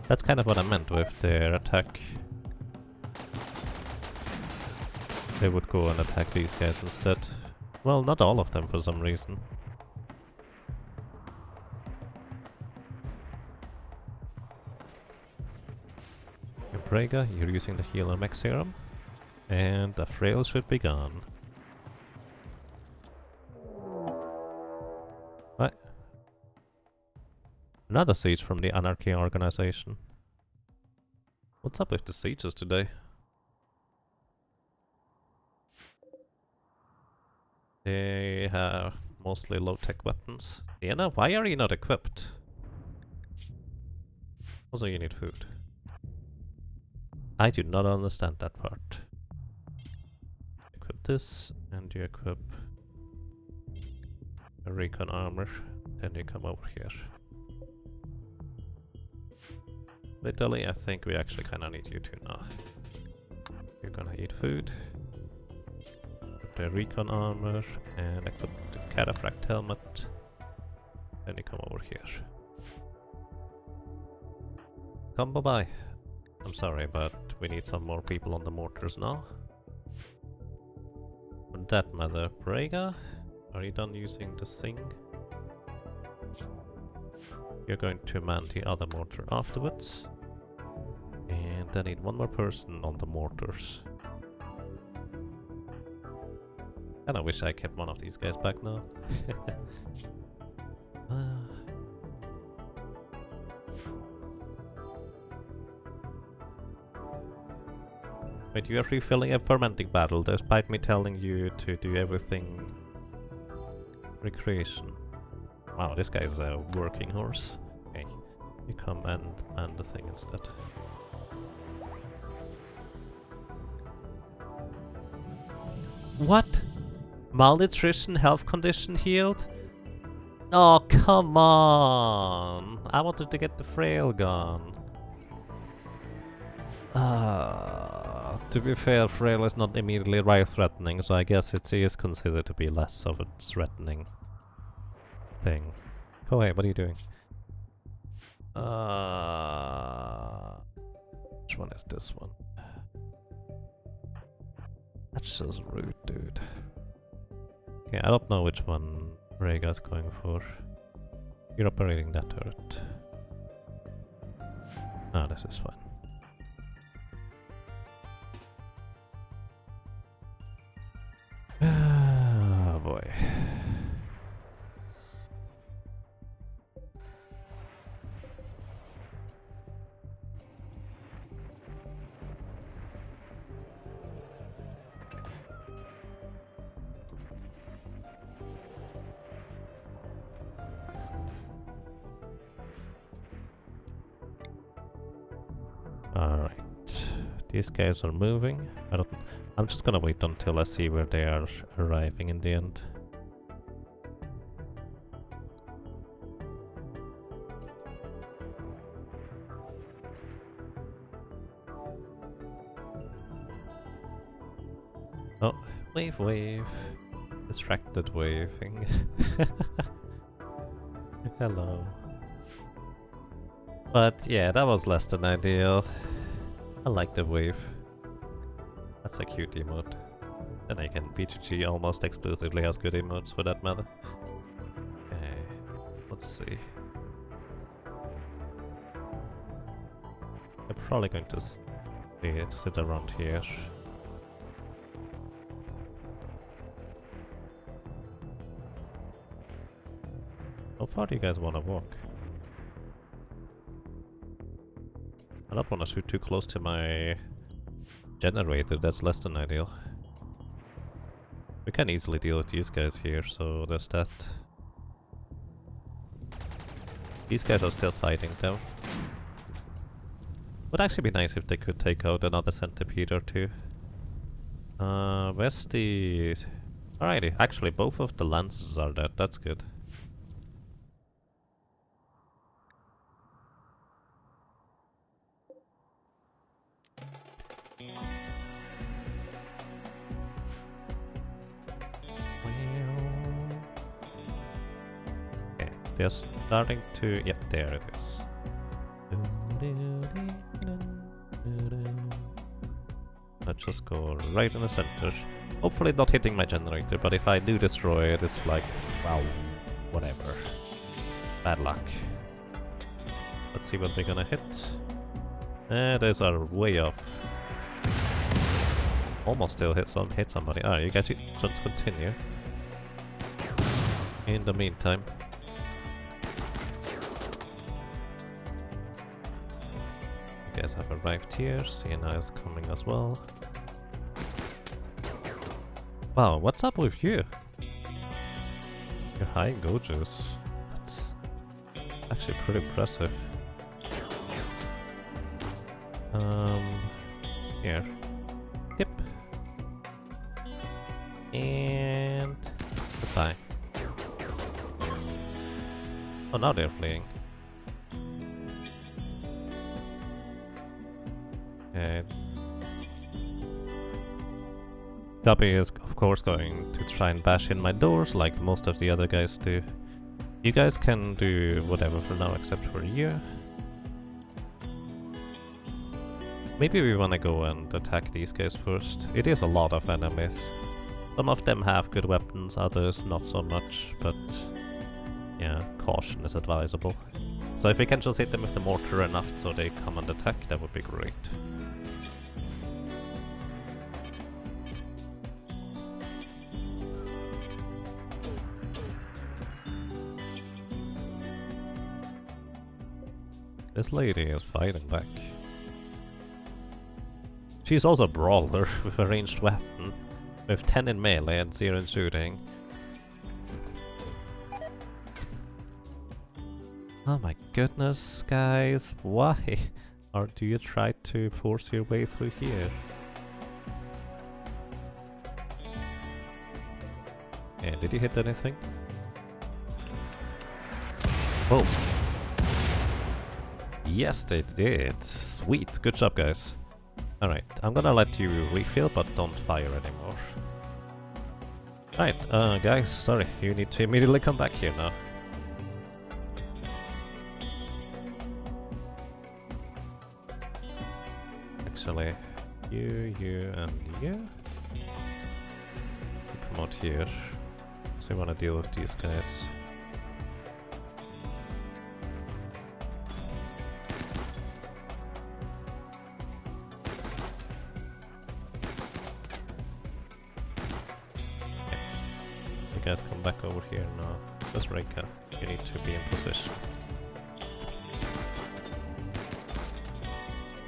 [SPEAKER 1] That's kind of what I meant with their attack. They would go and attack these guys instead. Well, not all of them for some reason. Brega, you're using the healer mech serum. And the frail should be gone. What? Another siege from the Anarchy organization. What's up with the sieges today? They have mostly low-tech weapons. Diana, why are you not equipped? Also, you need food. I do not understand that part. Equip this, and you equip recon armor. Then you come over here. Literally, I think we actually kinda need you two now. You're gonna eat food. Put the recon armor, and I put the cataphract helmet. Then you come over here. Come by. I'm sorry, but we need some more people on the mortars now. For that matter, Brega, are you done using the thing? You're going to man the other mortar afterwards. And I need one more person on the mortars. And I wish I kept one of these guys back now. Wait, you are refilling a fermenting battle despite me telling you to do everything recreation. Wow, this guy's a working horse. Okay, you come and man the thing instead. What? Malnutrition health condition healed? Oh, come on! I wanted to get the frail gun. To be fair, frail is not immediately life-threatening, so I guess it is considered to be less of a threatening thing. Oh hey, what are you doing? Which one is this one? That's just rude, dude. Okay, I don't know which one Rhaegar's going for. You're operating that turret. Ah, this is fine. Oh boy. Alright. These guys are moving. I'm just gonna wait until I see where they are arriving in the end. Oh, wave. Distracted waving. Hello. But yeah, that was less than ideal. I like the wave. That's a cute emote. And again, BGG almost exclusively has good emotes for that matter. Okay, let's see. I'm probably going to sit around here. How far do you guys want to walk? I don't want to shoot too close to my generator, that's less than ideal. We can easily deal with these guys here, so there's that. These guys are still fighting though. Would actually be nice if they could take out another centipede or two. Where's the... Alrighty, actually both of the lances are dead, that's good. Okay, they're starting to... Yep, there it is. Let's just go right in the center. Hopefully not hitting my generator, but if I do destroy it, it's like, well, whatever. Bad luck. Let's see what we're gonna hit. Those are way off. Almost still hit somebody. Ah, you guys just continue. In the meantime. You guys have arrived here. Sienna is coming as well. Wow, what's up with you? You're high in Gojos. That's actually pretty impressive. Here. Yep. And goodbye. Oh, now they're fleeing. And Guppy is of course going to try and bash in my doors like most of the other guys do. You guys can do whatever for now except for you. Maybe we wanna go and attack these guys first. It is a lot of enemies. Some of them have good weapons, others not so much, but yeah, caution is advisable. So if we can just hit them with the mortar enough so they come and attack, that would be great. This lady is fighting back. She's also a brawler with a ranged weapon, with 10 in melee and 0 in shooting. Oh my goodness, guys, why? Or do you try to force your way through here? And did you hit anything? Oh! Yes, they did. Sweet, good job, guys. Alright, I'm gonna let you refill, but don't fire anymore. Right, guys, sorry, you need to immediately come back here now. Actually, you, and you. Come out here. So we wanna deal with these guys. Guys, come back over here now. Just Reka, you need to be in position.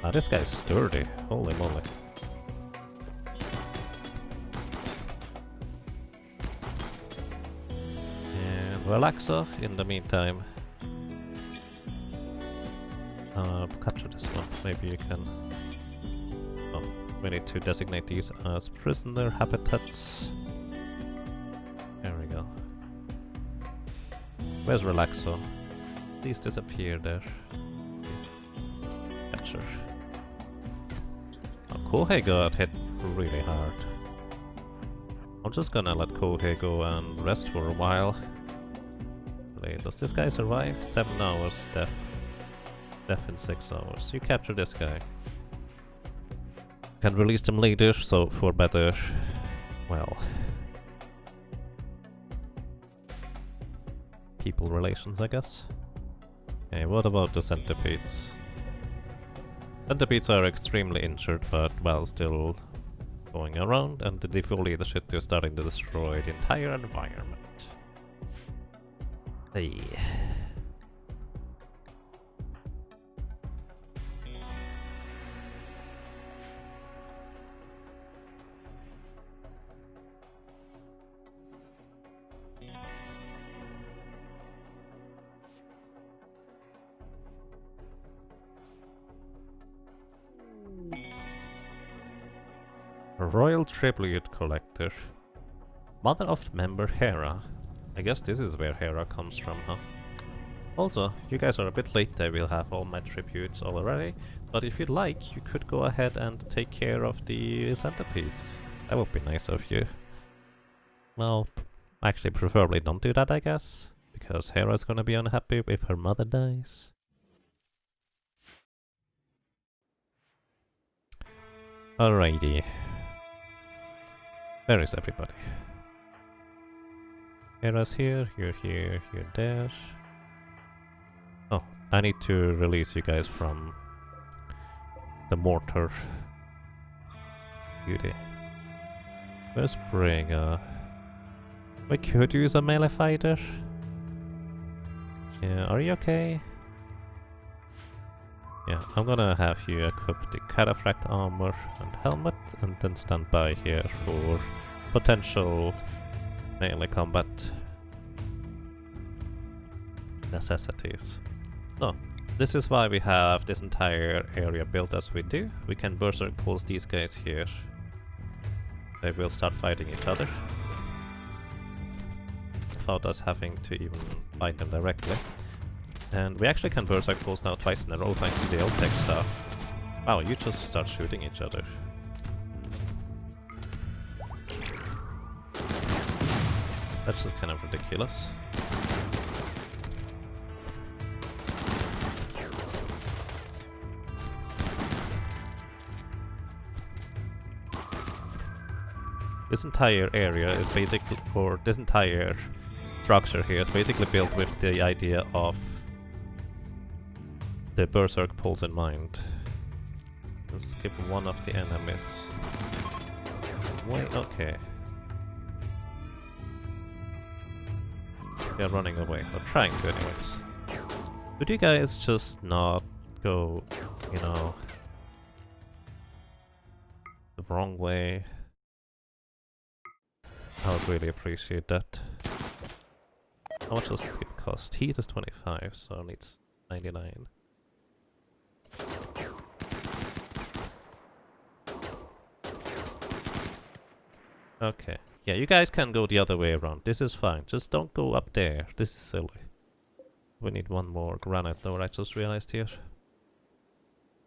[SPEAKER 1] Ah, this guy's sturdy. Holy moly. And Relaxo, in the meantime. Capture this one. Maybe you can... Oh, we need to designate these as prisoner habitats. There we go. Where's Relaxo? Please disappear there. Capture. Oh, Kohei got hit really hard. I'm just gonna let Kohei go and rest for a while. Wait, does this guy survive? 7 hours death. Death in 6 hours. You capture this guy. Can release them later, so for better... well... people relations, I guess. Okay, what about the centipedes? Centipedes are extremely injured, but well, still going around, and the default leadership is starting to destroy the entire environment. Hey. Royal Tribute Collector. Mother of member Hera. I guess this is where Hera comes from, huh? Also, you guys are a bit late, I will have all my tributes already, but if you'd like, you could go ahead and take care of the centipedes. That would be nice of you. Well, actually preferably don't do that, I guess, because Hera's gonna be unhappy if her mother dies. Alrighty. Where is everybody? Hera's here, you're there. Oh, I need to release you guys from the mortar duty. Where's Brega? We could use a melee fighter. Yeah, are you okay? Yeah, I'm gonna have you equip the cataphract armor and helmet, and then stand by here for potential melee combat necessities. So, this is why we have this entire area built as we do. We can berserk pulse these guys here. They will start fighting each other, without us having to even fight them directly. And we actually can Berserk pulls now twice in a row thanks to the old tech stuff. Wow, you just start shooting each other. That's just kind of ridiculous. This entire area is basically, or this entire structure here is basically built with the idea of the Berserk pulls in mind. Let's skip one of the enemies. Wait, okay. They're running away, or trying to anyways. Could you guys just not go, you know, the wrong way? I would really appreciate that. How much does it cost? Heat is 25, so it needs 99. Okay. Yeah, you guys can go the other way around. This is fine. Just don't go up there. This is silly. We need one more granite door, I just realized here.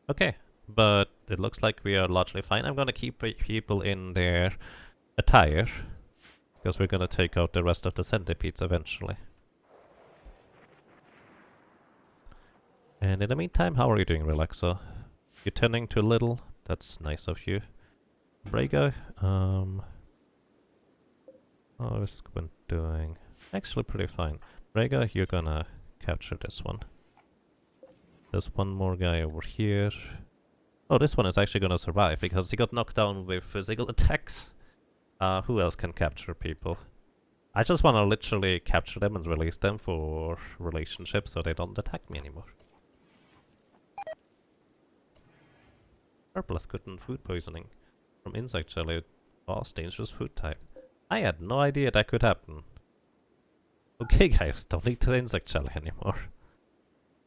[SPEAKER 1] Okay. But it looks like we are largely fine. I'm gonna keep people in their attire. Because we're gonna take out the rest of the centipedes eventually. And in the meantime, how are you doing, Relaxo? You're tending too little? That's nice of you. Brago, how is Squint doing? Actually pretty fine. Brago, you're gonna capture this one. There's one more guy over here. Oh, this one is actually gonna survive because he got knocked down with physical attacks. Who else can capture people? I just wanna literally capture them and release them for relationships so they don't attack me anymore. Purple has gotten food poisoning from insect jelly. Boss, dangerous food type. I had no idea that could happen. Okay guys, don't eat the insect jelly anymore.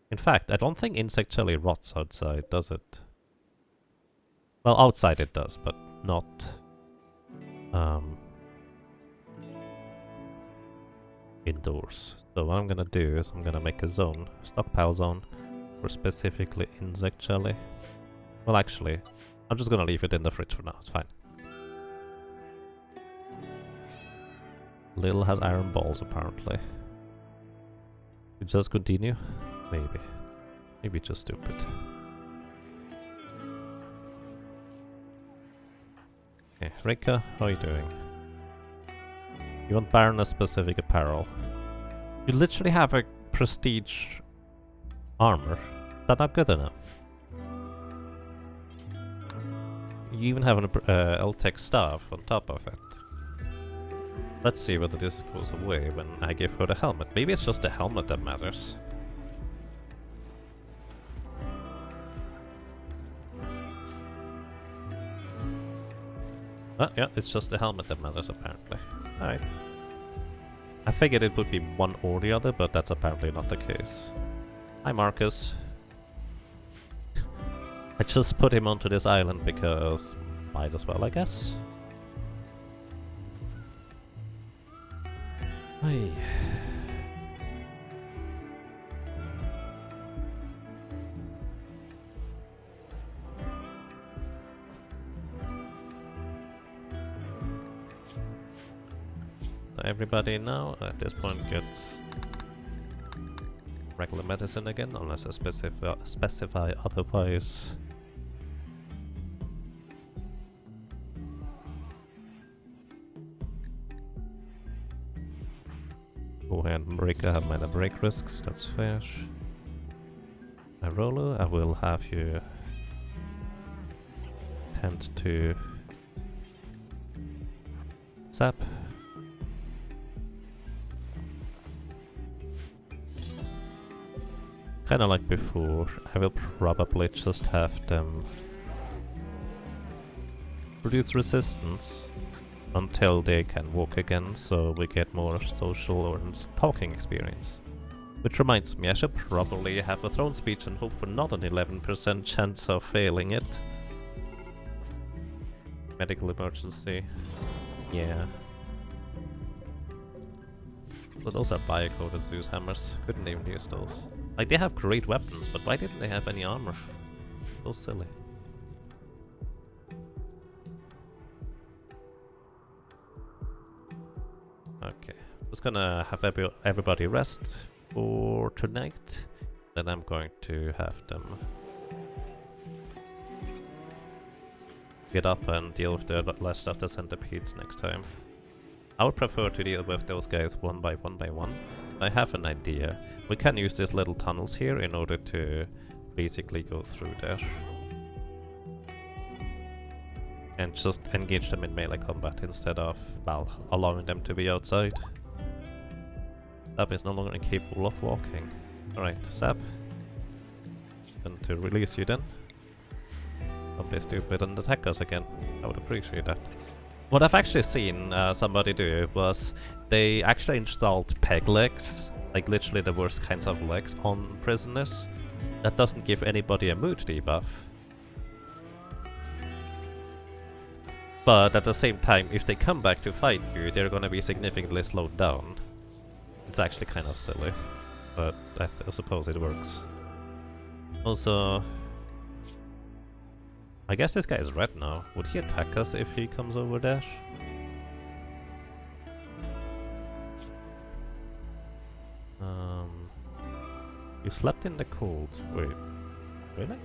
[SPEAKER 1] In fact, I don't think insect jelly rots outside, does it? Well, outside it does, but not... indoors. So what I'm gonna do is I'm gonna make a zone, a stockpile zone, for specifically insect jelly. Well, actually, I'm just gonna leave it in the fridge for now, it's fine. Lil has iron balls, apparently. We just continue? Maybe. Maybe just stupid. Okay, Rika, how are you doing? You want Baroness-specific apparel. You literally have a prestige armor. Is that not good enough? You even have an L-Tech staff on top of it. Let's see whether this goes away when I give her the helmet. Maybe it's just the helmet that matters. Oh, yeah, it's just the helmet that matters apparently. Alright. I figured it would be one or the other, but that's apparently not the case. Hi Marcus. I just put him onto this island because might as well, I guess. Hey. Everybody now at this point gets regular medicine again, unless I specify otherwise. Go ahead and have minor break risks, that's fair. Roller, I will have you tend to zap. Kinda like before, I will probably just have them produce resistance until they can walk again, so we get more social or talking experience. Which reminds me, I should probably have a throne speech and hope for not an 11% chance of failing it. Medical emergency. Yeah. But those are bio-coded Zeus hammers. Couldn't even use those. Like, they have great weapons, but why didn't they have any armor? So silly. Okay, just gonna have everybody rest for tonight. Then I'm going to have them get up and deal with the rest of the centipedes next time. I would prefer to deal with those guys one by one. I have an idea. We can use these little tunnels here in order to basically go through there. And just engage them in melee combat instead of, well, allowing them to be outside. Sab is no longer incapable of walking. Alright, Sab. Going to release you then. Don't be stupid and attack us again. I would appreciate that. What I've actually seen somebody do was they actually installed peg legs, like literally the worst kinds of legs, on prisoners. That doesn't give anybody a mood debuff. But at the same time, if they come back to fight you, they're gonna be significantly slowed down. It's actually kind of silly, but I suppose it works. Also, I guess this guy is red now. Would he attack us if he comes over there? You slept in the cold. Wait, really?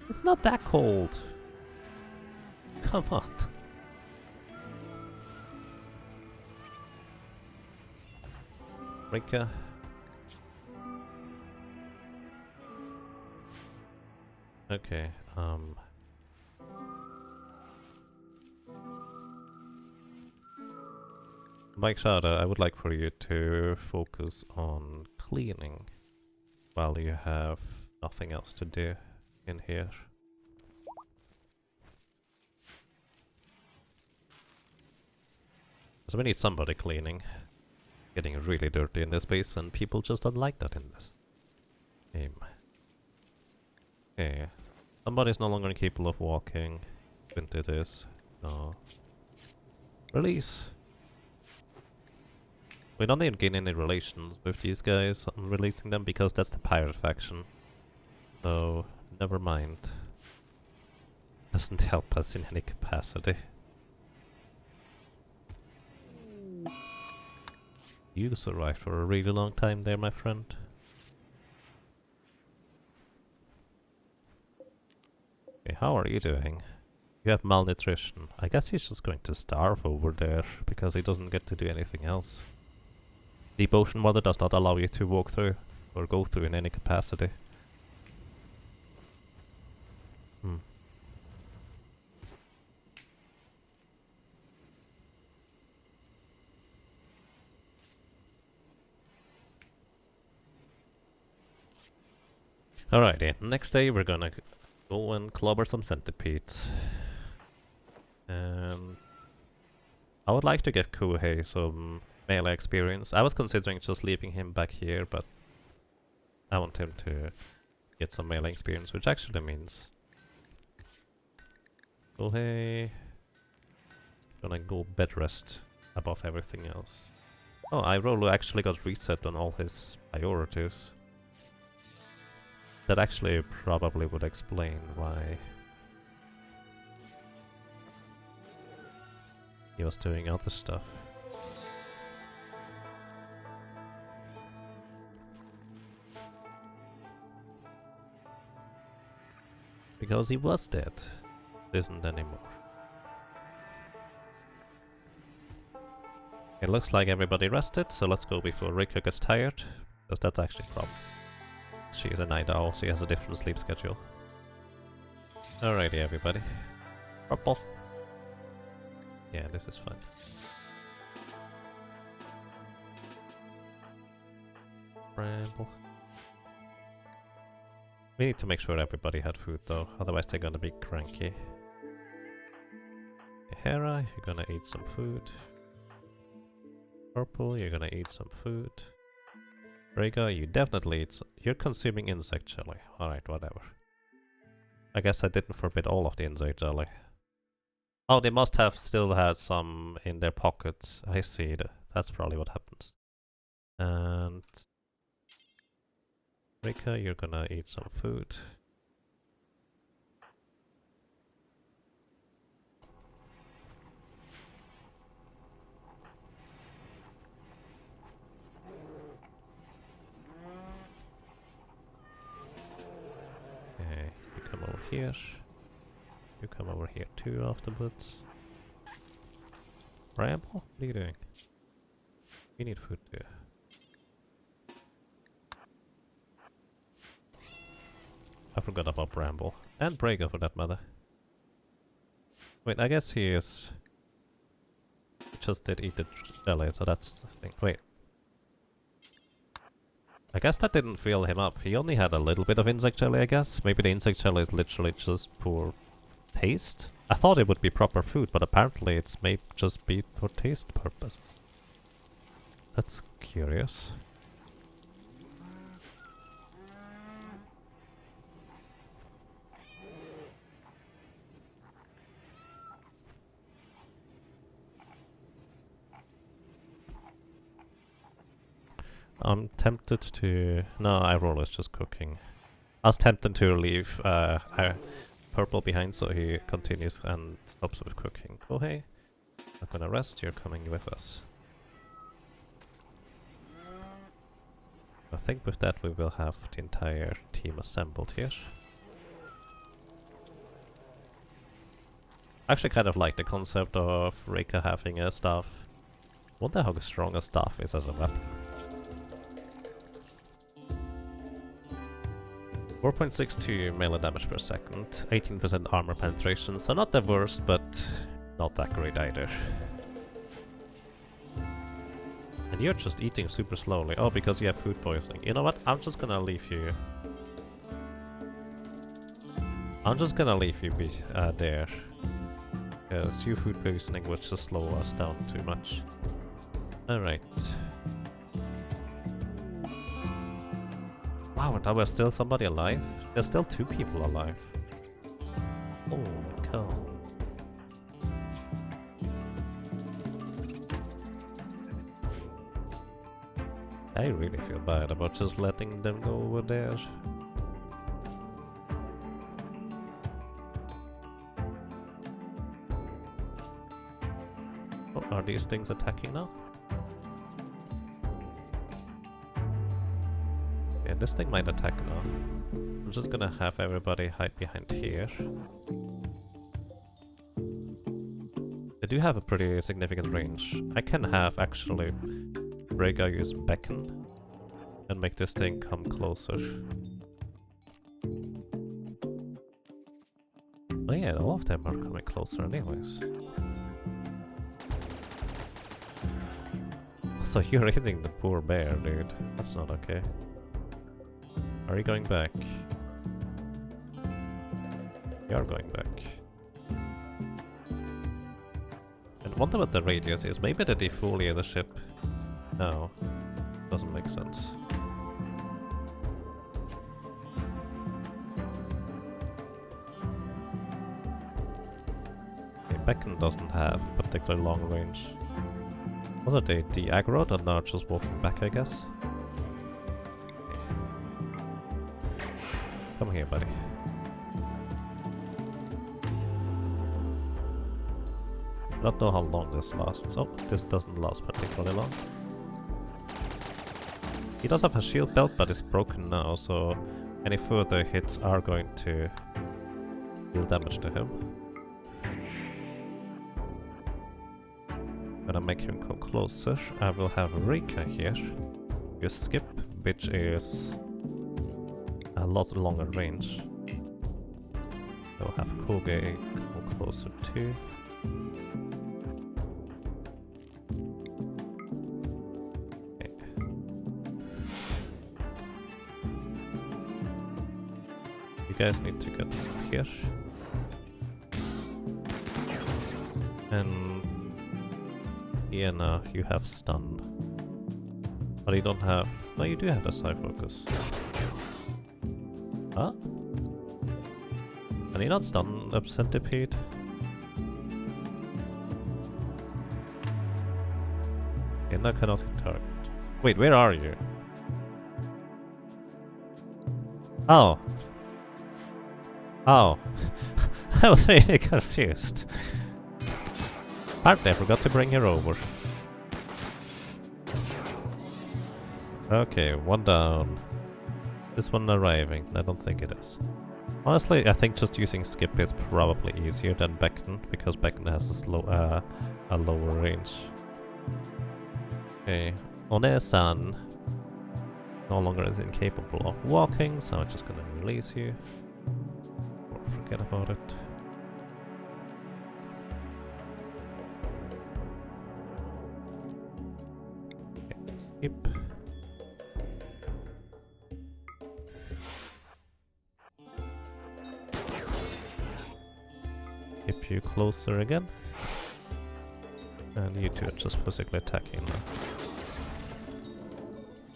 [SPEAKER 1] It's not that cold. Come on. Rika. Okay, Mike Shada, I would like for you to focus on cleaning while you have nothing else to do in here. So we need somebody cleaning. Getting really dirty in this base, and people just don't like that in this game. Okay. Somebody's no longer capable of walking. Into this. No. Release! We don't even gain any relations with these guys on releasing them because that's the pirate faction. So, never mind. Doesn't help us in any capacity. You survived for a really long time there, my friend. Okay, how are you doing? You have malnutrition. I guess he's just going to starve over there because he doesn't get to do anything else. Deep Ocean Water does not allow you to walk through or go through in any capacity. Alrighty, next day we're gonna go and clobber some centipedes. And I would like to give Kuhei some melee experience. I was considering just leaving him back here, but I want him to get some melee experience, which actually means Kuhei gonna go bed rest above everything else. Oh, Irolo actually got reset on all his priorities. That actually probably would explain why he was doing other stuff. Because he was dead. Isn't anymore. It looks like everybody rested, so let's go before Rika gets tired. Because that's actually a problem. She is a night owl, she has a different sleep schedule. Alrighty, everybody. Purple. Yeah, this is fun. Bramble. We need to make sure everybody had food though, otherwise they're gonna be cranky. Hera, you're gonna eat some food. Purple, you're gonna eat some food. Rhaegar, you definitely eat you're consuming insect jelly. Alright, whatever. I guess I didn't forbid all of the insect jelly. Oh, they must have still had some in their pockets. I see. That's probably what happens. And Rika, you're gonna eat some food. Okay, you come over here. You come over here too afterwards. Bramble? What are you doing? You need food too. I forgot about Bramble. And Braga for that matter. Wait, I guess he is... just did eat the jelly, so that's the thing. Wait. I guess that didn't fill him up. He only had a little bit of insect jelly, I guess. Maybe the insect jelly is literally just poor taste? I thought it would be proper food, but apparently it's may just be for taste purposes. That's curious. I'm tempted to... No, Iroll is just cooking. I was tempted to leave Purple behind so he continues and helps with cooking. Oh hey, not gonna rest, you're coming with us. I think with that we will have the entire team assembled here. I actually kind of like the concept of Rika having a staff. Wonder how strong a staff is as a weapon. 4.62 melee damage per second, 18% armor penetration, so not the worst, but not that great either. And you're just eating super slowly. Oh, because you have food poisoning. You know what? I'm just gonna leave you. I'm just gonna leave you be there. Because your food poisoning would just slow us down too much. Alright. Wow, and there was still somebody alive? There's still 2 people alive. Holy cow. I really feel bad about just letting them go over there. Oh, are these things attacking now? Yeah, this thing might attack now. I'm just gonna have everybody hide behind here. They do have a pretty significant range. I can have actually Rhaegar use Beckon and make this thing come closer. Oh yeah, all of them are coming closer anyways. So you're hitting the poor bear, dude. That's not okay. Are you going back? You are going back. And wonder what the radius is. Maybe they defoliate the ship. No. Doesn't make sense. Okay, Beckon doesn't have particularly long range. Also they de-aggroed and now just walking back, I guess. Come here, buddy. I don't know how long this lasts. Oh, this doesn't last particularly long. He does have a shield belt, but it's broken now, so any further hits are going to deal damage to him. Gonna make him come closer. I will have Rika here. You skip, which is a lot longer range. I'll have Koge come closer too. Okay. You guys need to get up here. And Iena, you have stun. But you don't have... No, you do have a side focus. Huh? Can you not stun a centipede? Iena cannot hit target. Wait, where are you? Oh. Oh. I was really confused. Apparently I forgot to bring her over. Okay, one down. This one arriving. I don't think it is. Honestly, I think just using skip is probably easier than beckon, because beckon has a lower range. Okay, One-san no longer is incapable of walking, so I'm just gonna release you. Or forget about it. Okay, skip. Skip you closer again. And you two are just physically attacking now.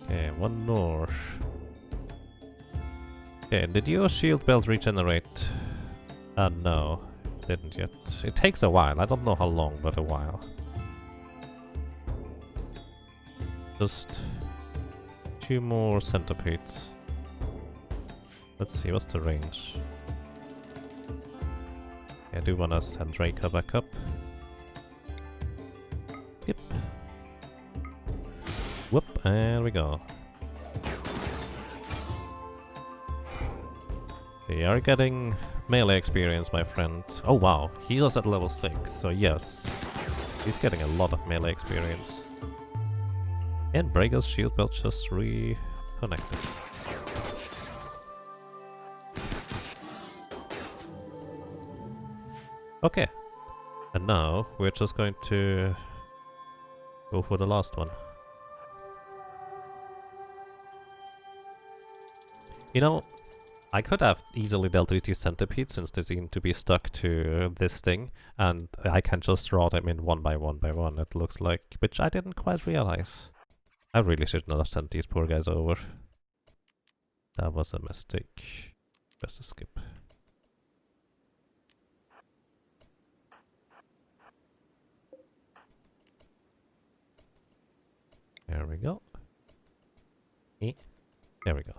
[SPEAKER 1] Okay, one north. Okay, did your shield belt regenerate? No, didn't yet. It takes a while. I don't know how long, but a while. Just 2 more centipedes. Let's see, what's the range? I do want to send Draco back up. Skip. Whoop, and we go. We are getting melee experience, my friend. Oh wow, he was at level 6, so yes. He's getting a lot of melee experience. And Brega's shield belt just reconnected. Okay. And now we're just going to go for the last one. You know, I could have easily dealt with these centipedes since they seem to be stuck to this thing, and I can just draw them in one by one, it looks like, which I didn't quite realize. I really should not have sent these poor guys over. That was a mistake. Best skip. There we go. There we go.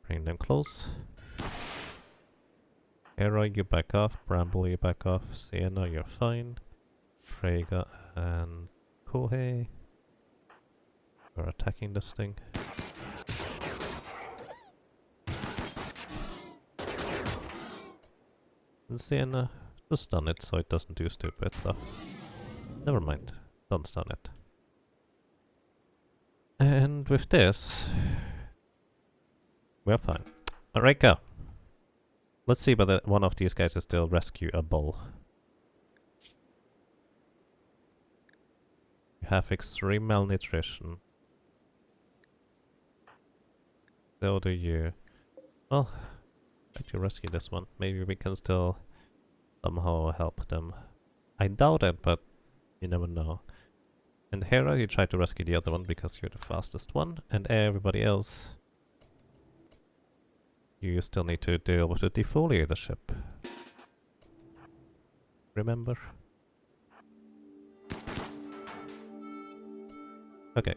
[SPEAKER 1] Bring them close. Hera, you back off. Bramble, you back off. Sienna, you're fine. Freyga and Kohei, you're attacking this thing. And Sienna, just stun it so it doesn't do stupid stuff. Never mind, don't stun it. And with this, we're fine. Alright, go. Let's see whether one of these guys is still rescuable. You have extreme malnutrition. So do you. Well, try to rescue this one. Maybe we can still somehow help them. I doubt it, but you never know. And Hera, you try to rescue the other one because you're the fastest one, and everybody else, you still need to deal with the defoliator ship. Remember? Okay,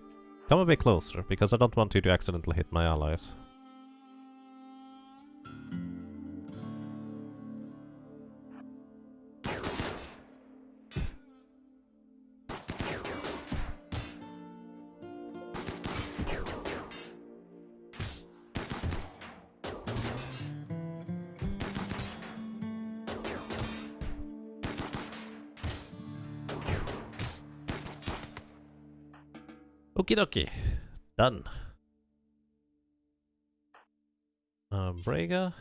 [SPEAKER 1] come a bit closer, because I don't want you to accidentally hit my allies. Okie dokie. Done. Brega.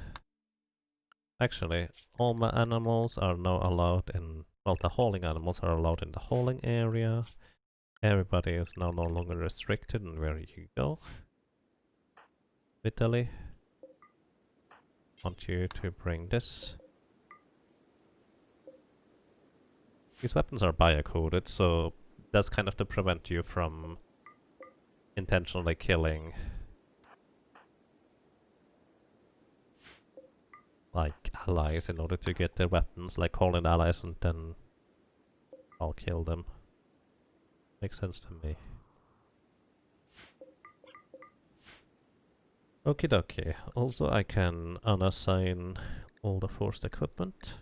[SPEAKER 1] Actually, all my animals are now allowed in... Well, the hauling animals are allowed in the hauling area. Everybody is now no longer restricted in where you go. Vitaly. Want you to bring this. These weapons are biocoded, so that's kind of to prevent you from intentionally killing like allies in order to get their weapons, like call in allies and then I'll kill them. Makes sense to me. Okie dokie. Also, I can unassign all the forced equipment.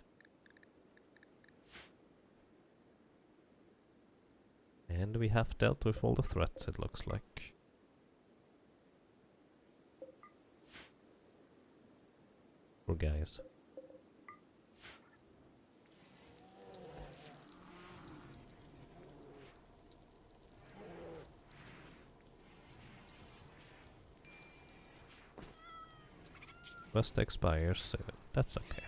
[SPEAKER 1] And we have dealt with all the threats, it looks like. Poor guys. Quest expires soon. That's okay.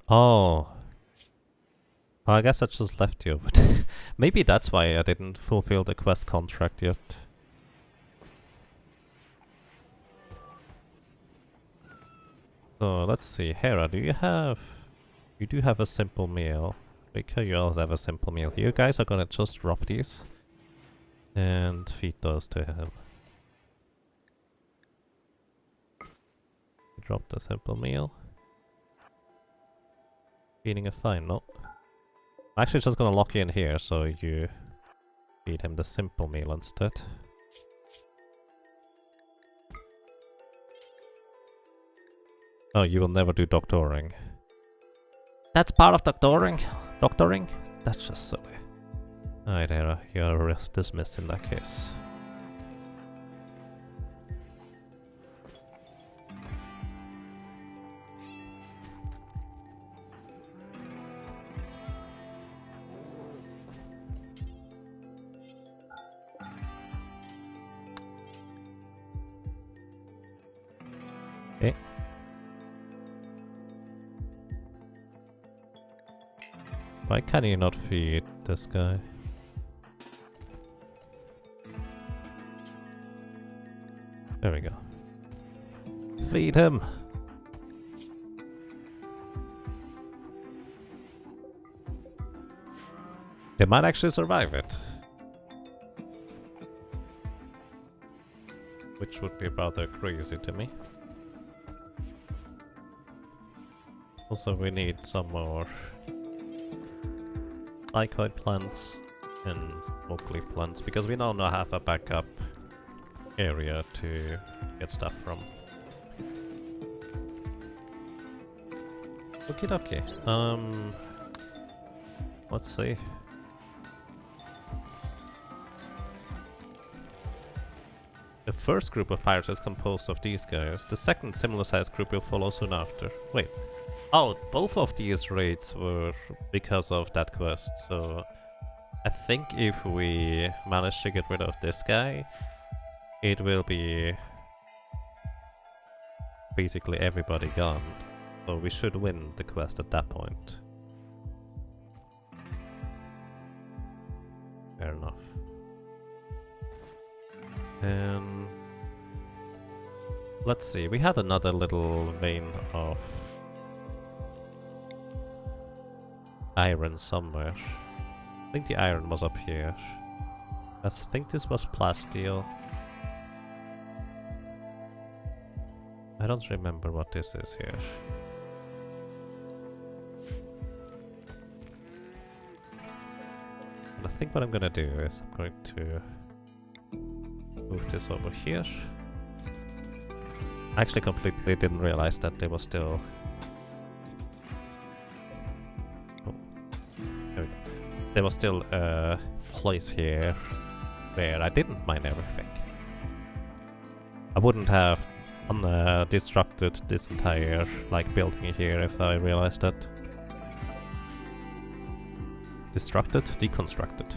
[SPEAKER 1] Oh. I guess I just left you, but maybe that's why I didn't fulfill the quest contract yet. So let's see, Hera, do you have... You do have a simple meal. Rika, you also have a simple meal. You guys are gonna just drop these and feed those to him. Drop the simple meal. Feeding a fine, no. I'm actually just gonna lock you in here so you feed him the simple meal instead. Oh, you will never do doctoring. That's part of doctoring? Doctoring? That's just silly. Alright, Hera, you're dismissed in that case. Okay. Why can you not feed this guy? There we go. Feed him! They might actually survive it. Which would be rather crazy to me. Also, we need some more icoid plants and smoke plants, because we now have a backup area to get stuff from. Okie dokie. Let's see. The first group of pirates is composed of these guys. The second similar sized group will follow soon after. Wait. Oh, both of these raids were because of that quest, so I think if we manage to get rid of this guy, it will be basically everybody gone. So we should win the quest at that point. Fair enough. Let's see, we had another little vein of iron somewhere. I think the iron was up here. I think this was plasteel. I don't remember what this is here. And I think what I'm gonna do is I'm going to move this over here. I actually completely didn't realize that there was still... Oh. There we go. There was still a place here where I didn't mine everything. I wouldn't have destructed this entire building here if I realized that. Destructed? Deconstructed.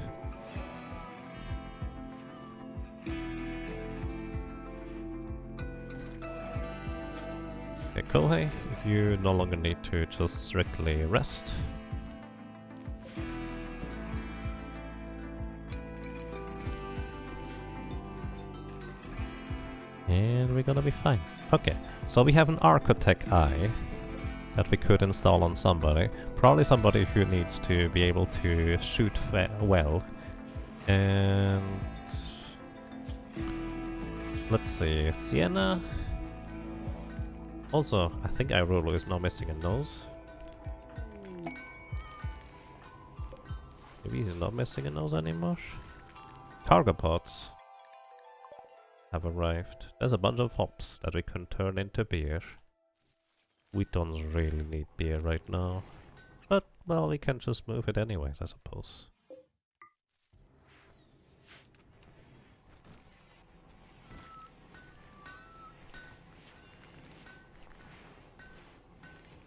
[SPEAKER 1] Okay, Kohei, you no longer need to just strictly rest. And we're gonna be fine. Okay, so we have an Architect Eye that we could install on somebody. Probably somebody who needs to be able to shoot well. And... let's see, Sienna... Also, I think Irolo is now missing a nose. Maybe he's not missing a nose anymore. Cargo pods have arrived. There's a bunch of hops that we can turn into beer. We don't really need beer right now. But, well, we can just move it anyways, I suppose.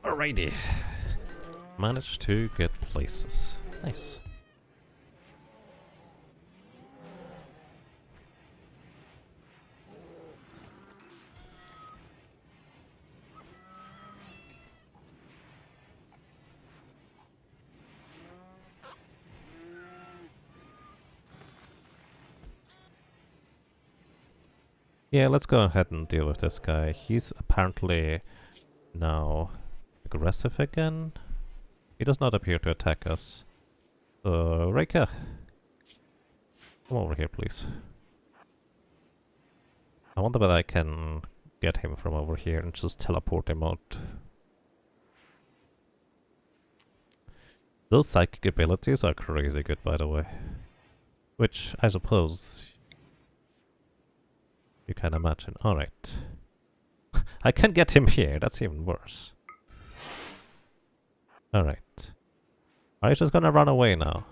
[SPEAKER 1] Alrighty. Managed to get places. Nice. Yeah, let's go ahead and deal with this guy. He's apparently now aggressive again. He does not appear to attack us. So, Reika, come over here, please. I wonder whether I can get him from over here and just teleport him out. Those psychic abilities are crazy good, by the way. Which, I suppose, you can imagine. Alright. I can get him here, that's even worse. Alright. Are you just gonna run away now?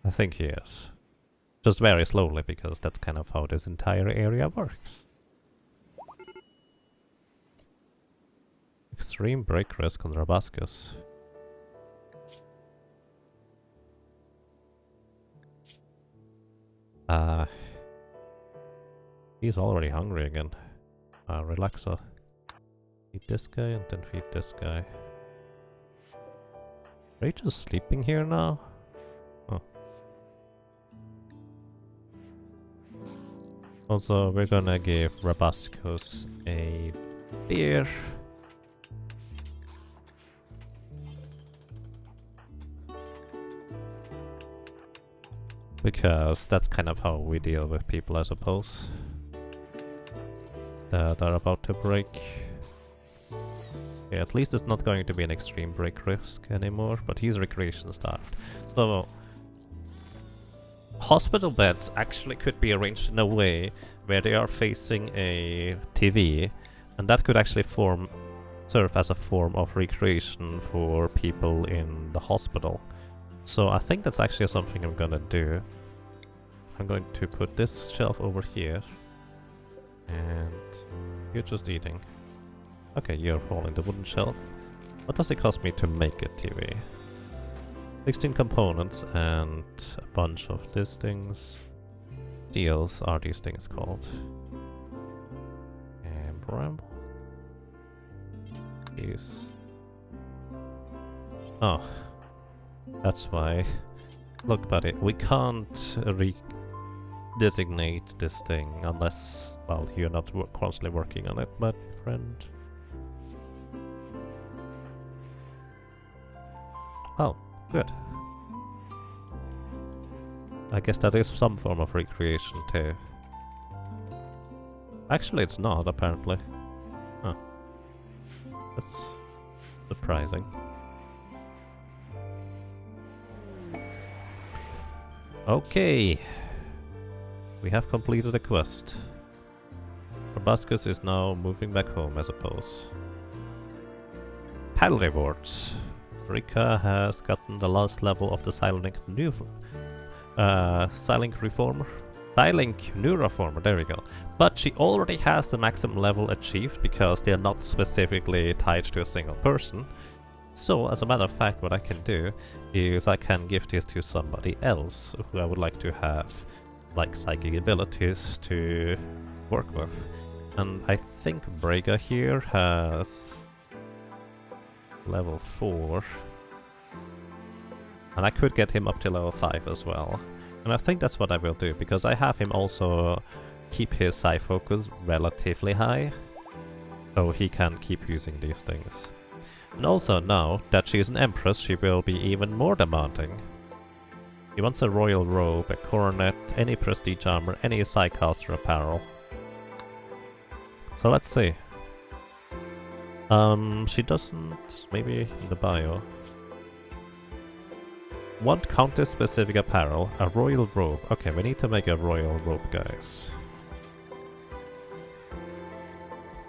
[SPEAKER 1] I think he is. Just very slowly, because that's kind of how this entire area works. Extreme break risk on Rabascus. He's already hungry again. Relaxo. Feed this guy and then feed this guy. Are you just sleeping here now? Oh. Also, we're gonna give Rabascus a beer. Because that's kind of how we deal with people, I suppose. That are about to break. Yeah, at least it's not going to be an extreme break risk anymore, but he's recreation starved. So, hospital beds actually could be arranged in a way where they are facing a TV, and that could actually serve as a form of recreation for people in the hospital. So I think that's actually something I'm gonna do. I'm going to put this shelf over here. And you're just eating. Okay, you're holding the wooden shelf. What does it cost me to make a TV? 16 components and a bunch of these things. Steels are these things called. And bramble. These. Oh. That's why. Look, buddy, we can't designate this thing unless, well, you're not constantly working on it, my friend. Oh, good. I guess that is some form of recreation too. Actually, it's not, apparently. Huh. That's surprising. Okay. We have completed the quest. Proboscis is now moving back home, I suppose. Title rewards. Rika has gotten the last level of the Silent Reformer. Silent Neuroformer, there we go. But she already has the maximum level achieved because they are not specifically tied to a single person. So, as a matter of fact, what I can do is I can give this to somebody else who I would like to have, like, psychic abilities to work with. And I think Brega here has level 4. And I could get him up to level 5 as well. And I think that's what I will do, because I have him also keep his psi focus relatively high, so he can keep using these things. And also now that she is an empress, she will be even more demanding. He wants a royal robe, a coronet, any prestige armor, any Psycaster apparel. So let's see. She doesn't... maybe in the bio. Want counter-specific apparel, a royal robe. Okay, we need to make a royal robe, guys.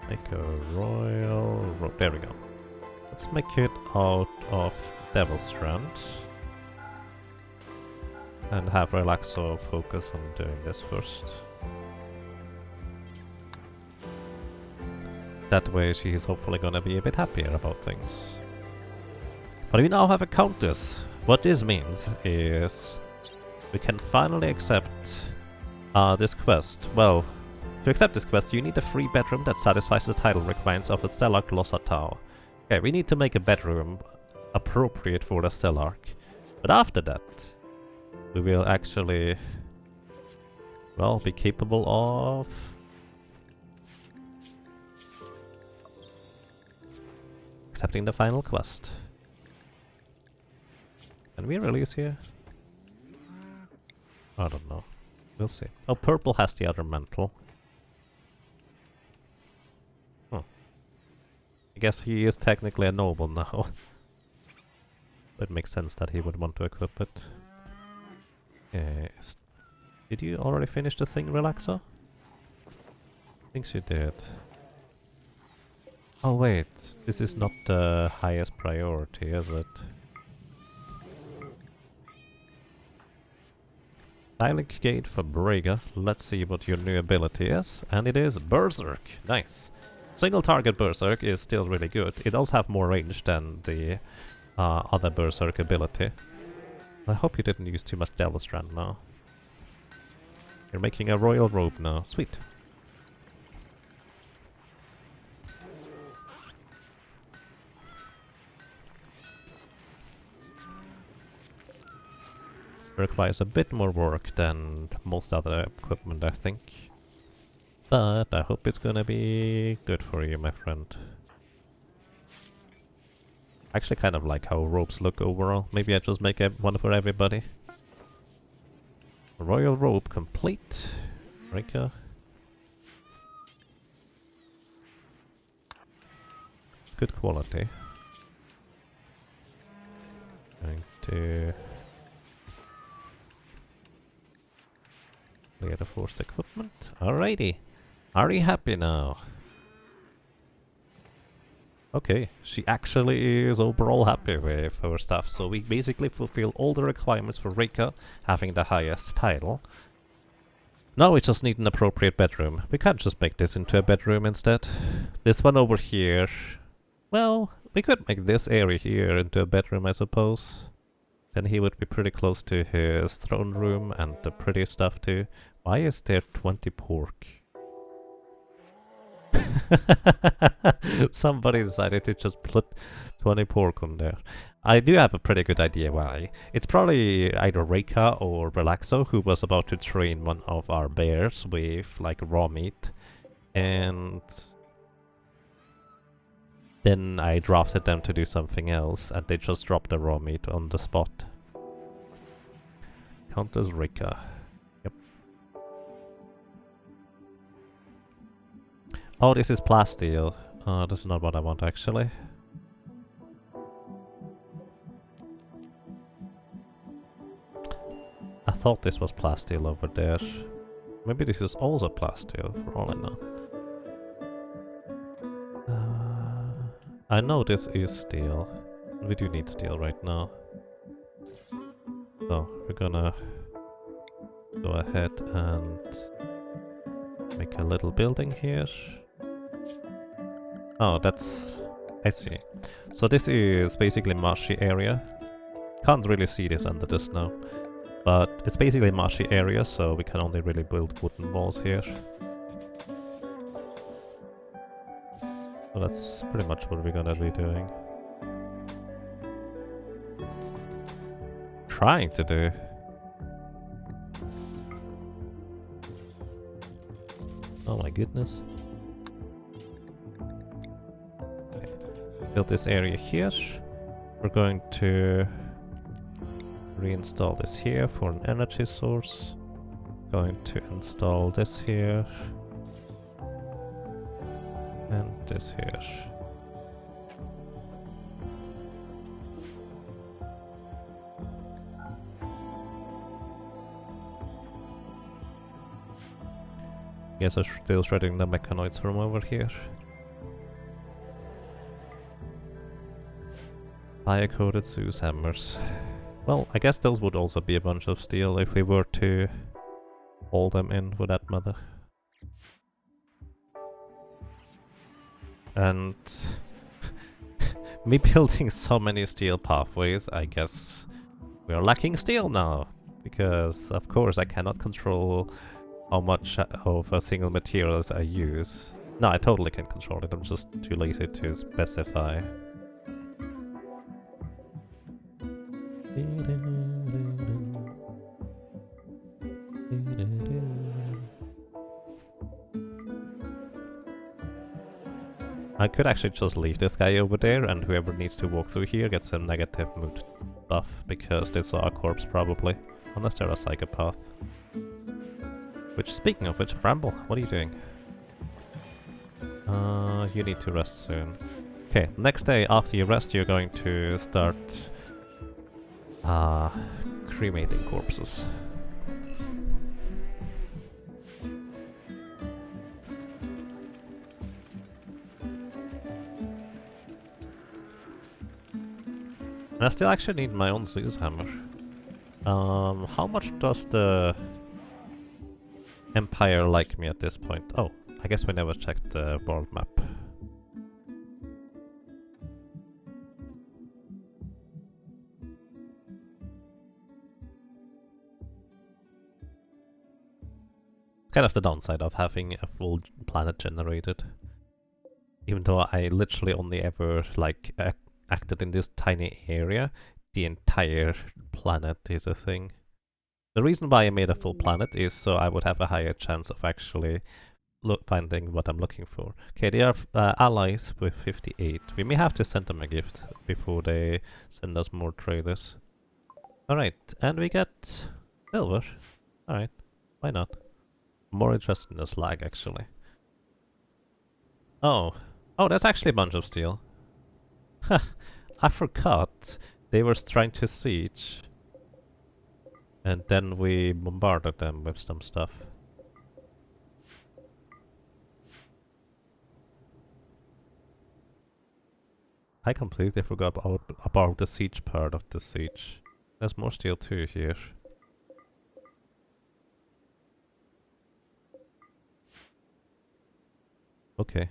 [SPEAKER 1] Make a royal robe. There we go. Let's make it out of Devil's Strand. And have Relaxo focus on doing this first. That way she's hopefully gonna be a bit happier about things. But we now have a countess. What this means is we can finally accept this quest. Well, to accept this quest you need a free bedroom that satisfies the title requirements of the Stellarch Lossatau. Okay, we need to make a bedroom appropriate for the Stellarch. But after that, we will actually, well, be capable of accepting the final quest. Can we release here? I don't know. We'll see. Oh, purple has the other mantle. Huh. I guess he is technically a noble now. It makes sense that he would want to equip it. Yes. Did you already finish the thing, Relaxo? I think you did. Oh wait, this is not the highest priority, is it? Silent Gate for Brega. Let's see what your new ability is. And it is Berserk. Nice. Single target Berserk is still really good. It does have more range than the other Berserk ability. I hope you didn't use too much Devil Strand now. You're making a royal robe now. Sweet. Requires a bit more work than most other equipment, I think. But I hope it's gonna be good for you, my friend. I actually kind of like how robes look overall. Maybe I just make one for everybody. Royal robe complete. Rika. Good quality. Going to clear the forced equipment. Alrighty. Are you happy now? Okay, she actually is overall happy with her stuff, so we basically fulfill all the requirements for Rika having the highest title. Now we just need an appropriate bedroom. We can't just make this into a bedroom instead. This one over here... well, we could make this area here into a bedroom, I suppose. Then he would be pretty close to his throne room and the pretty stuff too. Why is there 20 pork? Somebody decided to just put 20 pork on there. I do have a pretty good idea why. It's probably either Reika or Relaxo who was about to train one of our bears with like raw meat. And then I drafted them to do something else and they just dropped the raw meat on the spot. Count as Reika. Yep. Oh, this is plasteel. This is not what I want actually. I thought this was plasteel over there. Maybe this is also plasteel for all I know. I know this is steel. We do need steel right now. So we're gonna go ahead and make a little building here. Oh, that's... I see. So this is basically marshy area. Can't really see this under the snow. But it's basically marshy area, so we can only really build wooden walls here. So that's pretty much what we're gonna be doing. Trying to do. Oh my goodness. Okay. Build this area here. We're going to reinstall this here for an energy source. Going to install this here. And this here. Guess I'm still shredding the mechanoids from over here. Fire-coated Zeus hammers. Well, I guess those would also be a bunch of steel if we were to hold them in for that matter. And me building so many steel pathways, I guess we are lacking steel now. Because, of course, I cannot control how much of a single materials I use. No, I totally can control it, I'm just too lazy to specify. I could actually just leave this guy over there, and whoever needs to walk through here gets a negative mood buff, because they saw a corpse probably. Unless they're a psychopath. Which, speaking of which, Bramble, what are you doing? You need to rest soon. Okay, next day after you rest you're going to start cremating corpses. And I still actually need my own Zeus hammer. How much does the Empire like me at this point? Oh, I guess we never checked the world map. Kind of the downside of having a full planet generated. Even though I literally only ever like acted in this tiny area, the entire planet is a thing. The reason why I made a full planet is so I would have a higher chance of actually finding what I'm looking for. Okay, they are allies with 58. We may have to send them a gift before they send us more traders. Alright, and we get silver. Alright, why not? More interested in the slag actually. Oh, that's actually a bunch of steel. I forgot they were trying to siege. And then we bombarded them with some stuff. I completely forgot about the siege part of the siege. There's more steel too here. Okay.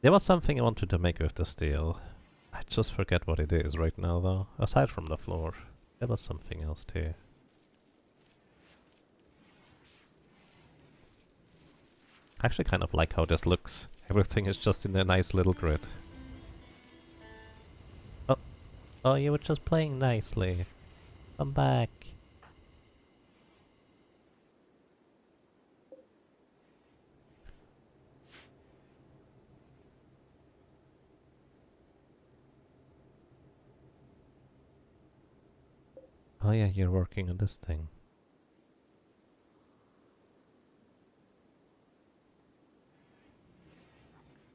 [SPEAKER 1] There was something I wanted to make with the steel. I just forget what it is right now though. Aside from the floor, there was something else too. I actually kind of like how this looks. Everything is just in a nice little grid. Oh, you were just playing nicely. Come back. Oh yeah, you're working on this thing.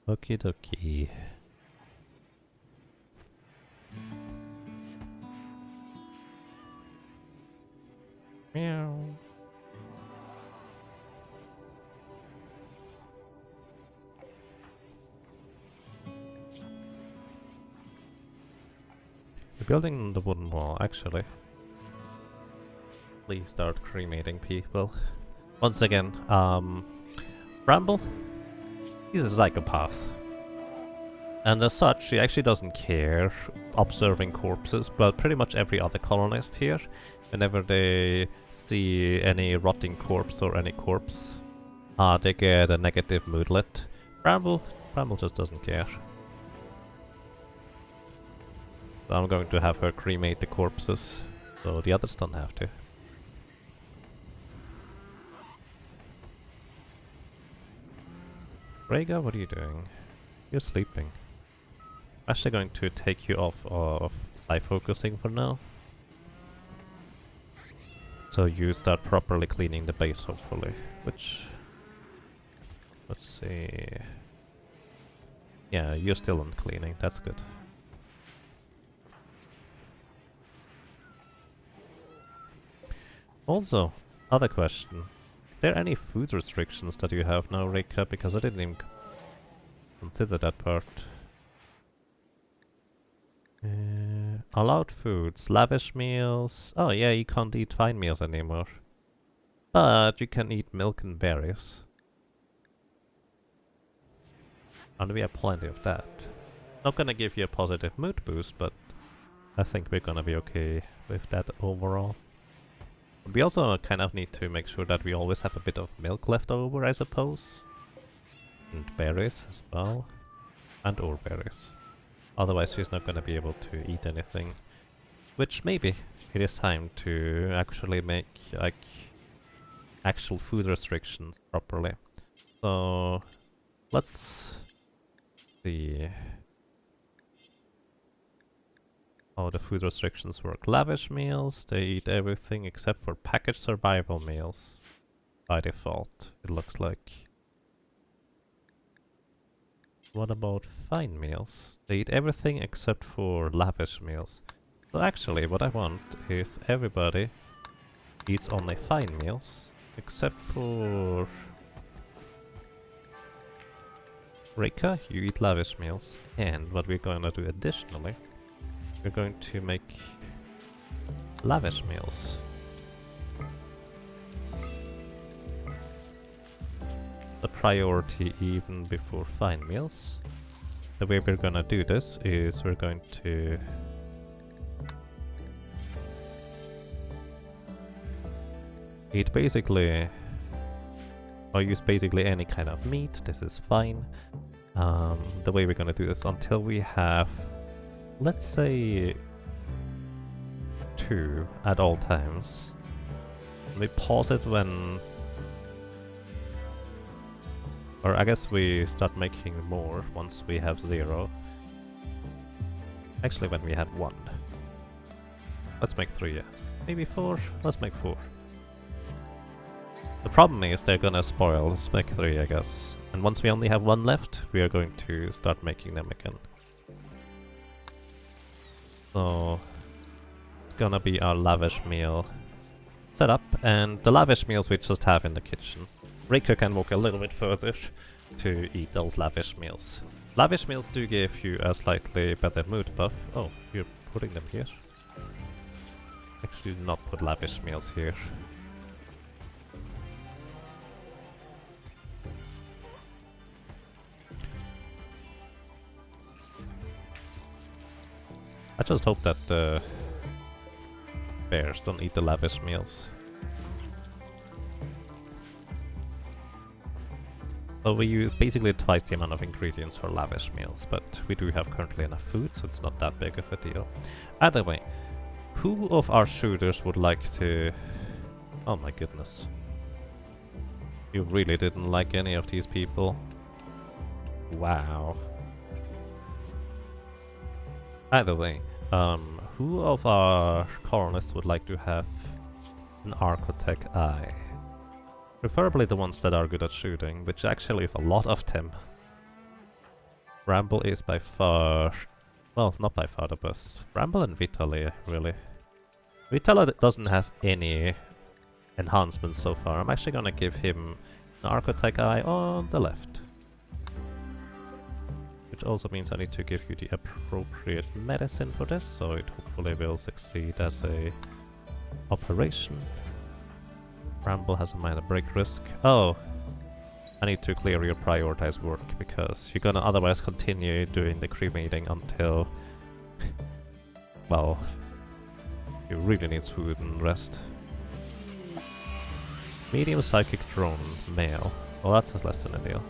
[SPEAKER 1] Okie dokie. Meow. You're building the wooden wall, actually. Please start cremating people. Once again, Bramble, he's a psychopath. And as such, he actually doesn't care observing corpses, but pretty much every other colonist here, whenever they see any rotting corpse or any corpse, they get a negative moodlet. Bramble just doesn't care. So I'm going to have her cremate the corpses, so the others don't have to. Rhaegar, what are you doing? You're sleeping. I'm actually going to take you off of side-focusing for now. So you start properly cleaning the base, hopefully. Which... let's see... yeah, you're still on cleaning, that's good. Also, other question. Are there any food restrictions that you have now, Rika? Because I didn't even consider that part. Allowed foods, lavish meals. Oh yeah, you can't eat fine meals anymore. But you can eat milk and berries. And we have plenty of that. Not gonna give you a positive mood boost, but I think we're gonna be okay with that overall. We also kind of need to make sure that we always have a bit of milk left over, I suppose. And berries as well. And or berries. Otherwise she's not gonna be able to eat anything. Which maybe it is time to actually make like actual food restrictions properly. So let's see how the food restrictions work. Lavish meals, they eat everything except for packaged survival meals. By default, it looks like. What about fine meals? They eat everything except for lavish meals. So actually what I want is everybody eats only fine meals, except for Rika, you eat lavish meals. And what we're gonna do additionally, we're going to make lavish meals. The priority even before fine meals. The way we're gonna do this is we're going to eat basically, or use basically any kind of meat. This is fine. The way we're gonna do this until we have, let's say, 2 at all times. We pause it when, or I guess we start making more once we have 0. Actually, when we have 1. Let's make 3, yeah. Maybe 4? Let's make 4. The problem is they're gonna spoil. Let's make 3, I guess. And once we only have 1 left, we are going to start making them again. So it's gonna be our lavish meal setup, and the lavish meals we just have in the kitchen. Rika can walk a little bit further to eat those lavish meals. Lavish meals do give you a slightly better mood buff. Oh, you're putting them here? Actually, do not put lavish meals here. I just hope that the bears don't eat the lavish meals. So we use basically twice the amount of ingredients for lavish meals, but we do have currently enough food, so it's not that big of a deal. Either way, who of our shooters would like to... Oh my goodness. You really didn't like any of these people? Wow. Either way, who of our colonists would like to have an Architect eye? Preferably the ones that are good at shooting, which actually is a lot of them. Ramble is by far... well, not by far the best. Ramble and Vitali, really. Vitali doesn't have any enhancements so far. I'm actually gonna give him an Architect eye on the left. Which also means I need to give you the appropriate medicine for this, so it hopefully will succeed as a operation. Ramble has a minor break risk. Oh, I need to clear your prioritized work, because you're gonna otherwise continue doing the cremating until... well, you really need food and rest. Medium psychic drone, male. Well, that's less than ideal.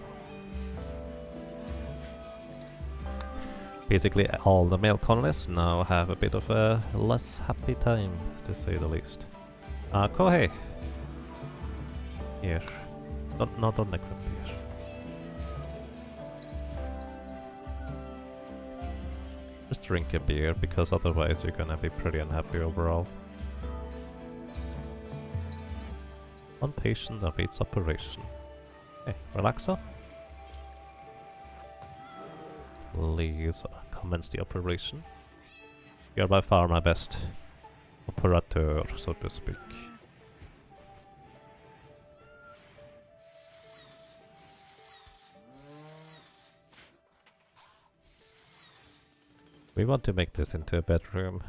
[SPEAKER 1] Basically, all the male colonists now have a bit of a less happy time, to say the least. Kohei. Here. Not on the crib here. Just drink a beer, because otherwise you're gonna be pretty unhappy overall. One patient awaits operation. Hey, relaxo? Please commence the operation. You're by far my best operator, so to speak. We want to make this into a bedroom.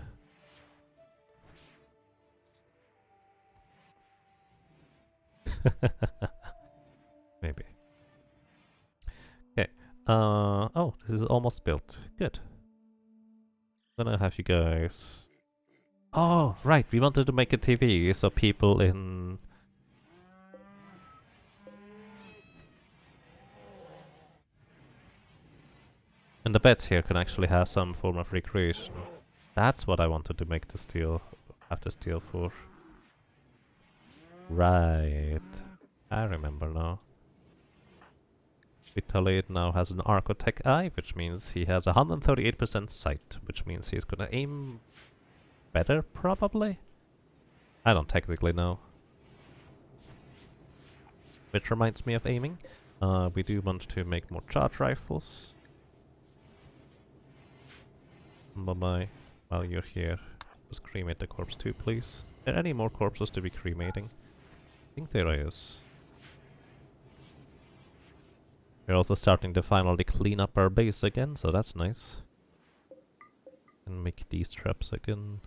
[SPEAKER 1] Maybe. Okay. Oh, this is almost built. Good. Gonna have you guys. Oh, right. We wanted to make a TV so people in the beds here can actually have some form of recreation. That's what I wanted to make the steel. Have the steel for. Right. I remember now. Vitaly now has an architect eye, which means he has 138% sight, which means he's gonna aim better, probably? I don't technically know. Which reminds me of aiming. We do want to make more charge rifles. Bye-bye. While you're here, just cremate the corpse too, please. Are there any more corpses to be cremating? I think there is. We're also starting to finally clean up our base again, so that's nice. And make these traps again.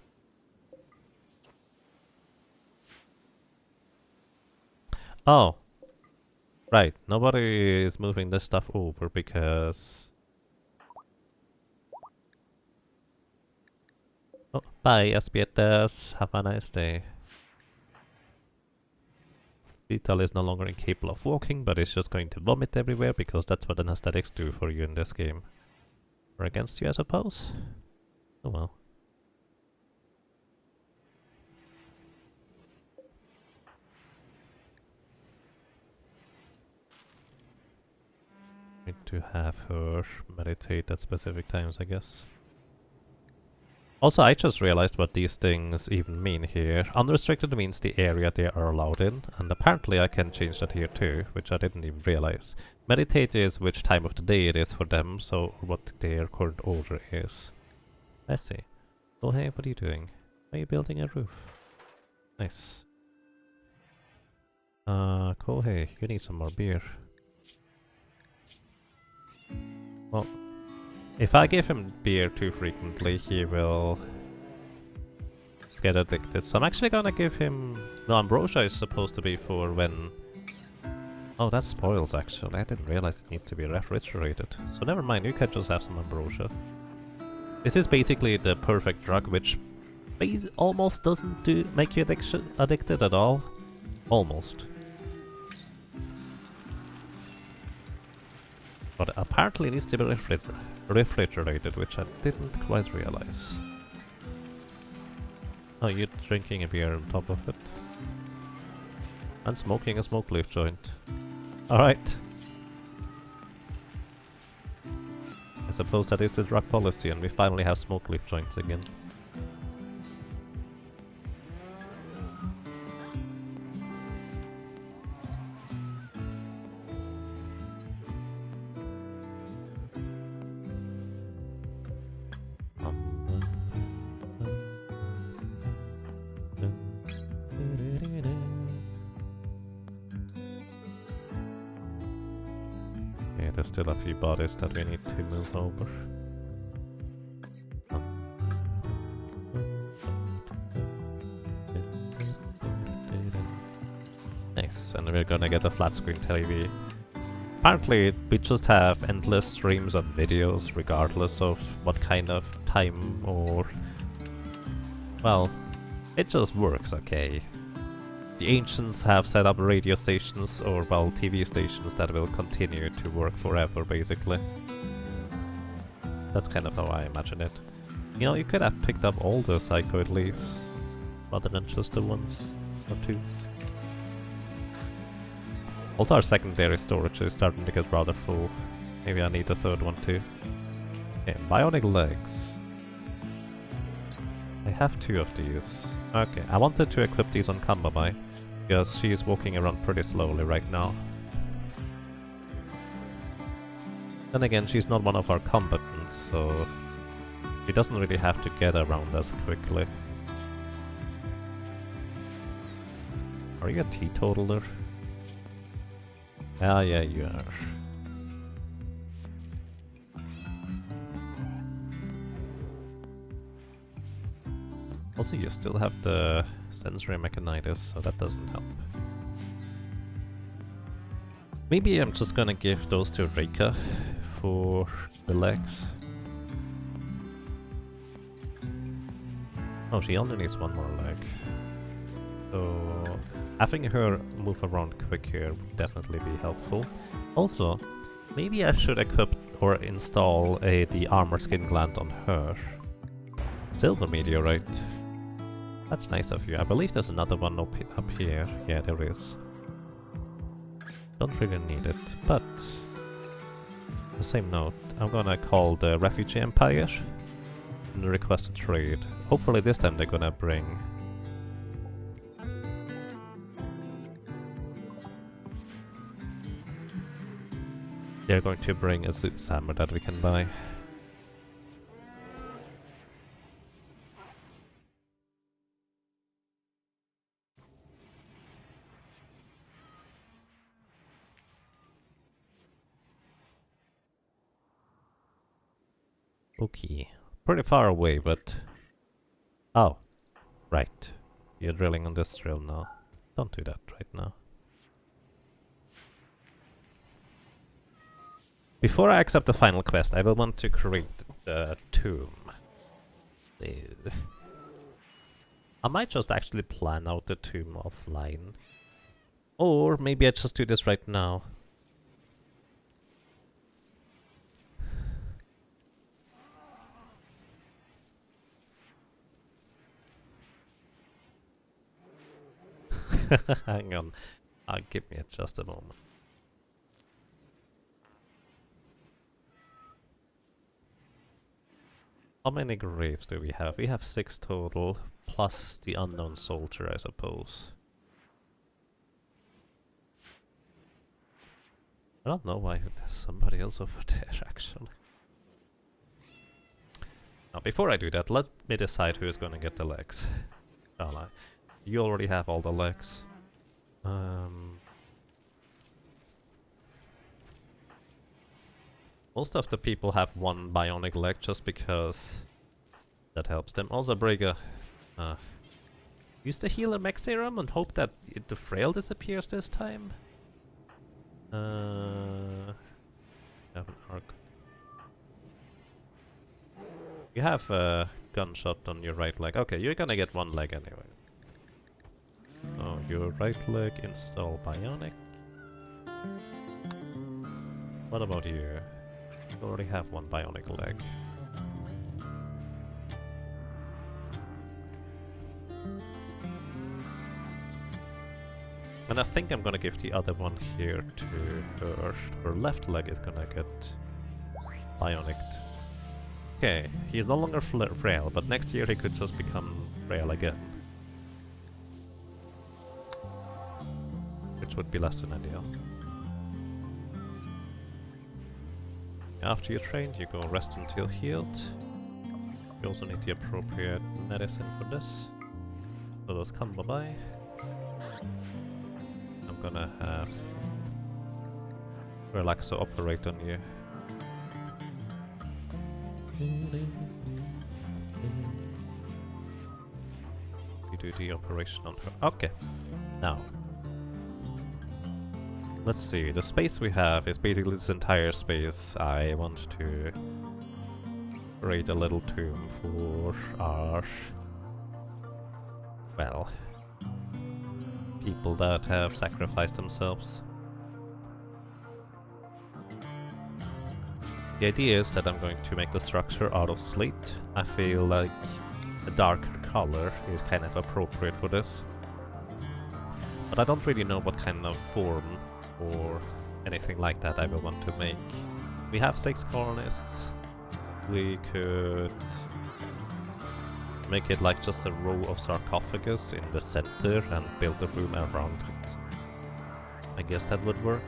[SPEAKER 1] Oh! Right, nobody is moving this stuff over because... Oh, bye, Espietas. Have a nice day. Vital is no longer incapable of walking, but is just going to vomit everywhere because that's what anesthetics do for you in this game. Or against you, I suppose? Oh well. Need to have her meditate at specific times, I guess. Also, I just realized what these things even mean here. Unrestricted means the area they are allowed in, and apparently I can change that here too, which I didn't even realize. Meditate is which time of the day it is for them, so what their current order is. I see. Oh hey, what are you doing? Are you building a roof? Nice. Kohei, you need some more beer. Well, if I give him beer too frequently, he will get addicted. So I'm actually gonna give him... No, ambrosia is supposed to be for when... Oh, that spoils actually. I didn't realize it needs to be refrigerated. So never mind, you can just have some ambrosia. This is basically the perfect drug, which almost doesn't make you addicted at all. Almost. But apparently it needs to be refrigerated, which I didn't quite realize. Oh, you're drinking a beer on top of it. And smoking a smoke leaf joint. Alright. I suppose that is the drug policy, and we finally have smoke leaf joints again. Okay, there's still a few bodies that we need to move over. Nice, and we're gonna get a flat screen TV. Apparently, we just have endless streams of videos regardless of what kind of time or... Well, it just works okay. The ancients have set up radio stations, or well, TV stations that will continue to work forever, basically. That's kind of how I imagine it. You know, you could have picked up all the psychoid leaves, rather than just the ones or twos. Also, our secondary storage is starting to get rather full. Maybe I need a third one too. Okay, Bionic Legs. I have 2 of these. Okay, I wanted to equip these on Kambamai, because she's walking around pretty slowly right now. Then again, she's not one of our combatants, so she doesn't really have to get around us quickly. Are you a teetotaler? Ah, yeah, you are. Also, you still have the sensory mechanitis, so that doesn't help. Maybe I'm just gonna give those to Reika for the legs. Oh, she only needs one more leg. So having her move around quicker would definitely be helpful. Also, maybe I should equip or install the armor skin gland on her. Silver meteorite. That's nice of you. I believe there's another one up here. Yeah, there is. Don't really need it, but on the same note, I'm gonna call the Refugee Empire and request a trade. Hopefully this time they're gonna bring... They're going to bring a Zeus hammer that we can buy. Okay. Pretty far away, but... Oh. Right. You're drilling on this drill now. Don't do that right now. Before I accept the final quest, I will want to create the tomb. I might just actually plan out the tomb offline. Or maybe I just do this right now. Hang on. Give me just a moment. How many graves do we have? We have 6 total, plus the unknown soldier, I suppose. I don't know why there's somebody else over there, actually. Now, before I do that, let me decide who is going to get the legs. Shall I? You already have all the legs. Most of the people have one bionic leg just because that helps them. Also, Briga, use the healer mech serum and hope that the frail disappears this time. Have an arc. You have a gunshot on your right leg. Okay, you're gonna get one leg anyway. So your right leg, install bionic. What about you? You already have one bionic leg. And I think I'm gonna give the other one here to her. Her left leg is gonna get bionic. Okay, he's no longer frail, but next year he could just become frail again. Which would be less than ideal. After you train, you go rest until healed. You also need the appropriate medicine for this. So those come bye-bye. I'm gonna have Relaxo operate on you. You do the operation on her. Okay. Now. Let's see, the space we have is basically this entire space. I want to create a little tomb for our, well, people that have sacrificed themselves. The idea is that I'm going to make the structure out of slate. I feel like a darker color is kind of appropriate for this. But I don't really know what kind of form or anything like that I will want to make. We have 6 colonists. We could make it like just a row of sarcophagus in the center and build a room around it. I guess that would work.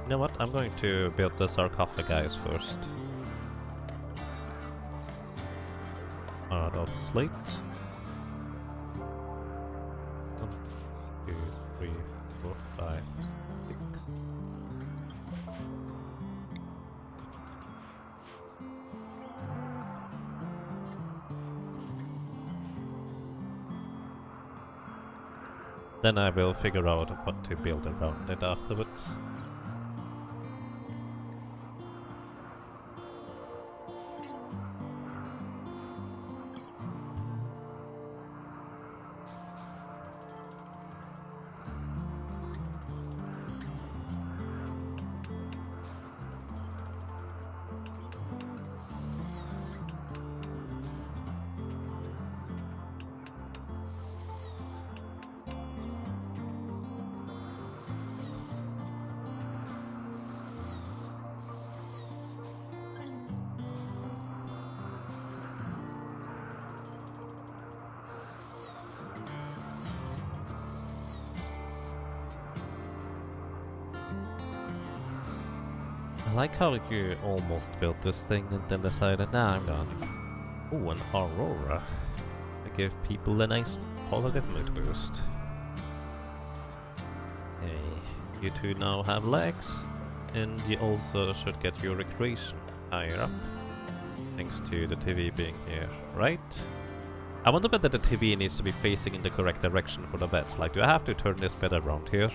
[SPEAKER 1] You know what? I'm going to build the sarcophagi first. Out of slate. 1, 2, 3, 4, 5, 6. Then I will figure out what to build around it afterwards. I like how you almost built this thing and then decided, nah, I'm done. Oh, an Aurora. I give people a nice positive mood boost. Hey, you two now have legs, and you also should get your recreation higher up, thanks to the TV being here, right? I wonder whether the TV needs to be facing in the correct direction for the beds. Like, do I have to turn this bed around here?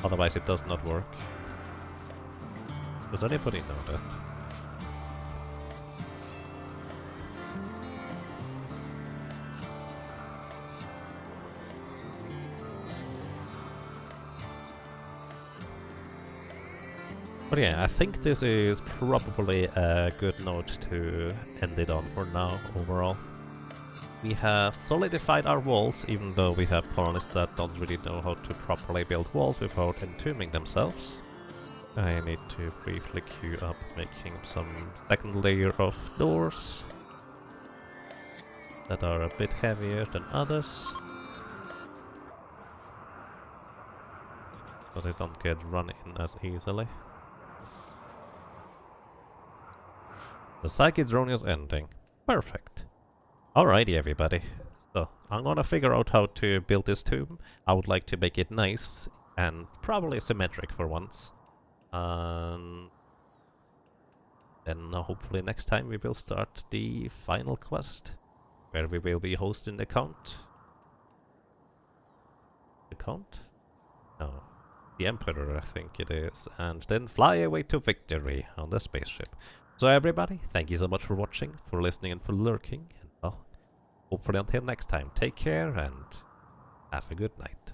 [SPEAKER 1] Otherwise it does not work. Does anybody know that? But yeah, I think this is probably a good note to end it on for now, overall. We have solidified our walls, even though we have colonists that don't really know how to properly build walls without entombing themselves. I need to briefly queue up making some second layer of doors that are a bit heavier than others, so they don't get run in as easily. The Psyche drone is ending. Perfect. Alrighty everybody, so I'm gonna figure out how to build this tomb. I would like to make it nice and probably symmetric for once. Then hopefully next time we will start the final quest, where we will be hosting the Count. The Count? No, the Emperor I think it is, and then fly away to victory on the spaceship. So everybody, thank you so much for watching, for listening and for lurking, and well, hopefully until next time, take care and have a good night.